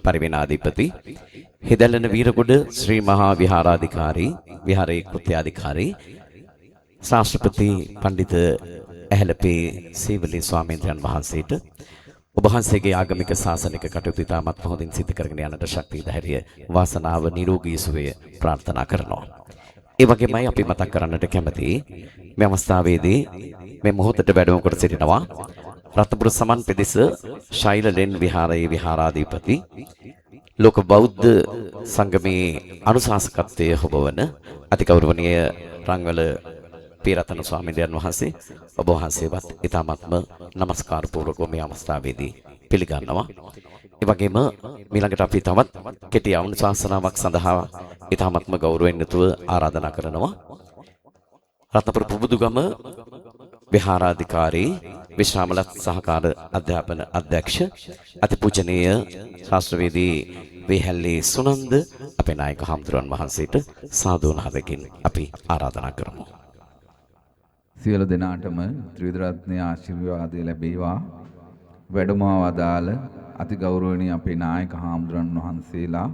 පරිවෙනාධිපති හිදැල්ලන වීරගොඩ ශ්‍රී මහා විහාරාධිකාරී විහාරයේ කෘත්‍යාධිකාරී ශාස්ත්‍රපති පඬිත ඇහැලපේ සීවලී ස්වාමීන් වහන්සේට ඔබ වහන්සේගේ ආගමික ශාසනික කටයුතු ඉතාමත් හොඳින් සිදු කරගෙන යන්නට ශක්තිය ධෛර්යය වාසනාව නිරෝගී සුවය ප්‍රාර්ථනා කරනවා. ඒ වගේමයි අපි මතක් කරන්නට කැමති මේ අවස්ථාවේදී මේ මොහොතට වැඩම කොට සිටිනවා රත්නපුර සමන් පෙදෙස ශෛලලෙන් විහාරයේ විහාරාධිපති ලෝක බෞද්ධ සංගමේ අනුශාසකත්වයේ හොබවන අතිගෞරවනීය රංගවල පීරතන ස්වාමීන් වහන්සේ ඔබ වහන්සේවත් ඊ타මත්ම নমස්කාර පූර්වකව මේ අවස්ථාවේදී පිළිගන්නවා. ඒ වගේම ඊළඟට අපි තවත් කෙටි අනුශාසනාවක් සඳහා ඊ타මත්ම ගෞරවයෙන් යුතුව ආරාධනා කරනවා. රත්නපුර පුබුදුගම විහාරාධිකාරී විශ්‍රාමලත් සහකාර අධ්‍යාපන අධ්‍යක්ෂ අතිපූජනීය ශාස්ත්‍රවේදී වේහැල්ලේ සුනන්ද අපේ නායක හම්දුරන් වහන්සේට සාදුනාවකින් අපි ආරාධනා කරමු. සියලු දෙනාටම ත්‍රිවිධ රත්නයේ ආශිර්වාදය ලැබේවා. වැඩමව වදාළ අති ගෞරවනීය අපේ නායක හාමුදුරන් වහන්සේලා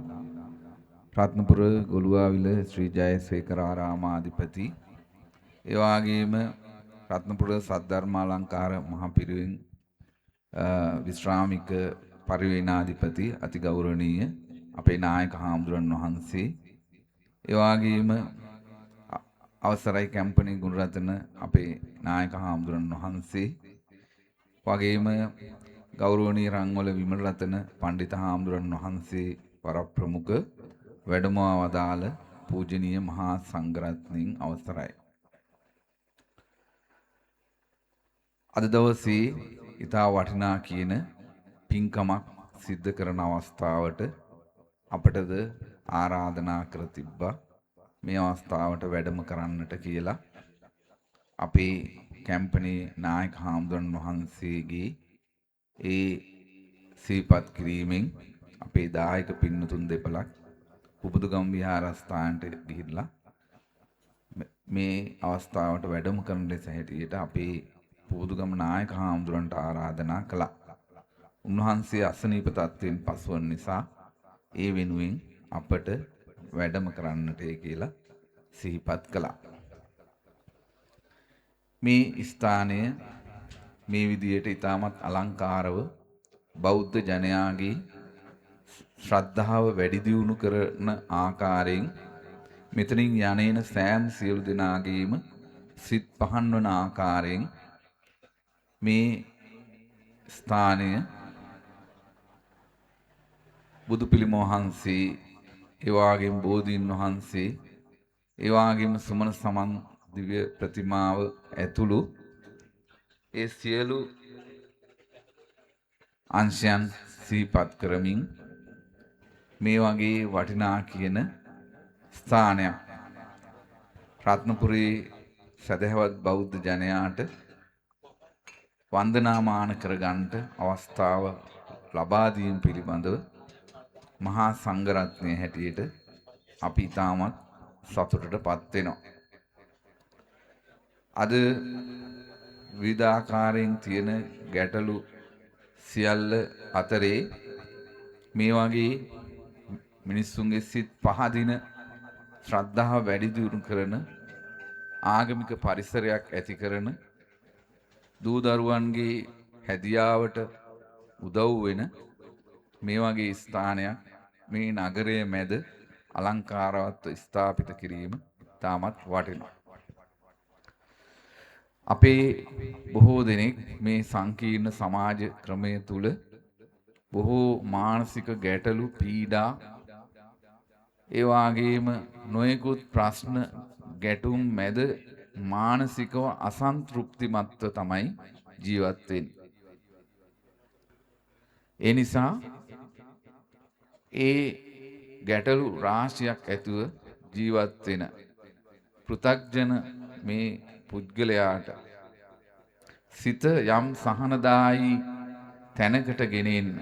රත්නපුර ගොළුවාවිල ශ්‍රී ජයසේකරාරාමාධිපති ඒ වගේම රත්නපුර සද්ධර්මාලංකාර මහ පිරිවෙන් විශ්‍රාමික පරිවේනාධිපති අතිගෞරවනීය අපේ නායක හාමුදුරන් වහන්සේ ඒ වගේම අවසරයි කැම්පනි ගුණරත්න අපේ නායක හාමුදුරන් වහන්සේ වගේම ගෞරවනීය රංගවල විමලරතන පණ්ඩිත හාමුදුරන් වහන්සේ පරප්‍රමුඛ වැඩමවා වදාළ පූජනීය මහා සංඝරත්නයන් අවසරයි. අද දවසේ ඊටා වටිනා කියන පින්කමක් සිද්ධ කරන අවස්ථාවට අපටද ආරාධනා කර තිබ්බා මේ අවස්ථාවට වැඩම කරන්නට කියලා. අපේ කැම්පනි නායක හාමුදුරන් වහන්සේගේ ඒ සිහිපත් කිරීමෙන් අපේ දායක පින්නතුන් දෙපළක් පුබුදුගම් විහාරස්ථානට ගිහිල්ලා මේ අවස්ථාවට වැඩම කරන ලෙස හැටියට අපේ පුබුදුගම නායක හාමුදුරන්ට ආරාධනා කළා. උන්වහන්සේ අසනීප තත්ත්වයෙන් පසුවන නිසා ඒ වෙනුවෙන් අපට වැඩම කරන්නට කියලා සිහිපත් කළා. මේ ස්ථානය මේ විදියට ඉතාමත් අලංකාරව බෞද්ධ ජනයාගේ ශ්‍රද්ධාව වැඩි දියුණු කරන ආකාරයෙන් මෙතනින් යන්නේන සෑම සියලු දෙනාගේම සිත් පහන්වන ආකාරයෙන් මේ ස්ථානය බුදු පිළිම වහන්සේ ඒ වගේම බෝධීන් වහන්සේ ඒ වගේම සුමන සමන් දිව්‍ය ප්‍රතිමාව ඇතුළු ඒ සියලු අංශයන් සිහිපත් කරමින් මේ වගේ වටිනා කියන ස්ථානයක් රත්නපුරේ සදහවත් බෞද්ධ ජනයාට වන්දනාමාන කරගන්නට අවස්ථාව ලබා දීම පිළිබඳව මහා සංඝරත්නය හැටියට අපි ඊටමත් සතුටටපත් වෙනවා. අද විවිධාකාරයෙන් තියෙන ගැටලු සියල්ල අතරේ මේ වගේ මිනිස්සුන්ගේ සිත් පහදින ශ්‍රද්ධාව වැඩි දියුණු කරන ආගමික පරිසරයක් ඇති කරන දූ දරුවන්ගේ හැදියාවට උදව් වෙන මේ වගේ ස්ථානයක් මේ නගරයේ මැද අලංකාරවත්ව ස්ථාපිත කිරීම තාමත් වටිනවා. අපේ බොහෝ දෙනෙක් මේ සංකීර්ණ සමාජ ක්‍රමය තුල බොහෝ මානසික ගැටලු පීඩා ඒ වගේම නොයෙකුත් ප්‍රශ්න ගැටුම් මැද මානසිකව අසන්තෘප්තිමත්ව තමයි ජීවත් වෙන්නේ. ඒ නිසා ඒ ගැටලු රාශියක් ඇතුව ජීවත් වෙන පෘථග්ජන මේ පුද්ගලයාට සිත යම් සහනදායි තැනකට ගෙනෙන්න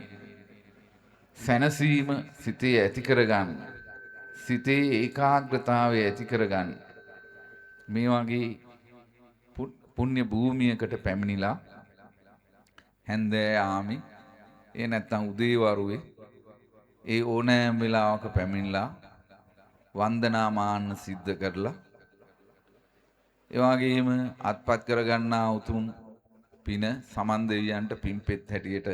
සැනසීම සිතේ ඇති කරගන්න සිතේ ඒකාග්‍රතාවය ඇති කරගන්න මේ වගේ පුණ්‍ය භූමියකට පැමිණිලා හැන්දෑ ආමි ඒ නැත්තම් උදේවරුේ ඒ ඕනෑම වෙලාවක පැමිණලා වන්දනාමාන සිද්ධ කරලා ඒ වගේම අත්පත් කරගන්නා උතුම් පින සමන් දෙවියන්ට පින්පෙත් හැටියට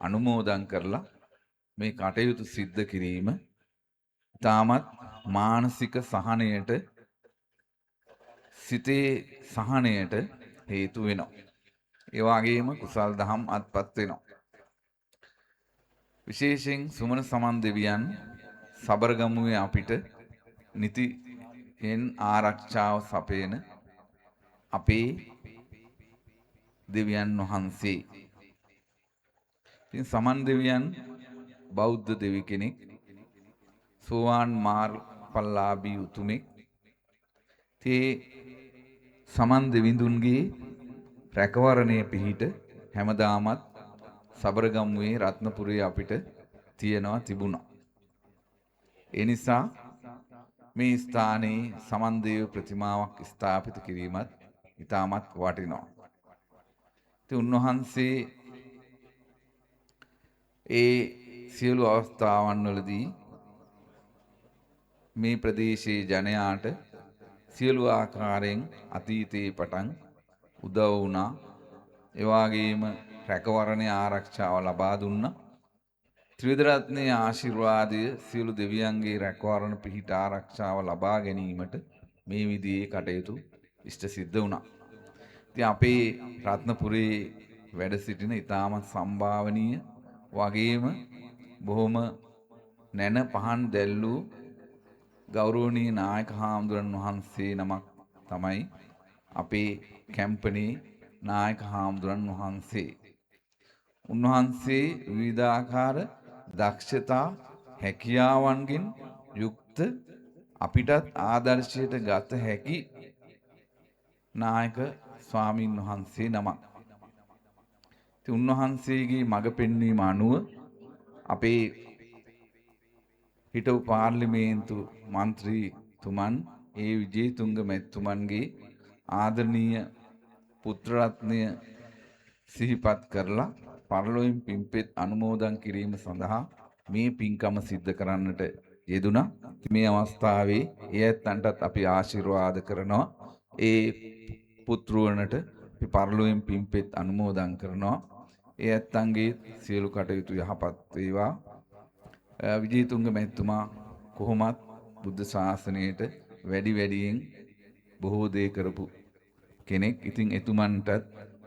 අනුමෝදන් කරලා මේ කටයුතු සිද්ධ කිරීම තාමත් මානසික සහනයට සිතේ සහනයට හේතු වෙනවා. ඒ වගේම කුසල් දහම් අත්පත් වෙනවා. විශේෂයෙන් සුමන සමන් දෙවියන් සබරගමුවේ අපිට නිතියෙන් ආරක්ෂාව සපයන අපේ දෙවියන් වහන්සේ. ඉතින් සමන් දෙවියන් බෞද්ධ දෙවි කෙනෙක්, සෝවාන් මාර්ගඵලලාභී උතුමෙක්. තේ සමන් දෙවිඳුන්ගේ රැකවරණය පිහිට හැමදාමත් සබරගමුවේ රත්නපුරේ අපිට තිබුණා. ඒ නිසා මේ ස්ථානයේ සමන් දේව ප්‍රතිමාවක් ස්ථාපිත කිරීමත් ඉතාමත් වටිනවා. ඉතින් උන්වහන්සේ ඒ සියලු අවස්ථාවන් වලදී මේ ප්‍රදේශයේ ජනයාට සියලු ආකාරයෙන් අතීතයේ පටන් උදව් වුණා. ඒ වගේම රැකවරණය ආරක්ෂාව ලබා දුන්නා. ත්‍රිවිධ රත්නයේ ආශිර්වාදය සියලු දෙවියන්ගේ රැකවරණ පිහිට ආරක්ෂාව ලබා ගැනීමට මේ විදිහේ කටයුතු ඉෂ්ට සිද්ධ වුණා. ඉතින් අපේ රත්නපුරේ වැඩ සිටින ඊටාම සම්භාවනීය වගේම බොහොම නැන පහන් දැල්ලූ ගෞරවනීය නායක හාමුදුරන් වහන්සේ නමක් තමයි අපේ කැම්පනී නායක හාමුදුරන් වහන්සේ. උන්වහන්සේ විවිධාකාර දක්ෂතා හැකියාවන්ගෙන් යුක්ත අපිටත් ආදර්ශයට ගත හැකි නායක ස්වාමින් වහන්සේ නමක්. ඉතින් උන්වහන්සේගේ මඟ පෙන්වීම අනුව අපේ හිටපු පාර්ලිමේන්තු මන්ත්‍රීතුමන් ඒ විජේතුංග මැතිතුමන්ගේ ආදරණීය පුත්‍ර රත්නය සිහිපත් කරලා පරලොවින් පින්පෙත් අනුමෝදන් කිරීම සඳහා මේ පින්කම සිද්ධ කරන්නට යෙදුණා. මේ අවස්ථාවේ එයත්න්ටත් අපි ආශිර්වාද කරනවා. ඒ පුත්‍රවණට අපි පරලොවින් පින්පෙත් අනුමෝදන් කරනවා. එයත්න්ගේ සියලු කටයුතු යහපත් වේවා. විජේතුංග මැතිතුමා කොහොමත් බුද්ධ ශාසනයට වැඩියෙන් බොහෝ දේ කරපු කෙනෙක්. ඉතින් එතුමන්ටත්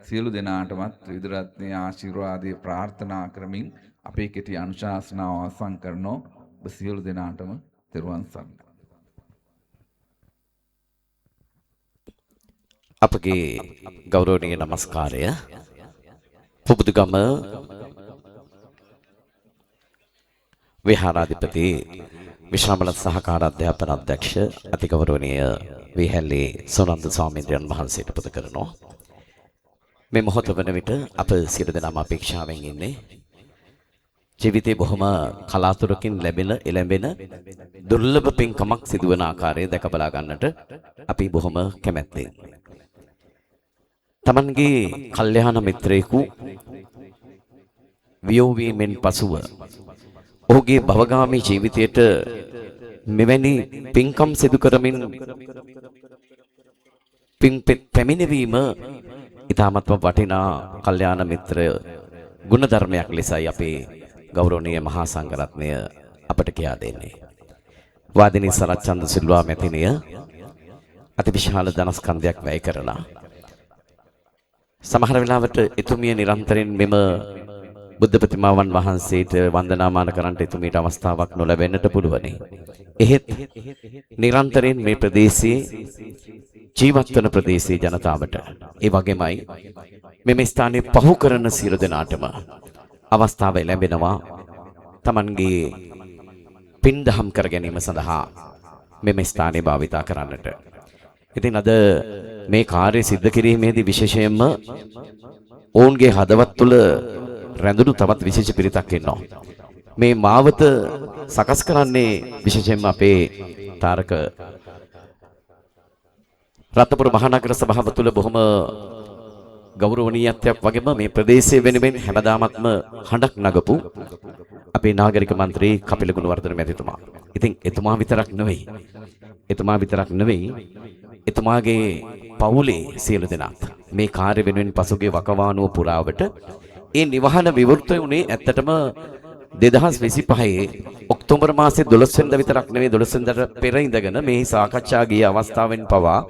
සියලු දෙනාටමත් ත්‍රිවිධ රත්නයේ ආශිර්වාදයේ ප්‍රාර්ථනා කරමින් අපේ කෙටි අනුශාසනාව අවසන් කරනවා. ඔබ සියලු දෙනාටම තෙරුවන් සරණයි. අපගේ ගෞරවනීය නමස්කාරය පුබුදුගම විහාරාධිපති විශ්‍රාමල සහකාර අධ්‍යාපන අධ්‍යක්ෂ අතිගෞරවනීය විහැල්ලේ සෝනන්ද ස්වාමීන් වහන්සේට පුද කරනවා. මේ මොහොත වන විට අප සියලු දෙනාම අපේක්ෂාවෙන් ඉන්නේ ජීවිතේ බොහොම කලාතුරකින් එළඹෙන දුර්ලභ පින්කමක් සිදුවන ආකාරය දැක බලා ගන්නට අපි බොහොම කැමැත්තෙන්. තමන්ගේ කල්යාණ මිත්‍රයෙකු වියෝවීමෙන් පසුව ඔහුගේ භවගාමී ජීවිතයට මෙවැනි පින්කම් සිදු කරමින් පින්පෙත් පැමිණවීම ඉතාමත්ම වටිනා කල්යාණ මිත්‍ර ගුණධර්මයක් ලෙසයි අපේ ගෞරවනීය මහා සංඝරත්නය අපට කියා දෙන්නේ. වාදිනී සරච්චන්ද සිල්වා මැතිණිය අතිවිශාල ධනස්කන්ධයක් වැය කරලා සමහර වෙලාවට එතුමිය නිරන්තරයෙන් මෙම බුද්ධ ප්‍රතිමාවන් වහන්සේට වන්දනාමාන කරන්නට එතුමියට අවස්ථාවක් නොලැබෙන්නට පුළුවනි. එහෙත් නිරන්තරයෙන් මේ ප්‍රදේශයේ ජීවත් වන ප්‍රදේශයේ ජනතාවට ඒ වගේමයි මෙම ස්ථානයේ පහු කරන සියලු දෙනාටම අවස්ථාව ලැබෙනවා තමන්ගේ පින්දහම් කර ගැනීම සඳහා මෙම ස්ථානය භාවිතා කරන්නට. ඉතින් අද මේ කාර්ය සිද්ධ කිරීමේදී විශේෂයෙන්ම ඔවුන්ගේ හදවත් තුළ රැඳුණු තවත් විශේෂ පිරිතක් ඉන්නවා. මේ මාවත සකස් කරන්නේ විශේෂයෙන්ම අපේ තාරක රත්නපුර මහනගර සභාව තුළ බොහොම ගෞරවනීයත්වයක් වගේම මේ ප්‍රදේශයේ වෙනුවෙන් හැමදාමත්ම හඬක් නගපු අපේ නාගරික මන්ත්‍රී කපිල ගුණවර්ධන මැතිතුමා. ඉතින් එතුමා විතරක් නෙවෙයි එතුමාගේ පවුලේ සියලු දෙනාත් මේ කාර්ය වෙනුවෙන් පසුගිය වකවානුව පුරාවට ඒ නිවහන විවෘත වුණේ ඇත්තටම 2025 ඔක්තෝබර් මාසයේ 12 වෙනිදා විතරක් නෙවෙයි 12 වෙනිදාට පෙර ඉඳගෙන මේ සාකච්ඡා ගිය අවස්ථාවෙන් පවා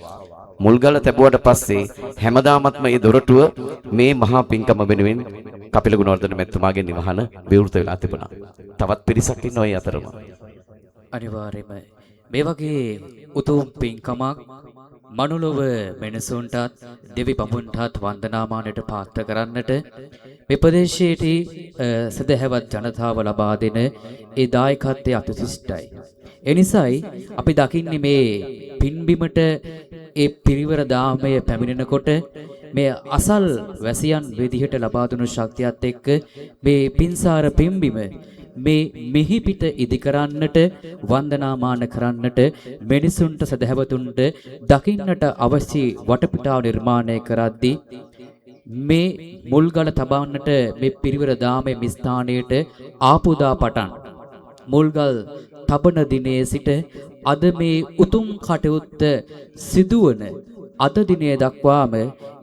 මුල්ගල තැබුවට පස්සේ හැමදාමත්ම මේ දොරටුව මේ මහා පින්කම වෙනුවෙන් කපිල ගුණවර්ධන මැතිතුමාගේ නිවහන විවෘත වෙලා තිබුණා. තවත් පිරිසක් ඉන්නවා ඒ අතරම. අනිවාර්යයෙන්ම මේ වගේ උතුම් පින්කමක් මනුලොව මිනිසුන්ටත් දෙවි බඹුන්ටත් වන්දනාමානයට පාත්‍ර කරන්නට මේ ප්‍රදේශයේදී සදහැවත් ජනතාව ලබා දෙන ඒ දායකත්වයේ අතිශිෂ්ටයි. එනිසායි අපි දකින්නේ මේ පින්බිමට ඒ පිරිවර දාමය පැමිණෙනකොට මේ අසල් වැසියන් විදිහට ලබා දුණු ශක්තියත් එක්ක මේ පින්සාර පින්බිම මේ මෙහි පිට ඉදි කරන්නට වන්දනාමාන කරන්නට මිනිසුන්ට සදහැවතුන්ට දකින්නට අවශ්‍ය වටපිටාව නිර්මාණය කරද්දී මේ මුල්ගල තබන්නට මේ පිරිවර දාමේ මිස්ථානයට ආපුදා පටන් මුල්ගල් තබන දිනේ සිට අද මේ උතුම් කටයුත්ත සිදුවන අද දිනය දක්වාම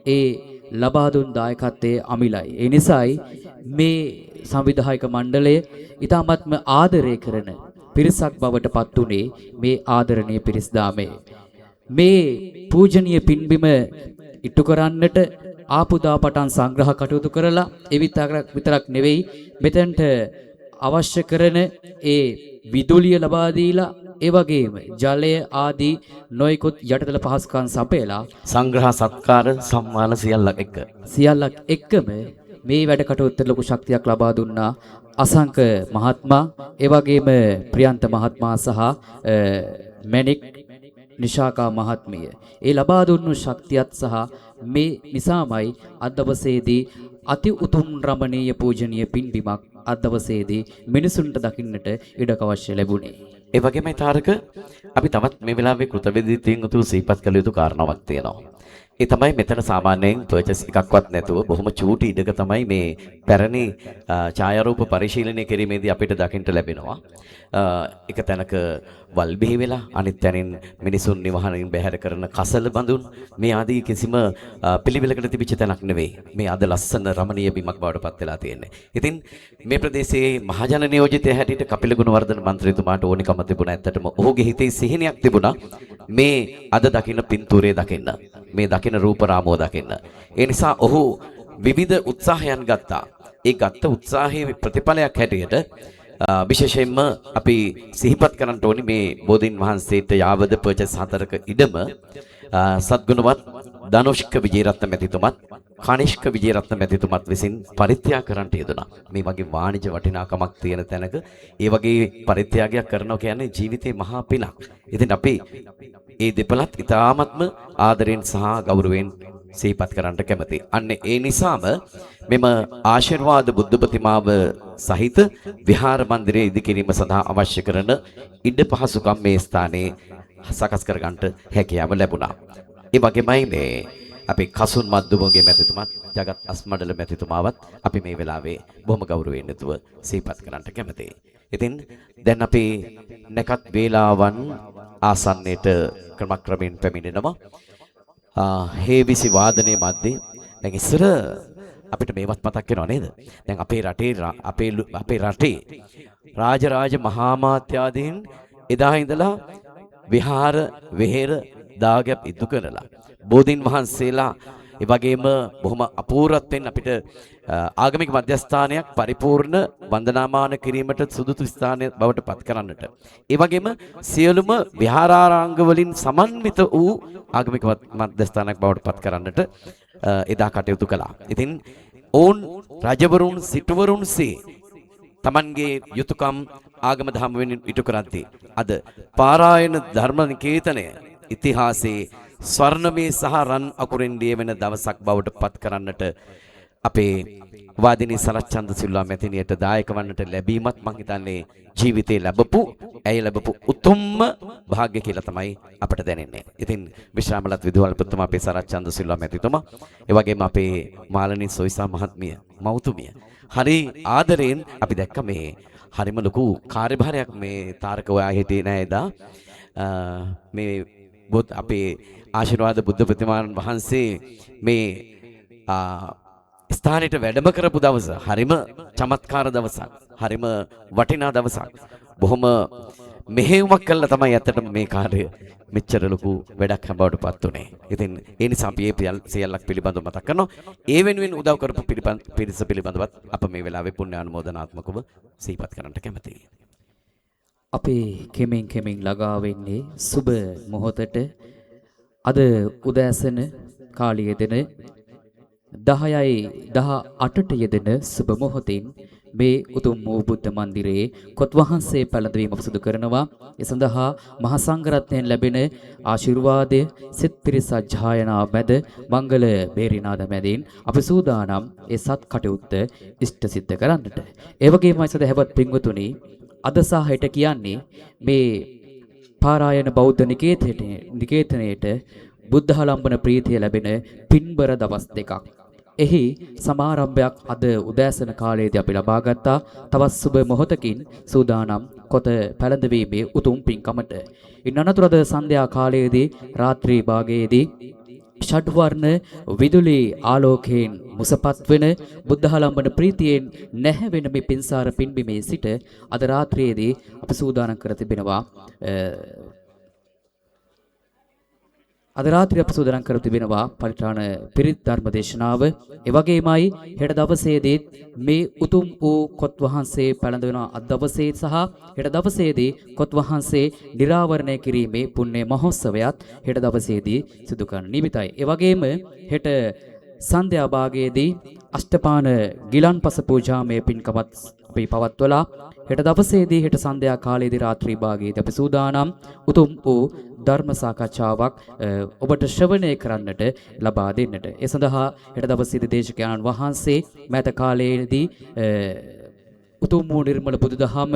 ඒ ලබා දුන් දායකත්වයේ අමිලයි. ඒ නිසායි මේ සංවිධායක මණ්ඩලය ඊටමත්ම ආදරය කරන පිරිසක් බවට පත් උනේ මේ ආදරණීය පිරිස් දාමේ. මේ පූජනීය පින්බිම ඉටු කරන්නට ආපුදා පටන් සංග්‍රහ කටයුතු කරලා විතරක් නෙවෙයි මෙතෙන්ට අවශ්‍ය කරන ඒ විදුලිය ලබා දීලා ඒ වගේම ජලය ආදී නොයෙකුත් යටිතල පහසුකම් සපයලා සංග්‍රහ සත්කාර සම්මාන සියල්ලක් එක්කම මේ වැඩ කටයුත්තට ලොකු ශක්තියක් ලබා දුන්නා අසංක මහත්මයා ඒ වගේම ප්‍රියන්ත මහත්මයා සහ මැණික් නිශාකා මහත්මිය. ඒ ලබා දුන්නු ශක්තියත් සහ මේ නිසාමයි අද දවසේදී අති උතුම් රමණීය පූජනීය පින්බිමක් අද දවසේදී මිනිසුන්ට දකින්නට ඉඩක අවශ්‍ය ලැබුණේ. ඒ වගේමයි තාරක අපි තවත් මේ වෙලාවේ කෘතවේදීත්වයෙන් උතුම් සිහිපත් කළ යුතු කාරණාවක් තියෙනවා. ඒ තමයි මෙතන සාමාන්‍යයෙන් පර්චස් එකක්වත් නැතුව බොහොම චූටි ඉඩක තමයි මේ පැරණි ඡායාරූප පරිශීලනය කිරීමේදී අපිට දකින්න ලැබෙනවා. එක තැනක වල් බිහි වෙලා අනිත් තැනින් මිනිසුන් නිවහනින් බැහැර කරන කසල බඳුන් මේ ආදී කිසිම පිළිවෙලකට තිබිච්ච තැනක් නෙවෙයි. මේ අද ලස්සන රමණීය බිමක් බවට පත් වෙලා තියෙන්නේ. ඉතින් මේ ප්‍රදේශයේ මහජන නියෝජිතය හැටියට කපිල ගුණවර්ධන මන්ත්‍රීතුමාට ඕනිකම තිබුණා. ඇත්තටම ඔහුගේ හිතේ සිහිනයක් තිබුණා මේ අද දකින්න පින්තූරය දකින්න. මේ දකින්න රූප රාමෝ දකින්න. ඒ නිසා ඔහු විවිධ උත්සාහයන් ගත්තා. ඒ ගත්ත උත්සාහයේ ප්‍රතිඵලයක් හැටියට විශේෂයෙන්ම අපි සිහිපත් කරන්න ඕනි මේ බෝධීන් වහන්සේට යාවද පර්චස් 4ක ඉඩම සත්ගුණවත් ධනුෂ්ක විජේරත්න මැතිතුමත් කනිෂ්ක විජේරත්න මැතිතුමත් විසින් පරිත්‍යාග කරන්නට යෙදුණා. මේ වගේ වාණිජ වටිනාකමක් තියෙන තැනක ඒ වගේ පරිත්‍යාගයක් කරනවා කියන්නේ ජීවිතේ මහා පිනක්. ඉතින් අපි ඒ දෙපළත් ඉතාමත්ම ආදරෙන් සහ ගෞරවයෙන් සිහිපත් කරන්නට කැමති. අන්න ඒ නිසාම මෙම ආශිර්වාද බුද්ධ ප්‍රතිමාව සහිත විහාර මන්දිරයේ ඉදිකිරීම සඳහා අවශ්‍ය කරන ඉඩ පහසුකම් මේ ස්ථානයේ සකස් කර ගන්නට හැකියාව ලැබුණා. ඒ වගේමයි මේ අපි කසුන් මද්දුමගේ මැතිතුමත් ජගත් අස්මඩල මැතිතුමාවත් අපි මේ වෙලාවේ බොහොම ගෞරවයෙන් යුතුව සිහිපත් කරන්නට කැමතියි. ඉතින් දැන් අපි නැකත් වේලාවන් ආසන්නයට ක්‍රමක්‍රමයෙන් පැමිණෙනවා. හේවිසි වාදනයේ මැද්දේ දැන් ඉස්සර අපිට මේවත් මතක් වෙනව නේද? දැන් අපේ රටේ රාජරාජ මහා මාත්‍යාදීන් එදා ඉඳලා විහාර වෙහෙර දාගැබ් ඉදු කරලා බෝධීන් වහන්සේලා ඒ වගේම බොහොම අපූර්වත්වයෙන් අපිට ආගමික මධ්‍යස්ථානයක් පරිපූර්ණ වන්දනාමාන කිරීමට සුදුසු ස්ථානය බවට පත් කරන්නට ඒ වගේම සියලුම විහාරාංග වලින් සමන්විත වූ ආගමික මධ්‍යස්ථානයක් බවට පත් කරන්නට එදා කටයුතු කළා. ඉතින් ඕන් රජවරුන් සිටුවරුන්සේ තමන්ගේ යුතුයකම් ආගම දහම වෙනින් ඉටු කරද්දී අද පාරායන ධර්ම නිකේතනය ඉතිහාසයේ ස්වර්ණමය සහ රන් අකුරෙන් ලියවෙන දවසක් බවට පත් කරන්නට අපේ වාදිනී සරච්චන්ද සිල්වා මැතිණියට දායක වන්නට ලැබීමත් මං හිතන්නේ ජීවිතේ ලැබපු උතුම්ම වාග්ය කියලා තමයි අපට දැනෙන්නේ. ඉතින් විශ්‍රාමලත් විදුහල්පතිතුමා අපේ සරච්චන්ද සිල්වා මැතිතුමා ඒ වගේම අපේ මාළනී සොයිසා මහත්මිය මෞතුමිය හරි ආදරෙන් අපි දැක්ක මේ හරිම ලොකු කාර්යභාරයක් මේ තාරක ඔයා හිටියේ නෑ එදා මේ අපේ ආශිර්වාද බුද්ධ ප්‍රතිමාන් වහන්සේ මේ ස්ථානෙට වැඩම කරපු දවස හරිම චමත්කාර දවසක් හරිම වටිනා දවසක් බොහොම මෙහෙයුමක් කළා තමයි ඇත්තටම මේ කාර්යය මෙච්චර ලොකු වැඩක් හැබවට පත් උනේ. ඉතින් ඒ නිසා අපි මේ සියල්ලක් පිළිබඳව මතක් කරනවා. ඒ වෙනුවෙන් උදව් කරපු පිරිස පිළිබඳවත් අප මේ වෙලාවේ පුණ්‍ය අනුමෝදනාත්මකව සිහිපත් කරන්නට කැමතියි. අපි කෙමෙන් ළඟා වෙන්නේ සුබ මොහොතට අද උදෑසන කාලයේ දෙන 10:18ට යෙදෙන සුබ මොහොතින් මේ උතුම් වූ බුද්ධ මන්දිරයේ කොත් වහන්සේ පැලඳවීම සිදු කරනවා. ඒ සඳහා මහා සංඝරත්නයෙන් ලැබෙන ආශිර්වාදය සිත් පිරිස සජ්ජායනා මැද මංගල බේරිනාද මැදින් අපි සූදානම් ඒ සත් කටයුත්ත ඉෂ්ට සිද්ධ කරන්නට. ඒ වගේමයි සදහවත් පින්වතුනි අද සහ හෙට කියන්නේ මේ පාරායන බෞද්ධ නිකේතනයේට බුද්ධාලම්බන ප්‍රීතිය ලැබෙන පින්බර දවස් දෙකක්. එහි සමාරම්භයක් අද උදෑසන කාලයේදී අපි ලබා ගත්තා. තවත් සුබ මොහොතකින් සූදානම් කොත පැලඳවීමේ උතුම් පින්කමට. ඉන් අනතුරුද සන්ධ්‍යා කාලයේදී රාත්‍රී භාගයේදී ෂඩ්වර්ණ විදුලි ආලෝකයෙන් මුසපත් වෙන බුද්ධහලම්බන ප්‍රීතියෙන් නැහැවෙන මේ පින්සාර පින්බිමේ සිට අද රාත්‍රියේදී අපි සූදානම් කර තිබෙනවා පරිත්‍රාණ පිරිත් ධර්ම දේශනාව. ඒ වගේමයි හෙට දවසේදී මේ උතුම් වූ කොත් වහන්සේ පැලඳවන අද දවසේ සහ හෙට දවසේදී කොත් වහන්සේ නිරාවරණය කිරීමේ පුණ්‍ය මහෝත්සවයත් හෙට දවසේදී සිදු කරන්න නිමිතයි. ඒ වගේම හෙට සන්ධ්‍යා භාගයේදී අෂ්ටපාන ගිලන්පස පූජාමය පින්කමත් අපි පවත්වලා හෙට දවසේදී හෙට සන්ධ්‍යා කාලයේදී රාත්‍රී භාගයේදී අපි සූදානම් උතුම් වූ ධර්ම සාකච්ඡාවක් ඔබට ශ්‍රවණය කරන්නට ලබා දෙන්නට. ඒ සඳහා හෙට දවසේදී දේශකයන්න් වහන්සේ මෑත කාලයේදී උතුම් වූ නිර්මල බුදුදහම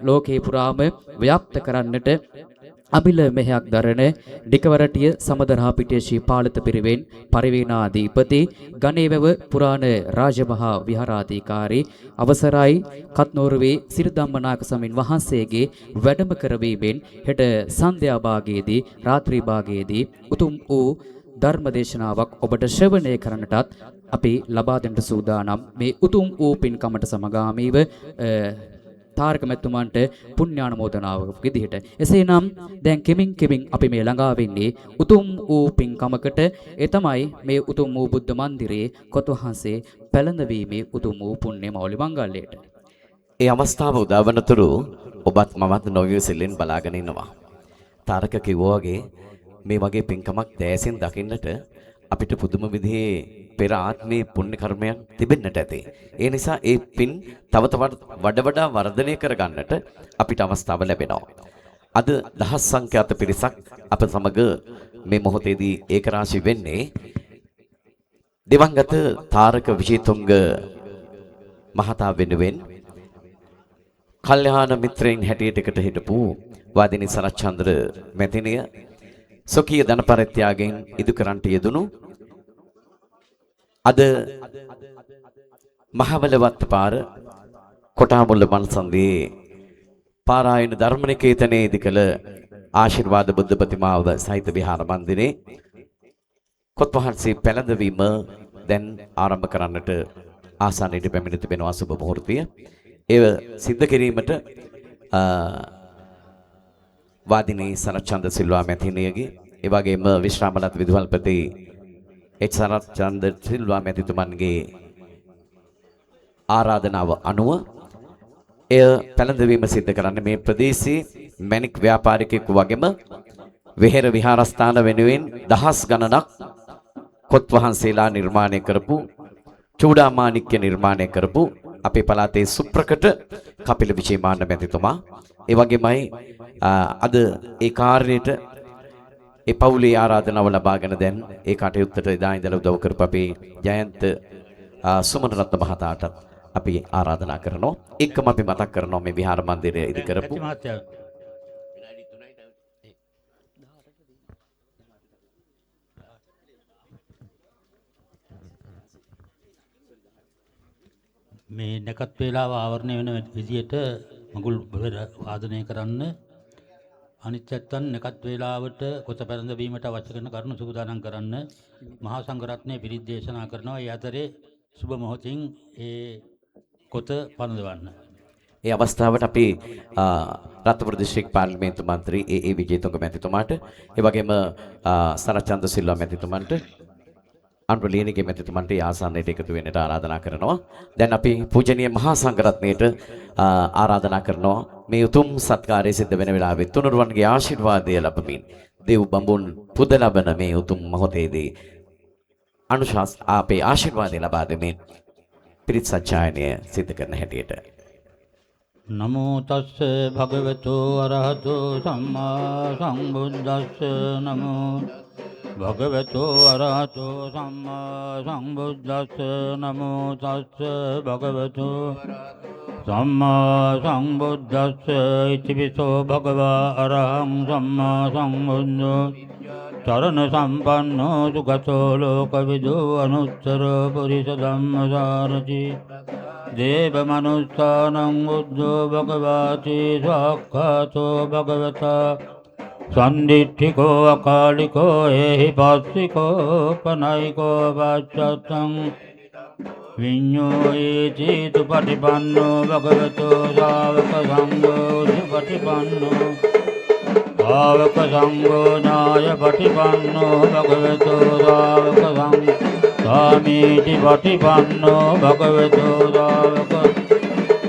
ලෝකේ පුරාම ව්‍යාප්ත කරන්නට අබිල මෙහයක් දරන ඩිකවරටිය සමදරහා පිටිය ශ්‍රී පාලත පිරිවෙන් පරිවේනාධිපති ගණේවැව පුරාණ රාජමහා විහාරාධිකාරී අවසරයි කත්නෝරුවේ සිරිධම්මනායක සමින් වහන්සේගේ වැඩම කරවීමෙන් හෙට සන්ධ්‍යා භාගයේදී රාත්‍රී භාගයේදී උතුම් වූ ධර්ම දේශනාවක් ඔබට ශ්‍රවණය කරන්නටත් අපි ලබා දෙන්නට සූදානම්. මේ උතුම් වූ පින්කමට සමගාමීව තාරක මැතිතුමන්ට පුණ්‍යානුමෝදනාවක් විදිහට. එසේනම් දැන් කෙමින් අපි මේ ළඟා වෙන්නේ උතුම් වූ පින්කමකට. ඒ තමයි මේ උතුම් වූ බුද්ධ මන්දිරයේ කොත් වහන්සේ පැලඳවීමේ උතුම් වූ පුණ්‍ය මෞලි මංගල්‍යයට. ඒ අවස්ථාව උදා වනතුරු ඔබත් මමත් නොවියසිල්ලෙන් බලාගෙන ඉන්නවා. තාරක කිව්වා වගේ මේ වගේ පින්කමක් දැසින් දකින්නට අපිට පුදුම විදිහේ පෙර ආත්මේ පුණ්‍ය කර්මයන් තිබෙන්නට ඇති. ඒ නිසා ඒ පින් තව තවත් වඩා වර්ධනය කරගන්නට අපිට අවස්ථාව ලැබෙනවා. අද දහස් සංඛ්‍යාත පිරිසක් අප සමග මේ මොහොතේදී ඒකරාශී වෙන්නේ දිවංගත තාරක විජේතුංග මහතා වෙනුවෙන් කල්යාණ මිත්‍රයන් හැටියට එකට හිටපු වාදිනී සරච්චන්ද්‍ර මැතිණිය සොකීය ධනපරිත්‍යාගයෙන් ඉදු කරන්ට යෙදුණු අද මහවලවත් පාර කොටාමුල්ල මන්සන්දියේ පාරායන ධර්මනිකේතනයේදී කළ ආශිර්වාද බුද්ධ ප්‍රතිමාව සහිත විහාර මන්දිරේ කොත් වහන්සේ පැලඳවීම දැන් ආරම්භ කරන්නට ආසන්නයට පැමිණ තිබෙනවා සුබ මුහුර්තය. ඒව සිද්ධ කිරීමට වාදිනී සරච්චන්ද සිල්වා මැතිණියගේ ඒ වගේම විශ්‍රාමලත් විදුහල්පති එච් සරච්චන්ද සිල්වා මැතිතුමන්ගේ ආරාධනාව අනුව එය පැලඳවීම සිද්ධ කරන්නේ මේ ප්‍රදේශයේ මැණික් ව්‍යාපාරිකයෙකු වගේම විහෙර විහාරස්ථාන වෙනුවෙන් දහස් ගණනක් කොත් වහන්සේලා නිර්මාණය කරපු චූඩාමාණික්‍ය නිර්මාණය කරපු අපේ පළාතේ සුප්‍රකට කපිල විජේමාන්න මැතිතුමා ඒ වගේමයි අද ඒ කාර්යයට ඒ පවුලේ ආරාධනාව ලබාගෙන දැන් ඒ කටයුත්තට එදා ඉඳලා උදව් කරපු අපේ ජයන්ත සුමනරත්න මහතාට අපි ආරාධනා කරනවා. එක්කම අපි මතක් කරනවා මේ විහාර මන්දිරය ඉදි කරපු මේ නැකත් වේලාව ආවරණය වෙන විදියට මඟුල් වාදනය කරන්න අනිත් පැත්තෙන් නැකත් වේලාවට කොත පැලඳවීමට අවශ්‍ය කරන කරුණු සූදානම් කරන්න මහා සංඝරත්නයේ පිරිත් දේශනා කරනවා. ඒ අතරේ සුබ මොහොතින් ඒ කොත පනදවන්න. ඒ අවස්ථාවට අපි රත්නපුර දිස්ත්‍රික් පාර්ලිමේන්තු මන්ත්‍රී ඒ විජේතුංග මැතිතුමාට ඒ වගේම සරච්චන්ද සිල්වා මැතිතුමන්ට අනුරලීනගේ මැතිතුමන්ට ආසන්නයට එකතු වෙන්නට ආරාධනා කරනවා. දැන් අපි පූජනීය මහා සංඝරත්නයට ආරාධනා කරනවා මේ උතුම් සත්කාරයේ සිද්ධ වෙන වෙලාවේ තුනුරුවන්ගේ ආශිර්වාදය ලැබමින් දේව් බඹුන් පුද ලබන මේ උතුම් මොහොතේදී අනුශාස අපේ ආශිර්වාදය ලබා දෙමින් පිරිත් සජ්ජායනය සිද්ධ කරන හැටියට නමෝ තස්ස භගවතු අරහතෝ සම්මා සම්බුද්දස්ස නමෝ භගවතු අරහතෝ සම්මා සම්බුද්දස්ස නමෝ තස්ස භගවතු සම්මා සම්බුද්දස්ස ඉතිවිසෝ භගවා අරහං සම්මා සම්බුද්ධෝ චරණ සම්පන්නෝ සුගතෝ ලෝකවිදෝ අනුත්තර පුරිස ධම්මසාරති දේව මනුස්සානං බුද්ධෝ භගවාති සාක්ඛාතෝ භගවතා සන්දිට්ඨිකෝ අකාලිකෝ එහි පස්සිකෝ පනයිකෝ පච්චත්තං විඤ්ඤෝයේති සුපටිපන්නෝ භගවතෝ ශාවක සංඝෝ සුපටිපන්නෝ ශාවක සංඝෝ ඥාය පටිපන්නෝ භගවතෝ ශාවක සංඝෝ සාමීති පටිපන්නෝ භගවතෝ ශාවක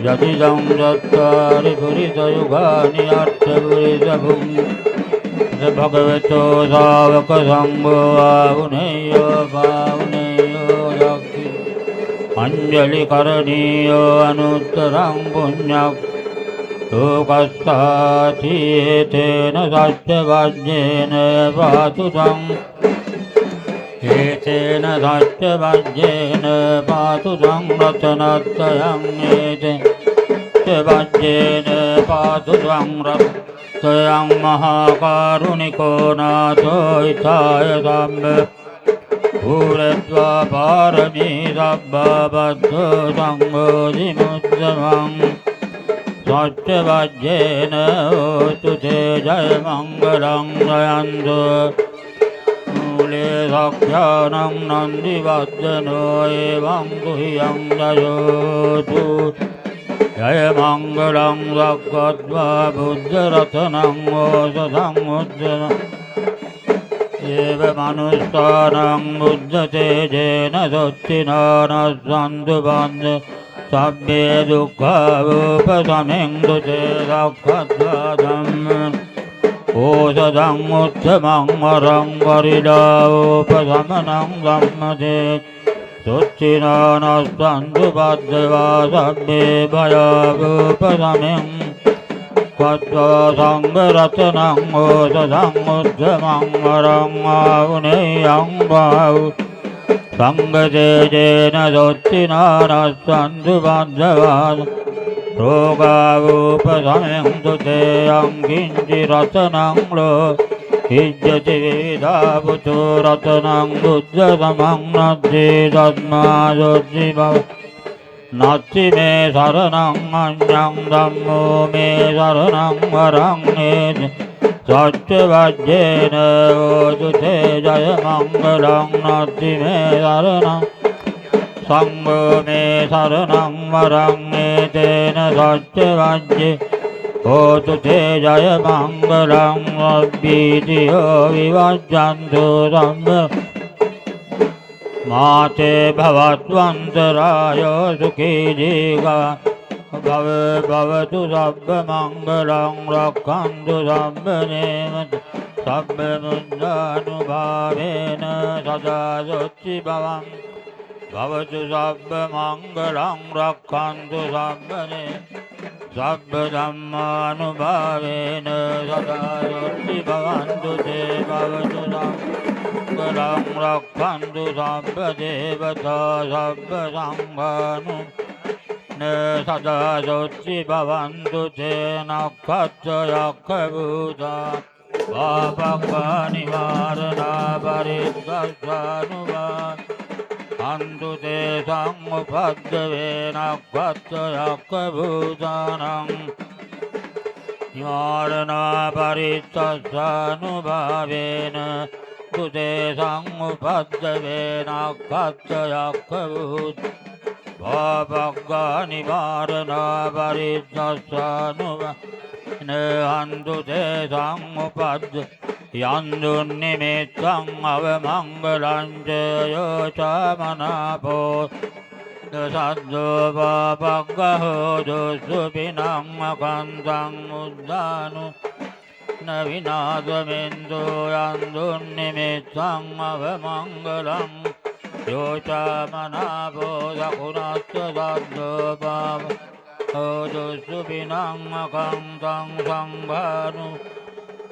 යතිදං දත්තාරි පුරිස යුගානි අට්ඨ පුරිස භුඤ්ඤ භගවතෝ ශාවක සංඝෝ ආවුනේයෝ පාවුනේයෝ යක්ඛි අංජලි කරණීයෝ අනුත්තරං පුඤ්ඤක් ලෝකස්සාති හේතේන සච්ච වජ්ජේන පාතු සං හේතේන සච්ච වජ්ජේන පාතු සංරතනත්තයං හේතේන වජ්ජේන පාතු සංරතයං මහා කරුණිකෝ නාථෝ ඊතාය සම්බ පුරත්වා පාරමී සබ්බා බද්ධෝ සංඝෝ විමුක්තං සච්ච වජ්ජේන හෝතු තේ ජය මංගලං දයන්තෝ මූලේ සක්ඛානං නන්දි වද්දනෝ එවං කුහියං දයෝතු ජය මංගලං සක්ඛත්වා බුද්ධ රතනං ඕසදං උද්දන ඒව මනුස්සානං බුද්ධ තේජේන සොච්චිනානස්සන්තු බන්ධ සබ්බේ දුක්ඛෝපසමෙන්තු තේ සක්ඛත්වා ධම්ම ඕසදං උත්තමං වරං වරිඩාෝපසමනං ධම්මදේ සොච්චිනානස්සන්තු බද්ධවා සබ්බේ භයාවෝපසමෙන් කତ୍වා සංඝ රතනං ඕසදං උත්තමං වරං ආවුනේයං භාවු සංඝතේජේන සොච්චිනානස්සන්තු බද්ධවා රෝගාවෝපසමෙන්තු තේ අංකින්චි රතනං ලෝ හිජ්ජති වේදාවුතු රතනං බුද්ධ සමං නද්දේ ධම්මා සොච්චි බව නත්ති මේ සරණං අඤ්ඤං ධම්මෝ මේ සරණං වරං නේද සච්ච වජ්ජේන හෝතු තේ ජය මංගලං නත්ති මේ සරණං සංඝෝ මේ සරණං වරං නේතේන සච්ච වජ්ජේ හෝතු තේ ජය මංගලං අබ්බීතියෝ විවජ්ජන්තු සම්බ මාතේ භවත්වන්තරායෝ සුඛී දීඝා භව භවතු සබ්බ මංගලං රක්ඛන්තු සබ්බ නේමත සබ්බ මුද්ධානුභාවේන සදා සොච්චි භවං භවතු සබ්බ මංගලං රක්ඛන්තු සබ්බ නේ සබ්බ ධම්මානුභාවේන සදා සොච්චි භවන්තු තේ භවතු මංගලං රක්ඛන්තු සබ්බ දේවතා සබ්බ සංඝානු සදා සොච්චි භවන්තු තේ නක්ඛත් යක්ඛ භූතා පාපං නිවාරණා පරිද්දස්සානුවා අන්තු තේ සංඋපද්දවේ නක්ඛත් යක්ඛ භූතානං නිවාරණා පරිද්දස්සානුභාවේන තුතේ සංඋපද්දවේ නක්ඛත් යක්ඛ භූතානං පාපං නිවාරණා පරිද්දස්සානුවා හන්තු තේ සංඋපද්ද යන්දුන් නිමිත්තං අවමංගලං ච යෝචාමනාපෝ සද්දෝ පාපං හෝතු සුපිනං අකන්තං උද්ධානු නවිනාදමෙන්දු යන්දුන් නිමිත්තං අවමංගලං යෝචාමනාපෝ දකුණස්ස සද්දෝ පාපං හෝතු සුපිනං අකන්තං සංඝානු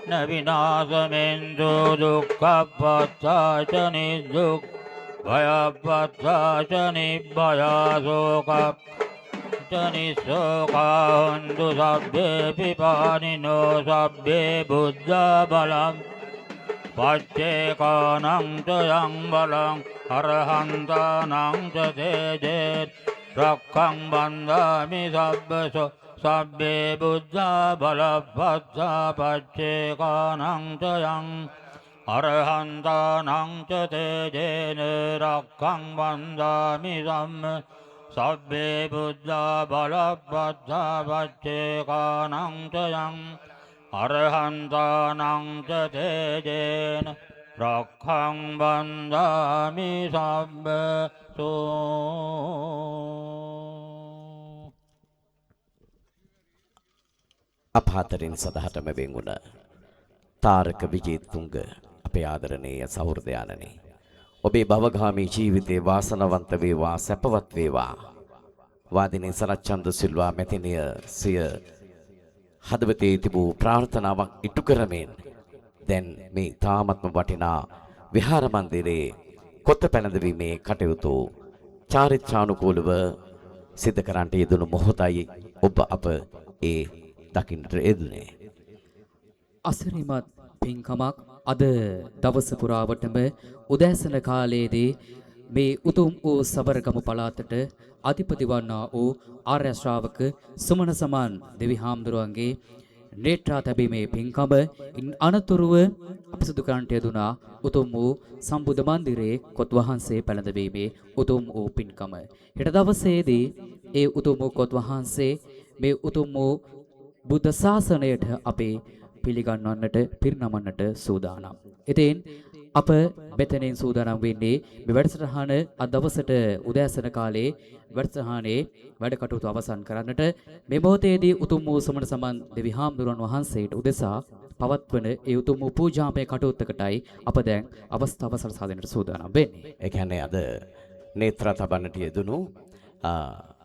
නවිනාසමෙන්දු දුක්ඛප්පත්තාච නිදුක් භයප්පත්තාච නිබ්භයාසෝකප්පත්තාච නිසෝකාහන්තු සබ්බේ පිපානිනෝ සබ්බේ බුද්ධ බලං පච්චේකානං ච යං බලං අරහන්තානං ච තේජේත් රක්ඛං බන්ධාමි සබ්බසෝ සබ්බේ බුද්ධා බලප්පත්තා පච්චේකානං ච යං අරහන්තානං ච තේජේන රක්ඛං බන්ධාමි සබ්බේ බුද්ධා බලප්පත්තා පච්චේකානං ච යං අරහන්තානං ච තේජේන රක්ඛං බන්ධාමි සබ්බසෝ. අපහතරින් සදහටම වෙන්ගුණ තාරක විජේතුංග අපේ ආදරණීය සහෘදයාණනි, ඔබේ භවගාමී ජීවිතේ වාසනාවන්ත වේවා, සැපවත් වේවා. වාදිනේ සරච්චන්ද සිල්වා මෙතිනිය සිය හදවතේ තිබූ ප්‍රාර්ථනාවක් ඉටු කරමින් දැන් මේ තාමත්ම වටිනා විහාර මන්දිරයේ කොත්ත පැනදීමේ කටයුතු චාරිත්‍රානුකූලව සිදු කරන්නට යෙදුණු මොහොතයි ඔබ අප ඒ දකින්නට යෙදුනේ. අසිරිමත් පින්කමක් අද දවස පුරාවටම උදෑසන කාලයේදී මේ උතුම් වූ සබරගම පළාතට අධිපති වන්නා වූ ආර්ය ශ්‍රාවක සුමන සමන් දෙවි හාමුදුරුවන්ගේ නේත්‍රා තැබීමේ පින්කම ඉන් අනතුරුව අප සිදු කරන්නට යෙදුනා උතුම් වූ සම්බුද්ධ මන්දිරයේ කොත් වහන්සේ පැළඳීමේ උතුම් වූ පින්කම. හෙට දවසේදී ඒ උතුම් වූ කොත් වහන්සේ මේ උතුම් වූ බුද්ධ ශාසනයට අපේ පිළිගන්වන්නට පිරිනමන්නට සූදානම්. ඉතින් අප මෙතනින් සූදානම් වෙන්නේ මේ වැඩසටහන අද දවසට උදෑසන කාලේ වැඩසටහනේ වැඩ කටයුතු අවසන් කරන්නට. මේ මොහොතේදී උතුම් වූ සමන සමන් දෙවි හාමුදුරන් වහන්සේට උදෙසා පවත්වන ඒ උතුම් වූ පූජාමය කටයුත්තකටයි අප දැන් අවස්ථාව සලසා දෙන්නට සූදානම් වෙන්නේ. ඒ කියන්නේ අද නේත්‍රා තබන්නට යෙදුණු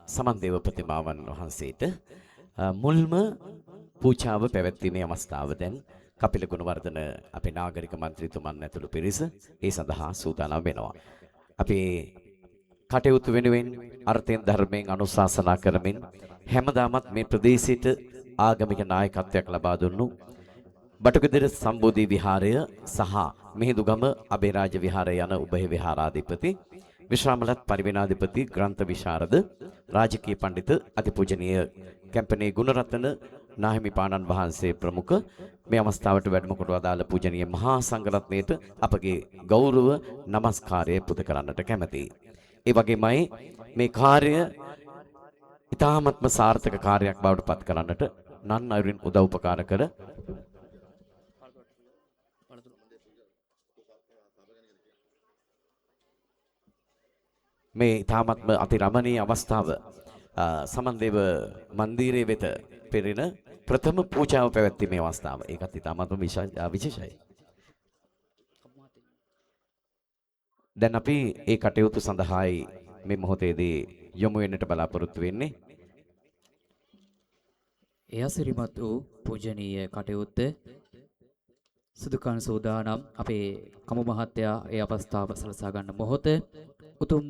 සමන් දේව ප්‍රතිමාවන් වහන්සේට මුල්ම පූජාව පැවැත්වීමේ අවස්ථාව දැන් කපිල ගුණවර්ධන අපේ නාගරික මන්ත්‍රීතුමන් ඇතුළු පිරිස ඒ සඳහා සූදානම් වෙනවා. අපි කටයුතු වෙනුවෙන් අර්ථයෙන් ධර්මයෙන් අනුශාසනා කරමින් හැමදාමත් මේ ප්‍රදේශයට ආගමික නායකත්වයක් ලබා දුන්නු බටුගෙදර සම්බෝධි විහාරය සහ මිහිඳුගම අබේරාජ විහාරය යන උභය විහාරාධිපති විශ්‍රාමලත් පරිවෙනාධිපති ග්‍රන්ථ විශාරද රාජකීය පඬිත අතිපූජනීය කැම්පනේ ගුණරත්න නාහිමිපාණන් වහන්සේ ප්‍රමුඛ මේ අවස්ථාවට වැඩම කොට වදාළ පූජනීය මහා සංඝරත්නයට අපගේ ගෞරව නමස්කාරය පුද කරන්නට කැමැතියි. ඒ වගේමයි මේ කාර්ය ඉතාමත්ම සාර්ථක කාර්යයක් බවට පත් කරන්නට නන් අයුරින් උදව් උපකාර කර මේ ඉතාමත්ම අතිරමණීය අවස්ථාව සමන්දේව මන්දිරයේ වෙත පෙරෙන ප්‍රථම පූජාව පැවැත්වීමේ අවස්ථාව. ඒකත් ඉතාමත්ම විශේෂයි. දැන් අපි ඒ කටයුතු සඳහායි මේ මොහොතේදී යොමු වෙන්නට බලාපොරොත්තු වෙන්නේ. එය අසිරිමත් වූ පූජනීය කටයුත්ත සිදු කරන සූදානම් අපේ කමු මහත්තයා ඒ අවස්ථාව සලසා ගන්න මොහොත උතුම්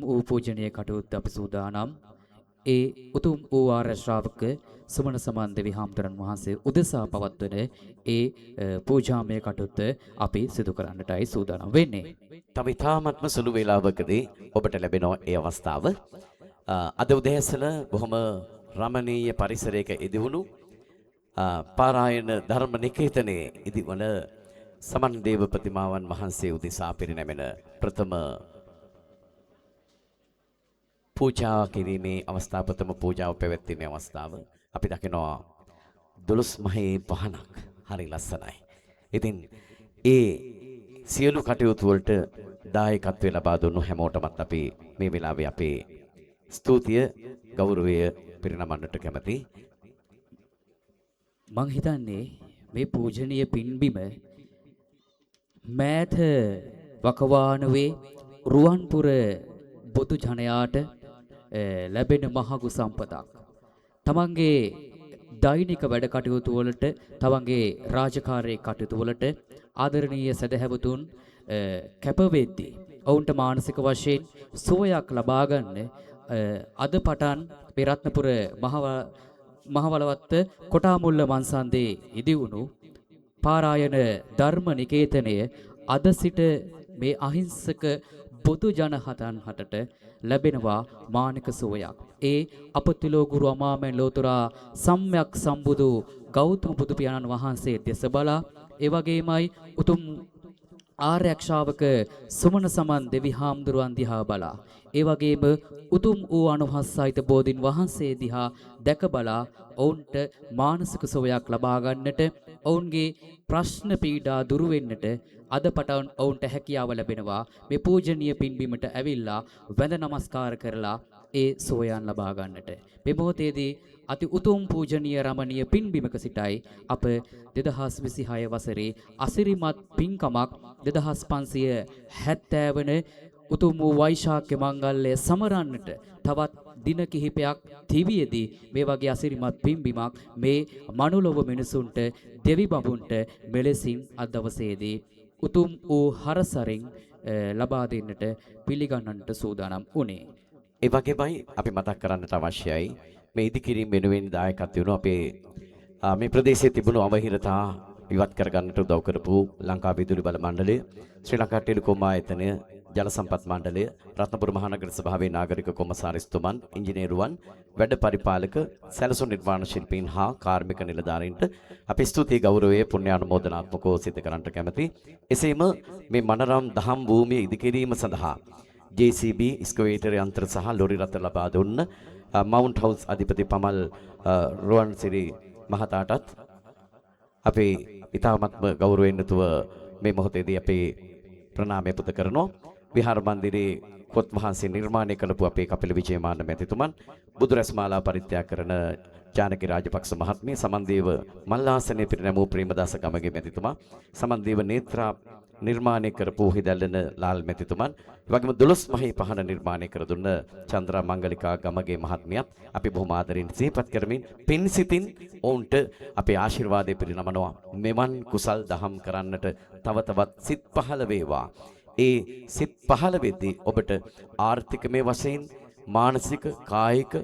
වූ පූජනීය කටයුත්ත අපි සූදානම් ඒ උතුම් වූ ආර්ය ශ්‍රාවක සුමන සමන් දෙවි හාමුදුරන් වහන්සේ උදෙසා පවත්වන ඒ පූජාමය කටයුත්ත අපි සිදු කරන්නටයි සූදානම් වෙන්නේ. තව ඉතාමත්ම සුළු වේලාවකදී ඔබට ලැබෙනවා ඒ අවස්ථාව. අද උදෑසන බොහොම රමණීය පරිසරයක ඉදිවුණු පාරායන ධර්ම නිකේතනයේ ඉදිවන සමන් දේව ප්‍රතිමාවන් වහන්සේ උදෙසා පිරිනැමෙන ප්‍රථම පූජා කිරීමේ අවස්ථාව, ප්‍රථම පූජාව පැවැත්වීමේ අවස්ථාව අපි දකිනවා 12 මහේ පහනක්. හරි ලස්සනයි. ඉතින් ඒ සියලු කටයුතු වලට දායකත්වය ලබා දුන්නු හැමෝටමත් අපි මේ වෙලාවේ අපේ ස්තුතිය ගෞරවය පිරිනමන්නට කැමැති. මං හිතන්නේ මේ පූජනීය පින්බිම මෑත වකවානුවේ රුවන්පුර බොදු ජනයාට ලැබෙන මහඟු සම්පතක්. තමන්ගේ දෛනික වැඩ කටයුතු වලට, තමන්ගේ රාජකාරී කටයුතු වලට ආදරණීය සදහැවතුන් කැපවෙද්දී ඔවුන්ට මානසික වශයෙන් සුවයක් ලබා ගන්න අද පටන් මේ රත්නපුර මහවලවත්ත කොටාමුල්ල මන්සන්දේ ඉදිවුණු පාරායන ධර්ම නිකේතනය අද සිට මේ අහිංසක බොදු ජනහතන් හටට ලැබෙනවා මානක සුවයක්. ඒ අපතිලෝ ගුරු අමාමෙන් ලෝතුරා සම්්‍යක් සම්බුදු ගෞතම බුදු පියාණන් වහන්සේ දෙස බලා ඒ වගේමයි උතුම් ආර්යක්ෂාවක සුමන සමන් දෙවි හාමුදුරුවන් දිහා බලා ඒ වගේම උතුම් වූ අනුහස්සයිත බෝධින් වහන්සේ දිහා දැක බලා ඔවුන්ට මානසික සුවයක් ලබා ගන්නට ඔවුන්ගේ ප්‍රශ්න පීඩා දුරු වෙන්නට අද පටන් ඔවුන්ට හැකියාව ලැබෙනවා මේ පූජනීය පින්බිමට ඇවිල්ලා වැඳ නමස්කාර කරලා ඒ සුවයන් ලබා ගන්නට මේ මොහොතේදී අති උතුම් පූජනීය රමණීය පින්බිමක සිටයි අප 2026 වසරේ අසිරිමත් පින්කමක් 2570 වන උතුම් වූ වෛශාඛ මංගල්‍ය සමරන්නට තවත් දින කිහිපයක් තිබියදී මේ වගේ අසිරිමත් පින්බිමක් මේ මනුලොව මිනිසුන්ට දෙවි බඹුන්ට මෙලෙසින් අද දවසේදී උතුම් වූ හරසරින් ලබා දෙන්නට පිළිගන්නන්නට සූදානම් වුණේ. ඒ වගේමයි අපි මතක් කරන්නට අවශ්‍යයි මේ ඉදිකිරීම වෙනුවෙන් දායකත්ව වුණු අපේ මේ ප්‍රදේශයේ තිබුණු අවහිරතා ඉවත් කරගන්නට උදව් කරපු ලංකා විදුලි බල මණ්ඩලය, ශ්‍රී ලංකා ටෙලිකොම් ආයතනය, ජල සම්පත් මණ්ඩලය, රත්නපුර මහනගර සභාවේ නාගරික කොමසාරිස්තුමන්, ඉංජිනේරුවන්, වැඩ පරිපාලක, සැලසුම් නිර්මාණ ශිල්පීන් හා කාර්මික නිලධාරීන්ට අපි ස්තුතියි ගෞරවයේ පුණ්‍යානුමෝදනාත්මකව සිදු කරන්නට කැමැති. එසේම මේ මනරම් දහම් භූමිය ඉදිකිරීම සඳහා JCB ස්කවේටර් යන්ත්‍ර සහ ලොරි රථ ලබා දුන්න මවුන්ට් හවුස් අධිපති පමල් රුවන්සිරි මහතාටත් අපේ ඉතාමත්ම ගෞරවයෙන් යුතුව මේ මොහොතේදී අපේ ප්‍රණාමය පුද කරනවා. විහාර මන්දිරයේ පොත් වහන්සේ නිර්මාණය කළපු අපේ කපිල විජේමාන මැතිතුමන්, බුදුරැස් මාලා පරිත්‍යාග කරන ජානකි රාජපක්ෂ මහත්මිය, සමන්දේව මල්ලාසනයේ පිරිනැමූ ප්‍රේමදාස ගමගේ මැතිතුමා, සමන්දේව නේත්‍රා නිර්මාණය කරපු හිදැල්ලන ලාල් මැතිතුමන්, වගේම 12 මහේ පහන නිර්මාණය කර දුන්න චන්ද්‍රා මංගලිකා ගමගේ මහත්මියත් අපි බොහොම ආදරෙන් සිහිපත් කරමින් පින් සිතින් ඔවුන්ට අපේ ආශිර්වාදය පිරිනමනවා. මෙවන් කුසල් දහම් කරන්නට තව තවත් සිත් පහළ වේවා. ඒ සිත් පහළ වෙද්දී ඔබට ආර්ථිකමය වශයෙන් මානසික කායික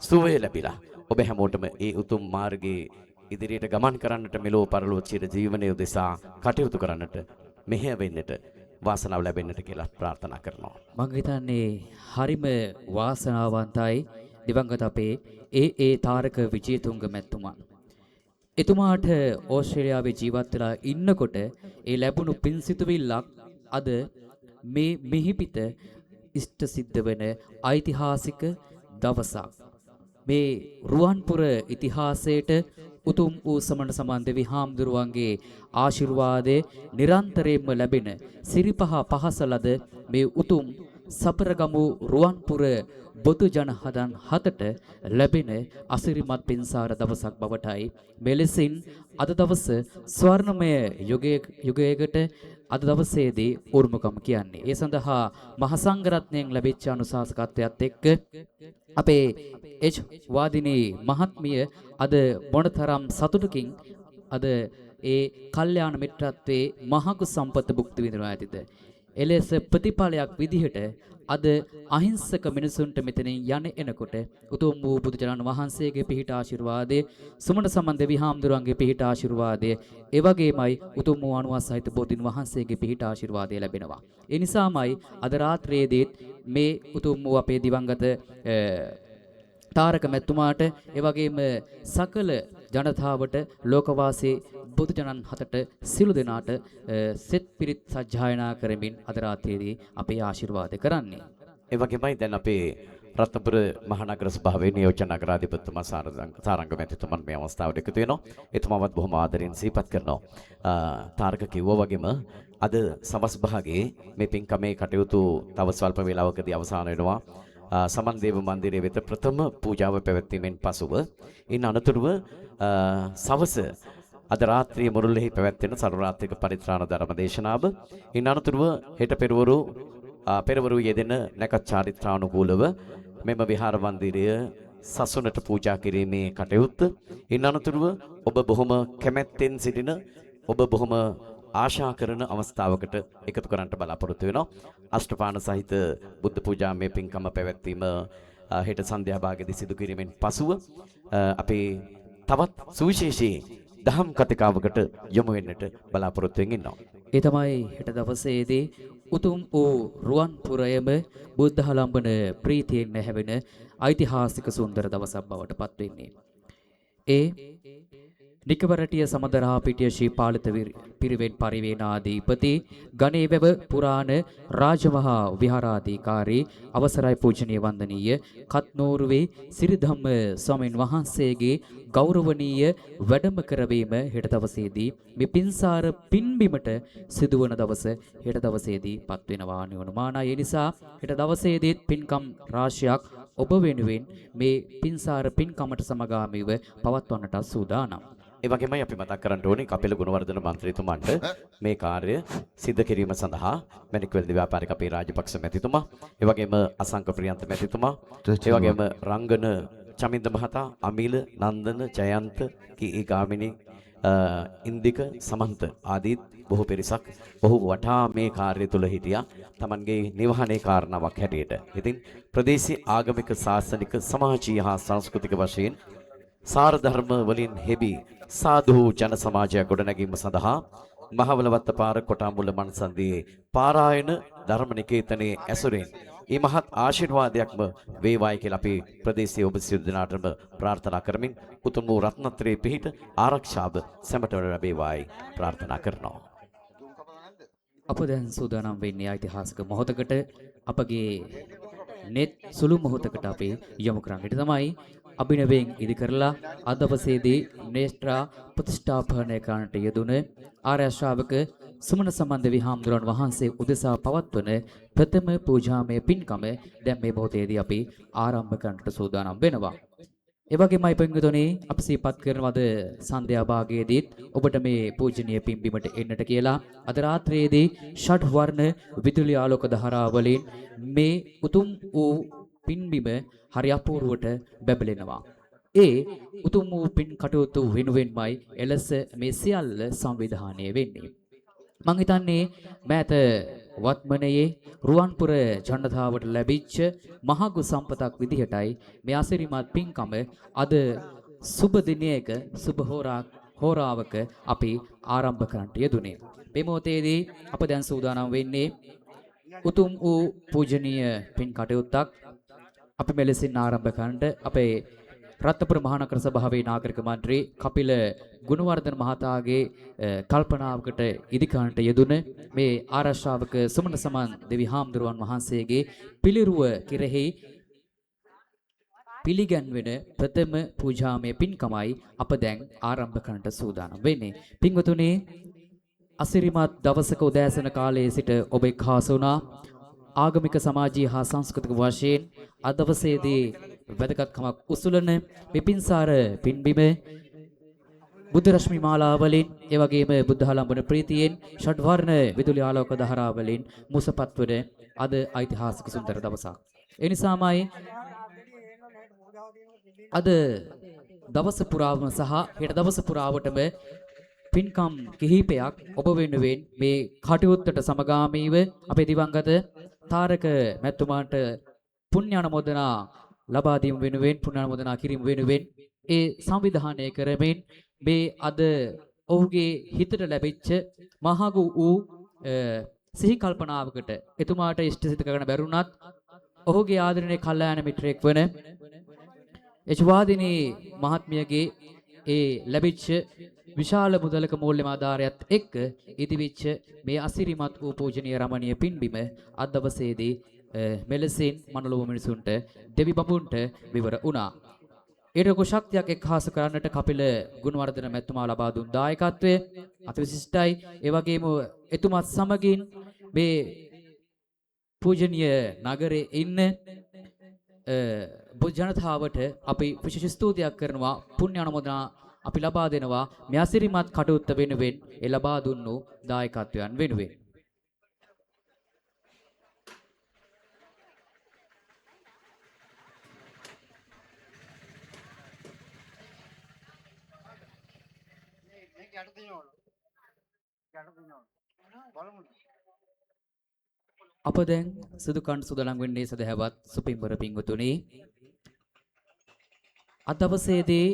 සුවය ලැබිලා ඔබ හැමෝටම ඒ උතුම් මාර්ගයේ ඉදිරියට ගමන් කරන්නට මෙලෝ පරලෝ චිර ජීවනය උදෙසා කටයුතු කරන්නට මෙහෙය වෙන්නට වාසනාව ලැබෙන්නට කියලා ප්‍රාර්ථනා කරනවා. මම හිතන්නේ හරිම වාසනාවන්තයි දිවංගත අපේ ඒ තාරක විජේතුංග මැතිතුමන්. එතුමාට ඕස්ට්‍රේලියාවේ ජීවත් වෙලා ඉන්නකොට ඒ ලැබුණු පින්සිතුවිල්ලක් අද මේ මිහිපිට ඉෂ්ට සිද්ධ වෙන ඓතිහාසික දවසක්. මේ රුවන්පුර ඉතිහාසයට උතුම් වූ සමන සමන් දෙවි හාමුදුරුවන්ගේ ආශිර්වාදයේ නිරන්තරයෙන්ම ලැබෙන සිරිපහ පහස ලද මේ උතුම් සපරගමු රුවන්පුර බොදු ජනහදන් හතට ලැබෙන අසිරිමත් පින්සාර දවසක් බවටයි මෙලෙසින් අද දවස ස්වර්ණමය යුගයකට අද දවසේදී උරුමකම් කියන්නේ. ඒ සඳහා මහා සංඝරත්නයෙන් ලැබිච්ච අනුශාසකත්වයට එක්ක අපේ වාදිනී මහත්මිය අද මොනතරම් සතුටකින් අද ඒ කල්යාණ මිත්‍රත්වයේ මහඟු සම්පත භුක්ති විඳිනවා ඇතිද? එලෙස ප්‍රතිඵලයක් විදිහට අද අහිංසක මිනිසුන්ට මෙතනින් යන එනකොට උතුම් වූ බුදුජනන් වහන්සේගේ පිහිට ආශිර්වාදයේ, සුමන සමන් දෙවි හාමුදුරන්ගේ පිහිට ආශිර්වාදයේ, ඒ වගේමයි උතුම් වූ අනුවස්සහිත බෝධින් වහන්සේගේ පිහිට ආශිර්වාදය ලැබෙනවා. ඒ නිසාමයි අද රාත්‍රියේදී මේ උතුම් වූ අපේ දිවංගත තාරක මැතිතුමාට ඒ වගේම සකල ජනතාවට ලෝකවාසී බුදුජනන් හතට සිළු දෙනාට සෙත් පිරිත් සජ්ජායනා කරමින් අද රාත්‍රියේදී අපේ ආශිර්වාද කරන්නේ. ඒ වගේමයි දැන් අපේ රත්නපුර මහනගර සභාවේ නියෝජ්‍ය නගරාධිපතිතුමා සාරංග මැතිතුමන් මේ අවස්ථාවට එකතු වෙනවා. එතුමාවත් බොහොම ආදරෙන් සිහිපත් කරනවා. තාරක කිව්වා වගේම අද සවස් භාගයේ මේ පින්කමේ කටයුතු තව ස්වල්ප වේලාවකදී අවසන් වෙනවා. සමන්දේව මන්දිරයේ වෙත ප්‍රථම පූජාව පැවැත්වීමෙන් පසුව ඉන් අනතුරුව සවස අද රාත්‍රියේ මුරුල්ලෙහි පැවැත්වෙන සර්වරාත්‍රික පරිත්‍රාණ ධර්ම දේශනාව, ඉන් අනතුරුව හෙට පෙරවරු යෙදෙන නැකත් චාරිත්‍රානුකූලව මෙම විහාර මන්දිරය සසුනට පූජා කිරීමේ කටයුත්ත, ඉන් අනතුරුව ඔබ බොහොම කැමැත්තෙන් සිටින ඔබ බොහොම ආශා කරන අවස්ථාවකට එකතු කරන්නට බලාපොරොත්තු වෙනවා. අෂ්ටපාන සහිත බුද්ධ පූජාමය පින්කම පැවැත්වීම හෙට සන්ධ්‍යා භාගයේදී සිදු කිරීමෙන් පසුව අපේ තවත් සුවිශේෂී දහම් කතිකාවකට යොමු වෙන්නට බලාපොරොත්තු වෙමින් ඉන්නවා. ඒ තමයි හෙට දවසේදී උතුම් වූ රුවන්පුරයම බුද්ධහලම්බන ප්‍රීතියෙන් නැහැවෙන ඓතිහාසික සුන්දර දවසක් බවට පත් වෙන්නේ. ඒ නිකවරටිය සමදරා පිටිය ශ්‍රී පාලිත පිරිවෙන් පරිවේනාධිපති ගණේවැව පුරාණ රාජමහා විහාරාධිකාරී අවසරයි පූජනීය වන්දනීය කත්නෝරුවේ සිරිධම්ම ස්වාමීන් වහන්සේගේ ගෞරවනීය වැඩම කරවීම හෙට දවසේදී මේ පින්සාර පින්බිමට සිදුවන දවස හෙට දවසේදී පත් වෙනවා නුවණමානා. ඒ නිසා හෙට දවසේදීත් පින්කම් රාශියක් ඔබ වෙනුවෙන් මේ පින්සාර පින්කමට සමගාමීව පවත්වන්නට සූදානම්. ඒ වගේමයි අපි මතක් කරන්න ඕනේ කපිල ගුණවර්ධන මන්ත්‍රීතුමන්ට මේ කාර්ය සිද්ධ කිරීම සඳහා මැණික්වැල් ව්‍යාපාරික අපේ රාජපක්ෂ මැතිතුමා, ඒ වගේම අසංක ප්‍රියන්ත මැතිතුමා, ඒ වගේම රංගන චමින්ද මහතා, අමිල, නන්දන, ජයන්ත, කී ගාමිණී, ඉන්දික, සමන්ත ආදී බොහෝ පිරිසක් ඔහු වටා මේ කාර්යය තුල හිටියා. Tamanගේ නිවහනේ කාරණාවක් හැටියට. ඉතින් ප්‍රදේශීය ආගමික ශාසනික සමාජීය හා සංස්කෘතික වශයෙන් සාර ධර්ම වලින් හෙබි සාධු ජන සමාජයක් ගොඩනැගීම සඳහා මහවලවත්ත පාර කොටාමුල්ල මන්සන්දියේ පාරායන ධර්ම නිකේතනයේ ඇසුරෙන් මේ මහත් ආශිර්වාදයක්ම වේවායි කියලා අපි ප්‍රදේශීය ඔබ සියලු දෙනාටම ප්‍රාර්ථනා කරමින් උතුම් වූ රත්නත්‍රයේ පිහිට ආරක්ෂාව සැමට ලැබේවායි ප්‍රාර්ථනා කරනවා. අප දැන් සූදානම් වෙන්නේ ඓතිහාසික මොහොතකට. අපගේ net සුළු මොහොතකට අපි යොමු කරන්නට තමයි අභිනවයෙන් ඉදි කරලා අද දවසේදී නේත්‍රා ප්‍රතිෂ්ඨාපනය කරන්නට යෙදුන ආර්ය ශ්‍රාවක සුමන සම්බන්ධ විහාමුදුරන් වහන්සේ උදෙසා පවත්වන ප්‍රථම පූජාමය පින්කම දැන් මේ මොහොතේදී අපි ආරම්භ කරන්නට සූදානම් වෙනවා. ඒ වගේමයි පින්වතුනි අපි සිහිපත් කරනවද සන්ධ්‍යා භාගයේදීත් ඔබට මේ පූජනීය පින්බිමට එන්නට කියලා අද රාත්‍රියේදී ෂඩ් වර්ණ විදුලි ආලෝක ධාරා වලින් මේ උතුම් වූ පින්බිම හරි අපූර්වට බැබලෙනවා. ඒ උතුම් වූ පින් කටයුතු වෙනුවෙන්මයි එලෙස මේ සියල්ල සංවිධානය වෙන්නේ. මං හිතන්නේ මෑත වත්මනයේ රුවන්පුර ජනතාවට ලැබිච්ච මහඟු සම්පතක් විදිහටයි මේ අසිරිමත් පින්කම අද සුබ දිනයක සුබ හෝරාවක අපි ආරම්භ කරන්නට යෙදුනේ. මේ මොහොතේදී අප දැන් සූදානම් වෙන්නේ උතුම් වූ පූජනීය පින් කටයුත්තක් අපි මෙලෙසින් ආරම්භ කරන්නට අපේ රත්නපුර මහනගර සභාවේ නාගරික මන්ත්‍රී කපිල ගුණවර්ධන මහතාගේ කල්පනාවකට ඉදිකරන්නට යෙදුන මේ ආරක්ෂාවක සුමන සමන් දෙවි හාමුදුරුවන් වහන්සේගේ පිළිරුව කෙරෙහි පිළිගන්වෙන ප්‍රථම පූජාමය පින්කමයි අප දැන් ආරම්භ කරන්නට සූදානම් වෙන්නේ. පින්වතුනි, අසිරිමත් දවසක උදෑසන කාලයේ සිට ඔබ එක්හාස වුණා. ආගමික සමාජීය හා සංස්කෘතික වශයෙන් අද දවසේදී වැදගත්කමක් උසුලන මේ පින්සාර පින්බිම බුද්ධ රශ්මි මාලාවලින් ඒ වගේම බුද්ධහලම්බන ප්‍රීතියෙන් ෂඩ්වර්ණ විදුලි ආලෝක ධාරා වලින් මුසපත් වන අද ඓතිහාසික සුන්දර දවසක්. ඒ නිසාමයි අද දවස පුරාම සහ හෙට දවස පුරාවටම පින්කම් කිහිපයක් ඔබ වෙනුවෙන් මේ කටයුත්තට සමගාමීව අපේ දිවංගත තාරක මැතිතුමාට පුණ්‍යානුමෝදනා ලබා දීම වෙනුවෙන් පුණ්‍යානුමෝදනා කිරීම වෙනුවෙන් ඒ සංවිධානය කරමින් මේ අද ඔහුගේ හිතට ලැබිච්ච මහඟු වූ සිහි කල්පනාවකට එතුමාට ඉෂ්ට සිත කරගෙන බැරුණත් ඔහුගේ ආදරණීය කල්යාණ මිත්‍රයෙක් වන යජවාදිනී මහත්මියගේ ඒ ලැබිච්ච විශාල මුදලක මූල්‍යම ආධාරයත් එක්ක ඉදිවිච්ච මේ අසිරිමත් වූ පූජනීය රමණීය පින්බිම අද දවසේදී මෙලෙසින් මනලොව මිනිසුන්ට දෙවි බඹුන්ට විවර වුණා. ඊට කුශක්තියක් එක්හාස කරන්නට කපිල ගුණවර්ධන මැතිතුමා ලබා දුන් දායකත්වය අතිවිශිෂ්ටයි. ඒ වගේම එතුමාත් සමගින් මේ පූජනීය නගරේ ඉන්න ජනතාවට අපි විශේෂ ස්තුතියක් කරනවා. පුණ්‍යානුමෝදනා අපි ලබා දෙනවා මේ අසිරිමත් කටයුත්ත වෙනුවෙන් ඒ ලබා දුන්නු දායකත්වයන් වෙනුවෙන්. අප දැන් සිදු කණ්ඩ සුදලන් වෙන්නේ සදහැවත් සුපින්බර පින්වතුනි අද දවසේදී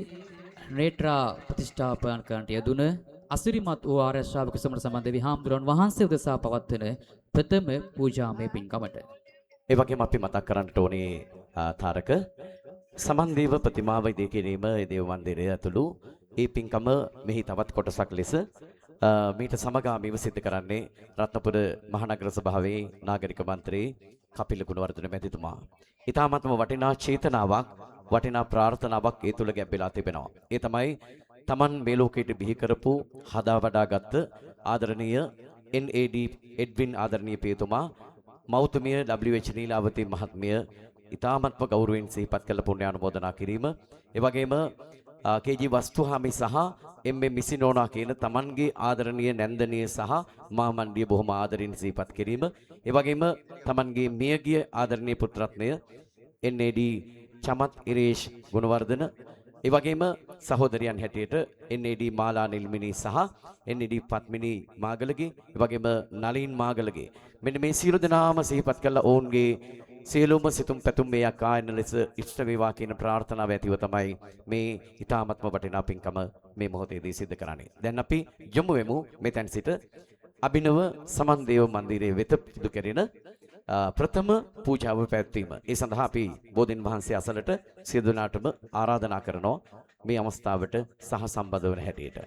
නේත්‍රා ප්‍රතිෂ්ඨාපනකරණට යෙදුන අසිරිමත් වූ ආර්ය ශ්‍රාවක සමන සම්බන්ධ විහාමුදුරන් වහන්සේ උදෙසා පවත්වන ප්‍රථම පූජාමය පින්කමට ඒ වගේම අපි මතක් කරන්නට ඕනේ තාරක සමන්දේව ප්‍රතිමාව ඉදිරි කිරීම ඒ දේව මන්දිරය ඇතුළු ඒ පින්කම මෙහි තවත් කොටසක් ලෙස මීට සමගාමීව සිදු කරන්නේ රත්නපුර මහනගර සභාවේ නාගරික මන්ත්‍රී කපිල ගුණවර්ධන මැතිතුමා. ඊ타මත්ම වටිනා චේතනාවක් වටිනා ප්‍රාර්ථනාවක් ඒ තුල ගැඹෙලා තිබෙනවා. ඒ තමයි Taman මේ ලෝකයට බිහි කරපු හදා වඩාගත් ආදරණීය NAD එඩ්වින් ආදරණීය පියතුමා මෞතුමිය WH නීලාවතී මහත්මිය ඊ타මත්ම ගෞරවයෙන් සිහිපත් කළ පුණ්‍යානුමෝදනා කිරීම. ඒ වගේම KG වස්තුහාමි සහ MM මිසිනෝනා කියන Tamanගේ ආදරණීය නැන්දනිය සහ මාමණ්ඩිය බොහොම ආදරෙන් සිහිපත් කිරීම. ඒ වගේම Tamanගේ මියගිය ආදරණීය පුත්‍රත්නය NAD චමත් ඉරේෂ් ගුණවර්ධන ඒ වගේම සහෝදරයන් හැටියට NAD මාලා නිල්මිනී සහ NAD පත්මිනී මාගලගේ ඒ වගේම නලින් මාගලගේ මෙන්න මේ සියලු දෙනාම සිහිපත් කළා ඔවුන්ගේ සියලුම සිතුම් පැතුම් මේ ආකායන ලෙස ඉෂ්ට වේවා කියන ප්‍රාර්ථනාව ඇතිව තමයි මේ ඊ타මත්ම වටිනා පින්කම මේ මොහොතේදී සිදු කරන්නේ. දැන් අපි යමු වෙමු මෙතෙන් සිට අභිනව සමන්දේව මන්දිරයේ වෙත සිදු කෙරෙන ප්‍රථම පූජාව පැවැත්වීම. ඒ සඳහා අපි බෝධින් වහන්සේ අසලට සියලු දෙනාටම ආරාධනා කරනවා මේ අවස්ථාවට සහ සම්බන්ධ වන හැටියට.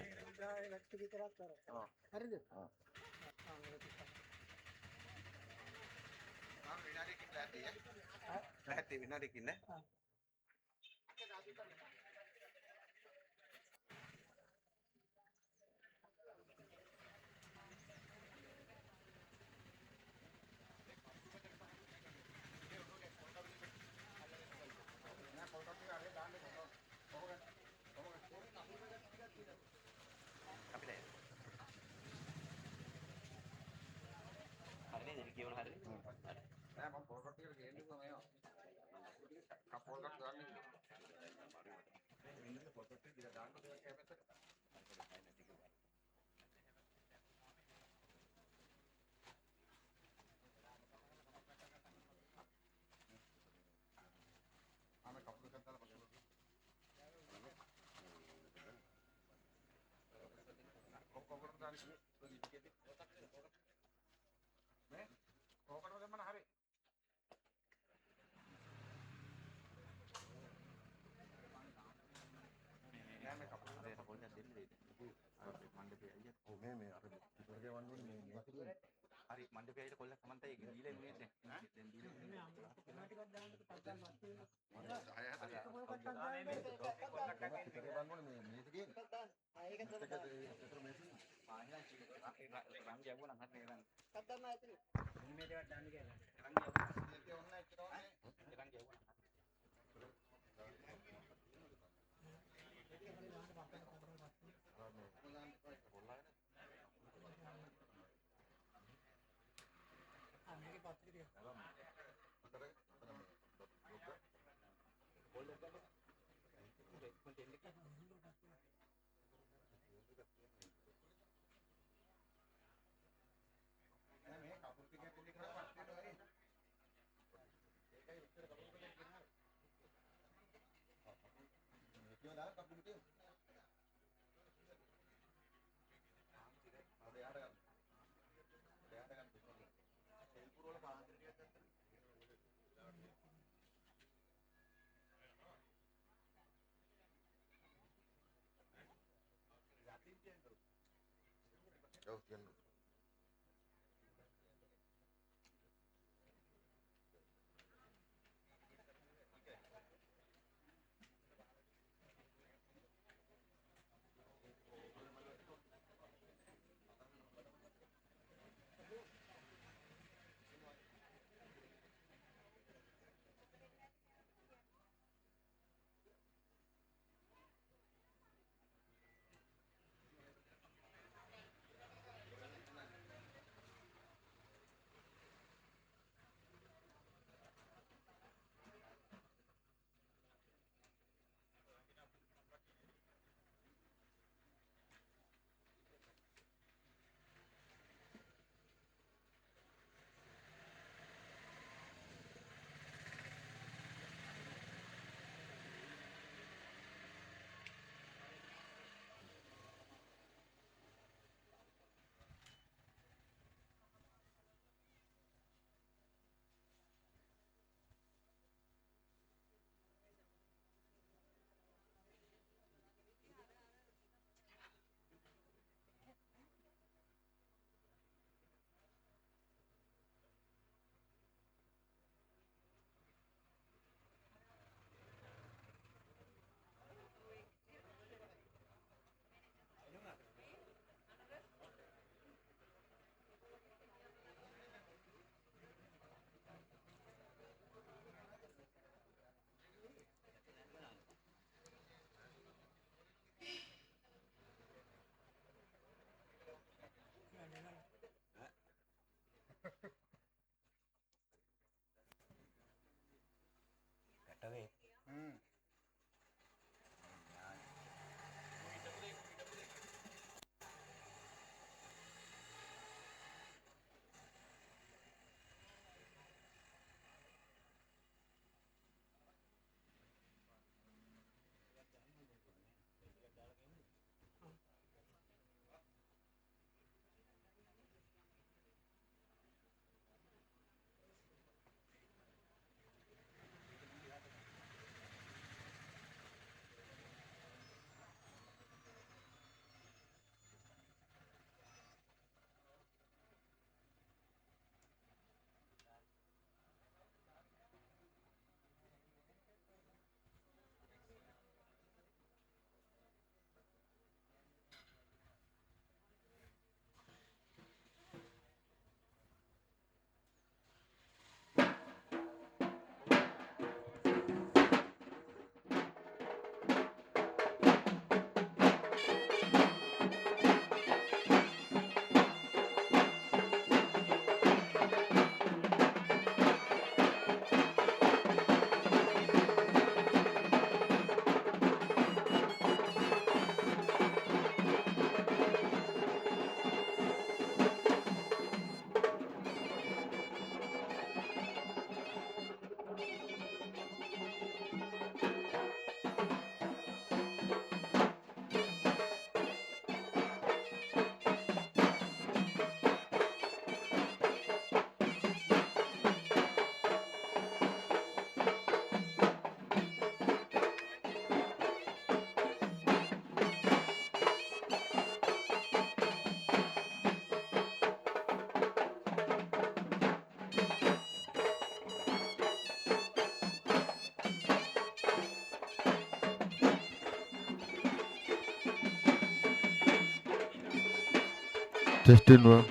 Testing one.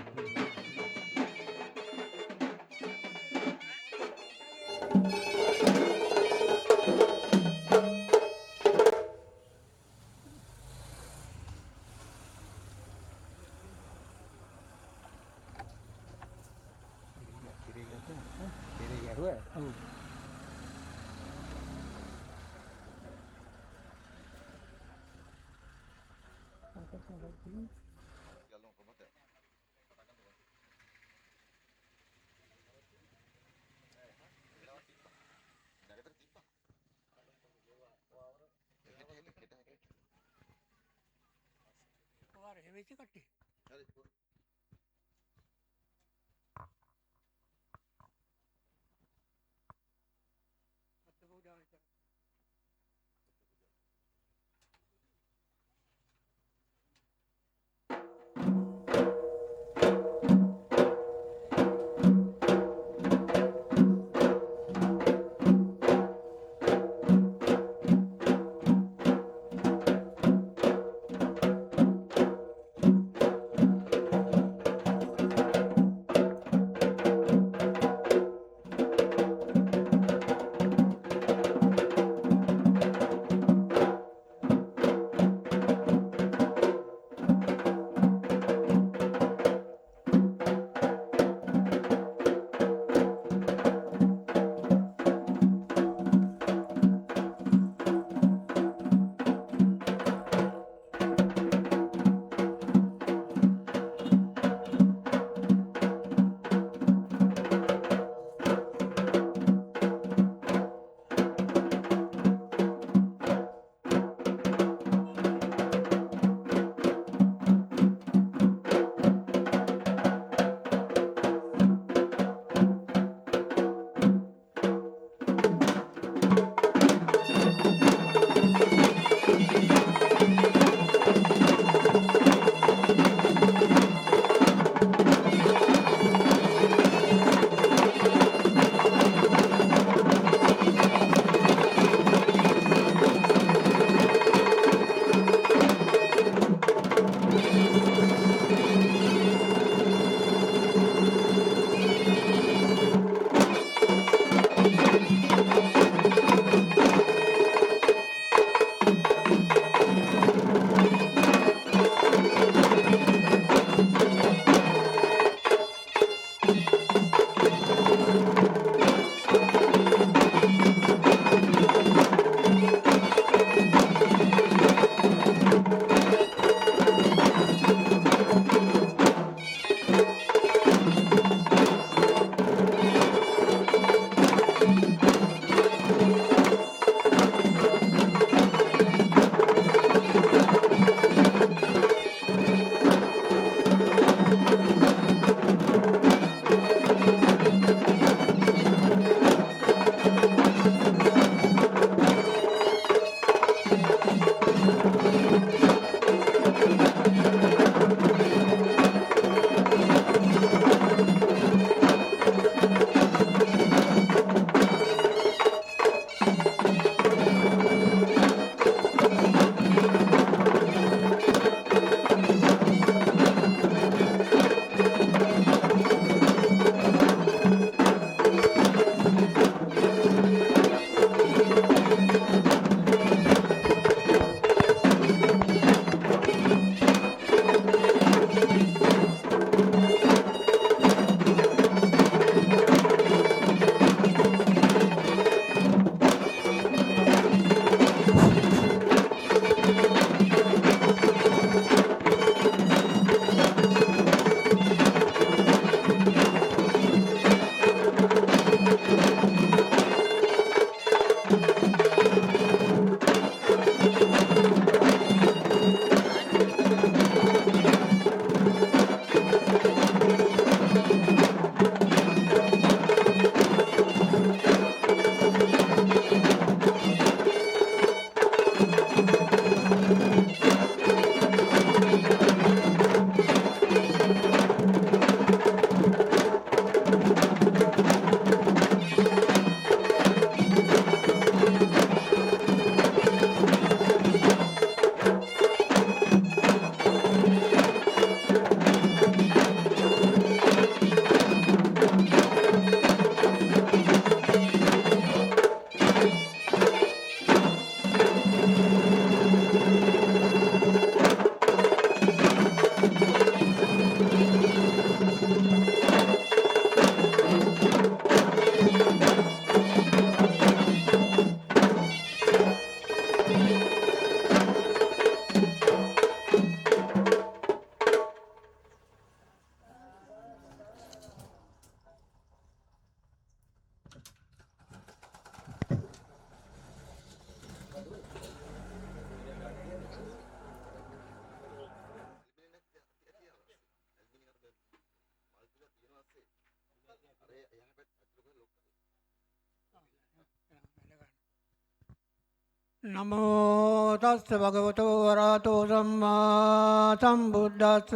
නමෝ තස්ස භගවතෝ වරහතෝ සම්මා සම්බුද්දස්ස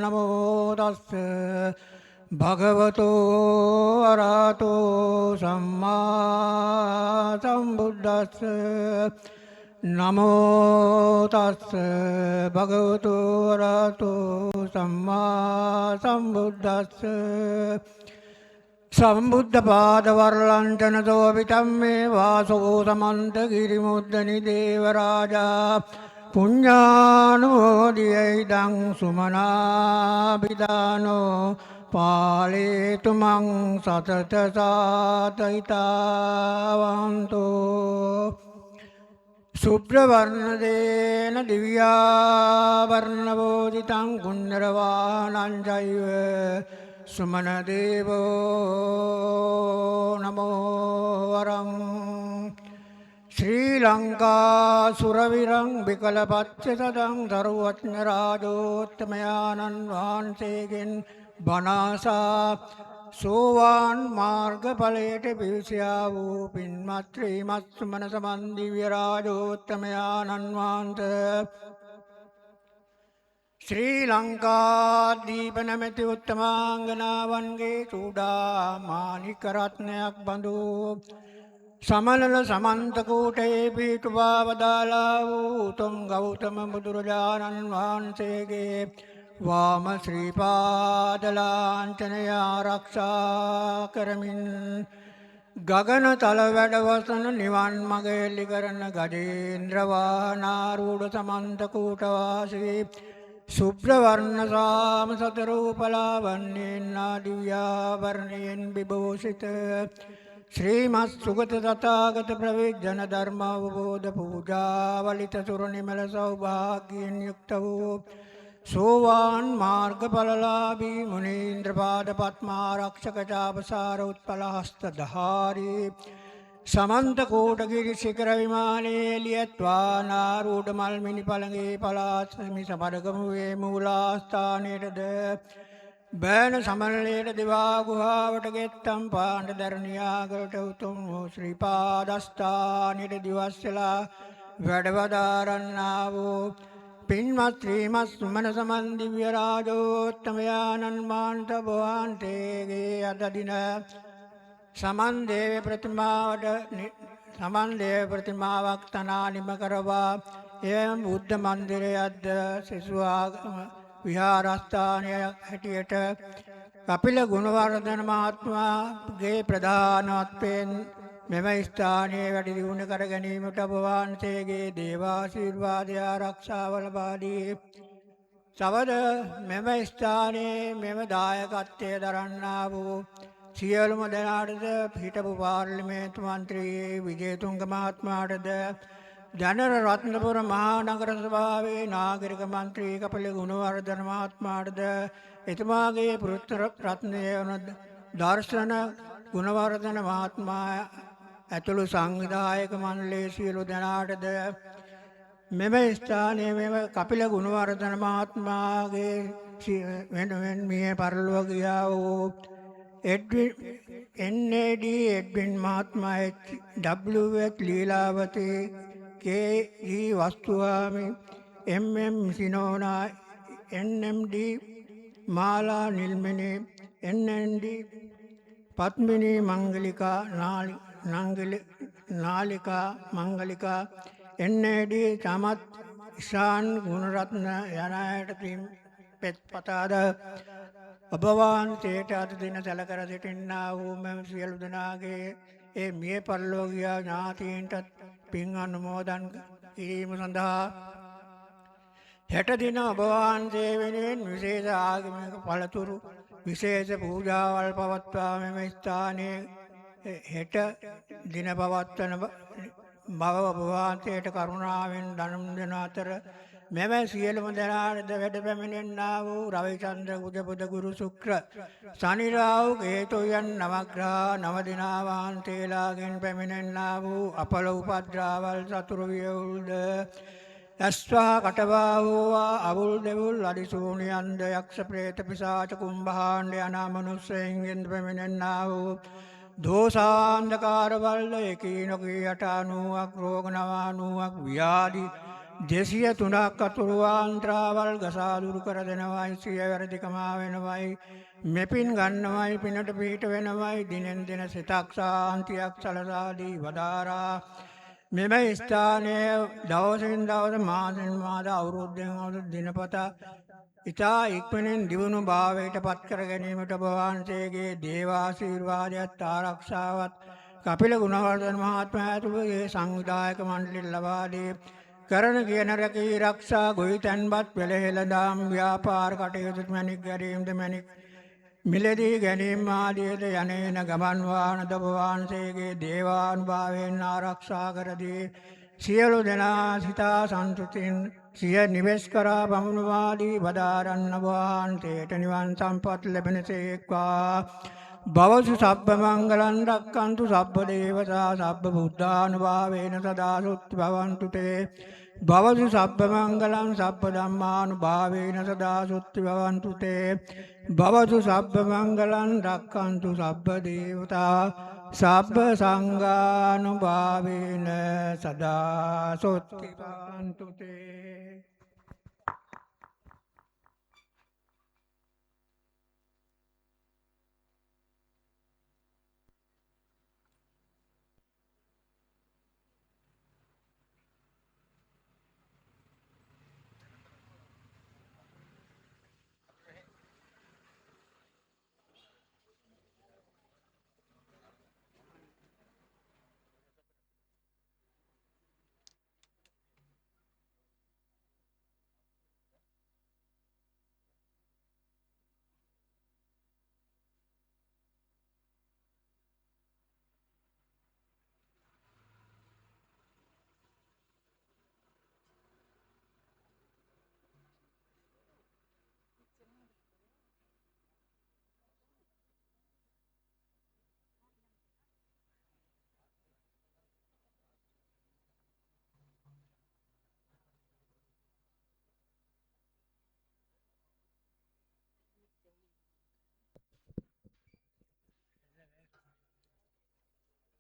නමෝ තස්ස භගවතෝ වරහතෝ සම්මා සම්බුද්දස්ස නමෝ තස්ස භගවතෝ වරහතෝ සම්මා සම්බුද්දස්ස සම්බුද්ධ පාද වර්ලංචන සෝවිතම් මේ වාසෝ සමන්ත ගිරිමුද්දනි දේවරාජා පුඤ්ඤානුමෝදියයි දං සුමනාබිදානෝ පාලේතු මං සතත සාතයිතාවන්තෝ සුබ්‍රවර්ණදේන දිව්‍යාවර්ණබෝධිතං කුණ්ඩරවාණං චෛව සුමන දේවෝ නමෝ වරං ශ්‍රී ලංකා සුරවිරං විකලපත්‍ය සදං සරුවත්න රාජෝත්තමයාණන් වහන්සේගෙන් බණාසා සෝවාන් මාර්ගඵලයට පිවිසියා වූ පින්වත් ශ්‍රීමත් සුමන සමන් දිව්‍ය රාජෝත්තමයාණන් වහන්සේ ශ්‍රී ලංකාදීප නැමැති උත්තමාංගනාවන්ගේ චූඩාමානික රත්නයක් බඳු සමනල සමන්ත කූටයේ පිහිටුවා වදාළා වූ උතුම් ගෞතම බුදුරජාණන් වහන්සේගේ වාම ශ්‍රී පාද ලාංඡනය ආරක්ෂා කරමින් ගගනතල වැඩවසන නිවන් මඟ එළි කරන ගජේන්ද්‍ර වාහනාරූඪ සමන්ත කූටවාසී සුබ්‍රවර්ණ සාම සතරූපලාවන්‍යයෙන් දිව්‍යාභරණයෙන් විභූෂිත ශ්‍රීමත් සුගත තථාගත ප්‍රවේජන ධර්මාවබෝධ පූජාවලිත සුරනිමල සෞභාග්‍යයෙන් යුක්ත වූ සෝවාන් මාර්ගඵලලාභී මුනීන්ද්‍ර පාද පත්මාරක්ෂක චාපසාර උත්පල හස්තධාරී සමන්ත කෝටගිරි ශිඛර විමානයේ එළියත්වා නාරූඪ මල්මිනි පළඟේ පළාත් සමඩගමුවේ මූලාස්ථානයේද බෑන සමනලයට දිවා ගුහාවට ගෙත්තම් පාණ්ඩ දරණියාගලට උතුම් වූ ශ්‍රී පාදස්ථානයට දිවස්සලා වැඩවදාරන්නා වූ පින්වත් ශ්‍රීමත් සුමන සමන් දිව්‍ය රාජෝත්තමයාණන් වහන්සේගේ අද දින සමන් දේව ප්‍රතිමාවක් තනා නිම කරවා එම බුද්ධ මන්දිරයක්ද සිසුආගම විහාරස්ථානයක් හැටියට කපිල ගුණවර්ධන මහත්මයාගේ ප්‍රධානත්වයෙන් මෙම ස්ථානයේ වැඩි දියුණු කර ගැනීමට ඔබ වහන්සේගේ දේවාශිර්වාදය ආරක්ෂාව ලබා දී සවද මෙම ස්ථානයේ මෙම දායකත්වය දරන්නා වූ සියලුම දෙනාටද හිටපු පාර්ලිමේන්තු මන්ත්‍රී විජේතුංග මහත්මයාටද ජනර රත්නපුර මහා නගර සභාවේ නාගරික මන්ත්‍රී කපිල ගුණවර්ධන මහත්මයාටද එතුමාගේ පුත්‍ර රත්නය වන දර්ශන ගුණවර්ධන මහත්මයා ඇතුළු සංවිධායක මණ්ඩලයේ සියලු දෙනාටද මෙම ස්ථානයේ මෙම කපිල ගුණවර්ධන මහත්මයාගේ වෙනුවෙන් මිය පරලොව ගියා වූ එඩ්වින් මහත්මයා WH Leelawathi K.E. වස්තුවාමි M.M. සිනෝනා NMD මාලා නිල්මනි NND පත්මිනී මංගලිකා නාලිකා මංගලිකා NAD චමත් ඉශාන් ගුණරත්න යන අයට පෙත් පතාද ඔබ වහන්සේට අද දින සැලකර සිටින්නා වූ මෙම සියලු දෙනාගේ ඒ මිය පරලොව ගියා ඥාතීන්ටත් පින් අනුමෝදන් කිරීම සඳහා හෙට දින ඔබ වහන්සේ වෙනුවෙන් විශේෂ ආගමික පළතුරු විශේෂ පූජාවල් පවත්වා මෙම ස්ථානයේ හෙට දින පවත්වන බව ඔබ වහන්සේට කරුණාවෙන් දනුම් දෙන අතර මෙම සියලුම දෙනාටද වැඩ පැමිණෙන්නා වූ රවිචන්ද්‍ර බුධ ගුරු ශුක්‍ර සනි රාහු කේතු යන නවග්‍රහ නව දිනා වහන්සේලාගෙන් පැමිණෙන්නා වූ අපල උපද්‍රවල් සතුරු වියවුල්ද ඇස්වා කටවා හෝවා අවුල් දෙවුල් අධිසූනියන්ද යක්ෂ ප්‍රේත පිසාච කුම්භාණ්ඩ යනා මනුස්සයන්ගෙන් පැමිණෙන්නා වූ දෝසාන්ධකාරවල්ල එකී නොකී 89ක් රෝග 99ක් ව්‍යාධි 203ක් අතුරුවාන්ත්‍රාවල් ගසා දුරු කර දෙනවයි සිය වැරදි කමා වෙනවයි මෙපින් ගන්නවයි පිනට පිට වෙනවයි දිනෙන් දින සිතක් සාන්තියක් සලසා දී වදාරා මෙම ස්ථානයේ දවසින් දවස මාසෙන් මාස අවුරුද්දෙන් අවුරුද්ද දිනපතා ඉතා ඉක්මනින් දියුණු භාවයට පත් කර ගැනීමට ඔබ වහන්සේගේ දේවාශීර්වාදයත් ආරක්ෂාවත් කපිල ගුණවර්ධන මහත්මයා ඇතුළුගේ සංවිධායක මණ්ඩලය ලබා දී කරන කියන රැකී ආරක්ෂා ගොවිතැන්පත් පෙළහෙළදාම් ව්‍යාපාර කටයුතු මැණික් ගැනීමද මැණික් මිලදී ගැනීම ආදීද යන්නේන ගමන් වාහන ඔබ වහන්සේගේ දේවානුභාවයෙන් ආරක්ෂා කර දී සියලු දෙනා සිතා සන්තුතින් සිය නිවෙස් කරා බමුණුවාදී වදාරන්න වහන්සේට නිවන් සම්පත් ලැබෙනසේක්වා භවසු සබ්බ මංගලං රක්칸තු සබ්බ දේවතා සබ්බ බුද්ධානුභාවේන සදා සුත්ති භවන්තු තේ භවසු සබ්බ මංගලං සබ්බ ධම්මානුභාවේන සදා සුත්ති භවන්තු තේ භවසු සබ්බ මංගලං රක්칸තු සබ්බ දේවතා සබ්බ සංඝානුභාවේන සදා සුත්ති භවන්තු තේ.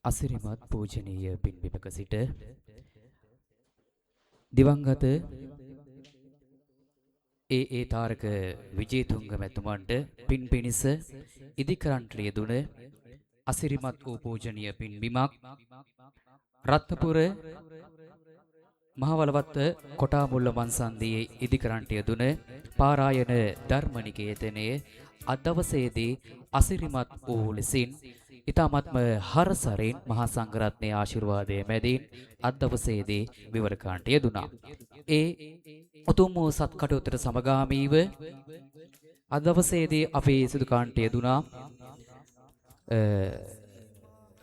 අසිරිමත් පූජනීය පින්බිමක සිට දිවංගත ඒ තාරක විජේතුංග මැතිතුමන්ට පින් පිණිස ඉදිකරන්ට යෙදුන අසිරිමත් වූ පූජනීය පින්බිමක් රත්නපුර මහවලවත්ත කොටාමුල්ල මන්සන්දියේ ඉදිකරන්ට යෙදුන පාරායන ධර්මනිකේතනයේ අද දවසේදී අසිරිමත් වූ ලෙසින් ඉතාමත්ම හරසරින් මහා සංඝරත්නයේ ආශිර්වාදයේ මැදින් අද දවසේදී විවරකාන්ට යෙදුණා. ඒ උතුම් වූ සත්කටයුත්තට සමගාමීව අද දවසේදී අපේ සිදු කාන්ට යෙදුණා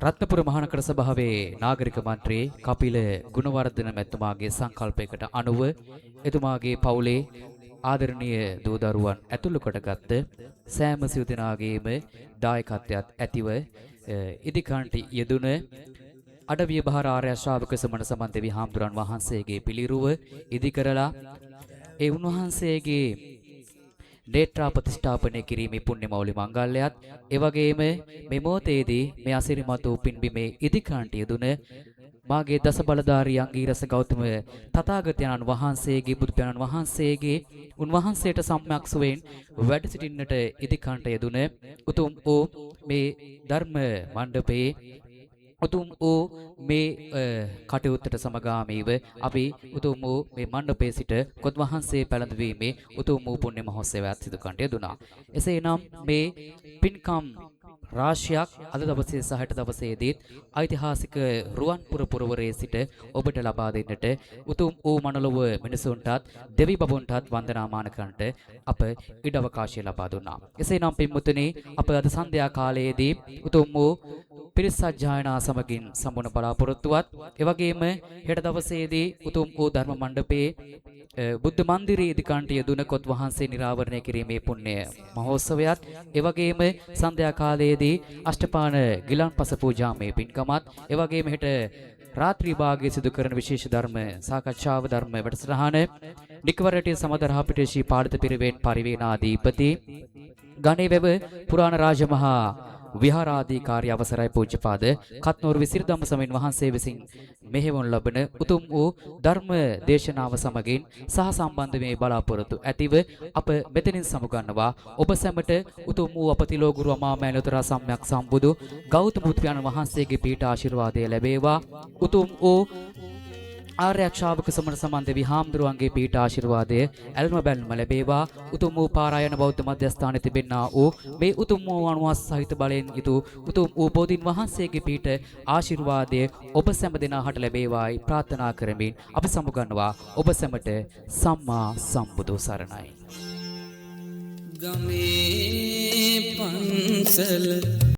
රත්නපුර මහනගර සභාවේ නාගරික මන්ත්‍රී කපිල ගුණවර්ධන මැතිතුමාගේ සංකල්පයකට අනුව එතුමාගේ පවුලේ ආදරණීය දූ දරුවන් ඇතුළු කොටගත් සෑම සිව් දෙනාගේම දායකත්වයක් ඇතිව ඉදිකාන්ට යෙදුන අඩවිය බහර ආර්ය ශ්‍රාවක සමන සමන් දෙවි හාමුදුරන් වහන්සේගේ පිළිරුව ඉදිකරලා ඒ උන්වහන්සේගේ නේත්‍රා ප්‍රතිෂ්ඨාපනය කිරීමේ පුණ්‍ය මෞලි මංගල්‍යයත් එවැගේම මේ මොහොතේදී මේ අසිරිමත් වූ පින්බිමේ ඉදිකාන්ට යෙදුන මාගේ දස බලධාරී අංගීරස ගෞතම තථාගතයන්න් වහන්සේගේ බුදු පියාණන් වහන්සේගේ උන්වහන්සේට සම්්‍යක් සුවයෙන් වැඩ සිටින්නට ඉදිකාන්ට යෙදුන උතුම් වූ මේ ධර්ම මණ්ඩපයේ උතුම් වූ මේ කටයුත්තට සමගාමීව අපි උතුම් වූ මේ මණ්ඩපයේ සිට කොත් වහන්සේ පැළඳවීමේ උතුම් වූ පුණ්‍ය මහෝත්සවයක් සිදු කරන්නට යෙදුණා. එසේනම් මේ පින්කම් රාශියක් අද දවසේ සහ හෙට දවසේදීත් ඓතිහාසික රුවන්පුර පුරවරයේ සිට ඔබට ලබා දෙන්නට උතුම් වූ මනලොව මිනිසුන්ටත් දෙවි බඹුන්ටත් වන්දනාමාන කරන්නට අප ඉඩ අවකාශය ලබා දුන්නා. එසේනම් පින්මුතුනි අප අද සන්ධ්‍යා කාලයේදී උතුම් වූ පිරිස් සජ්ජායනා සමගින් සම්මුණ බලාපොරොත්තුවත් එවැගේම හෙට දවසේදී උතුම් වූ ධර්ම මණ්ඩපයේ බුද්ධ මන්දිරයේ ඉදිකාන්ට යෙදුන කොත් වහන්සේ නිරාවරණය කිරීමේ පුණ්‍ය මහෝත්සවයත් එවැගේම සන්ධ්‍යා කාලයේදී අෂ්ටපාන ගිලන්පස පූජාමේ පින්කමත් එවැගේම හෙට රාත්‍රී භාගයේ සිදු කරන විශේෂ ධර්ම සාකච්ඡාව ධර්ම වැඩසටහන නිකවරටේ සමදරහා පිටේශී පාලිත පිරිවෙන් පරිවේනාධිපති ගණේවැව පුරාණ රාජමහා විහාරාධිකාරී අවසරයි පූජ්‍යපාද කත්නෝර විසිරිදම්ම සමින් වහන්සේ විසින් මෙහෙවනු ලබන උතුම් වූ ධර්ම දේශනාව සමගින් සහ සම්බන්ධ මේ බලාපොරොත්තු ඇතිව අප මෙතනින් සමුගන්නවා ඔබ සැමට උතුම් වූ අපතිලෝ ගුරු අමාමෑණියෝතර සම්්‍යක් සම්බුදු ගෞතම බුදුපියාණන් වහන්සේගේ පීඨ ආශිර්වාදය ලැබේවා උතුම් වූ ආර්යක්ෂාවක සමන සම්බන්ධ හාමුදුරුවන්ගේ පීඨ ආශිර්වාදය ඇල්ම බැල්ම ලැබේවා උතුම් වූ පාරායන බෞද්ධ මධ්‍යස්ථානයේ තිබෙනා වූ මේ උතුම් වූ අනුවාස සහිත බලයෙන් යුතු උතුම් වූ බෝධීන් වහන්සේගේ පීඨ ආශිර්වාදය ඔබ සැම දෙනාට ලැබේවායි ප්‍රාර්ථනා කරමින් අපි සමුගන්නවා ඔබ සැමට සම්මා සම්බුදු සරණයි. ගමේ පන්සල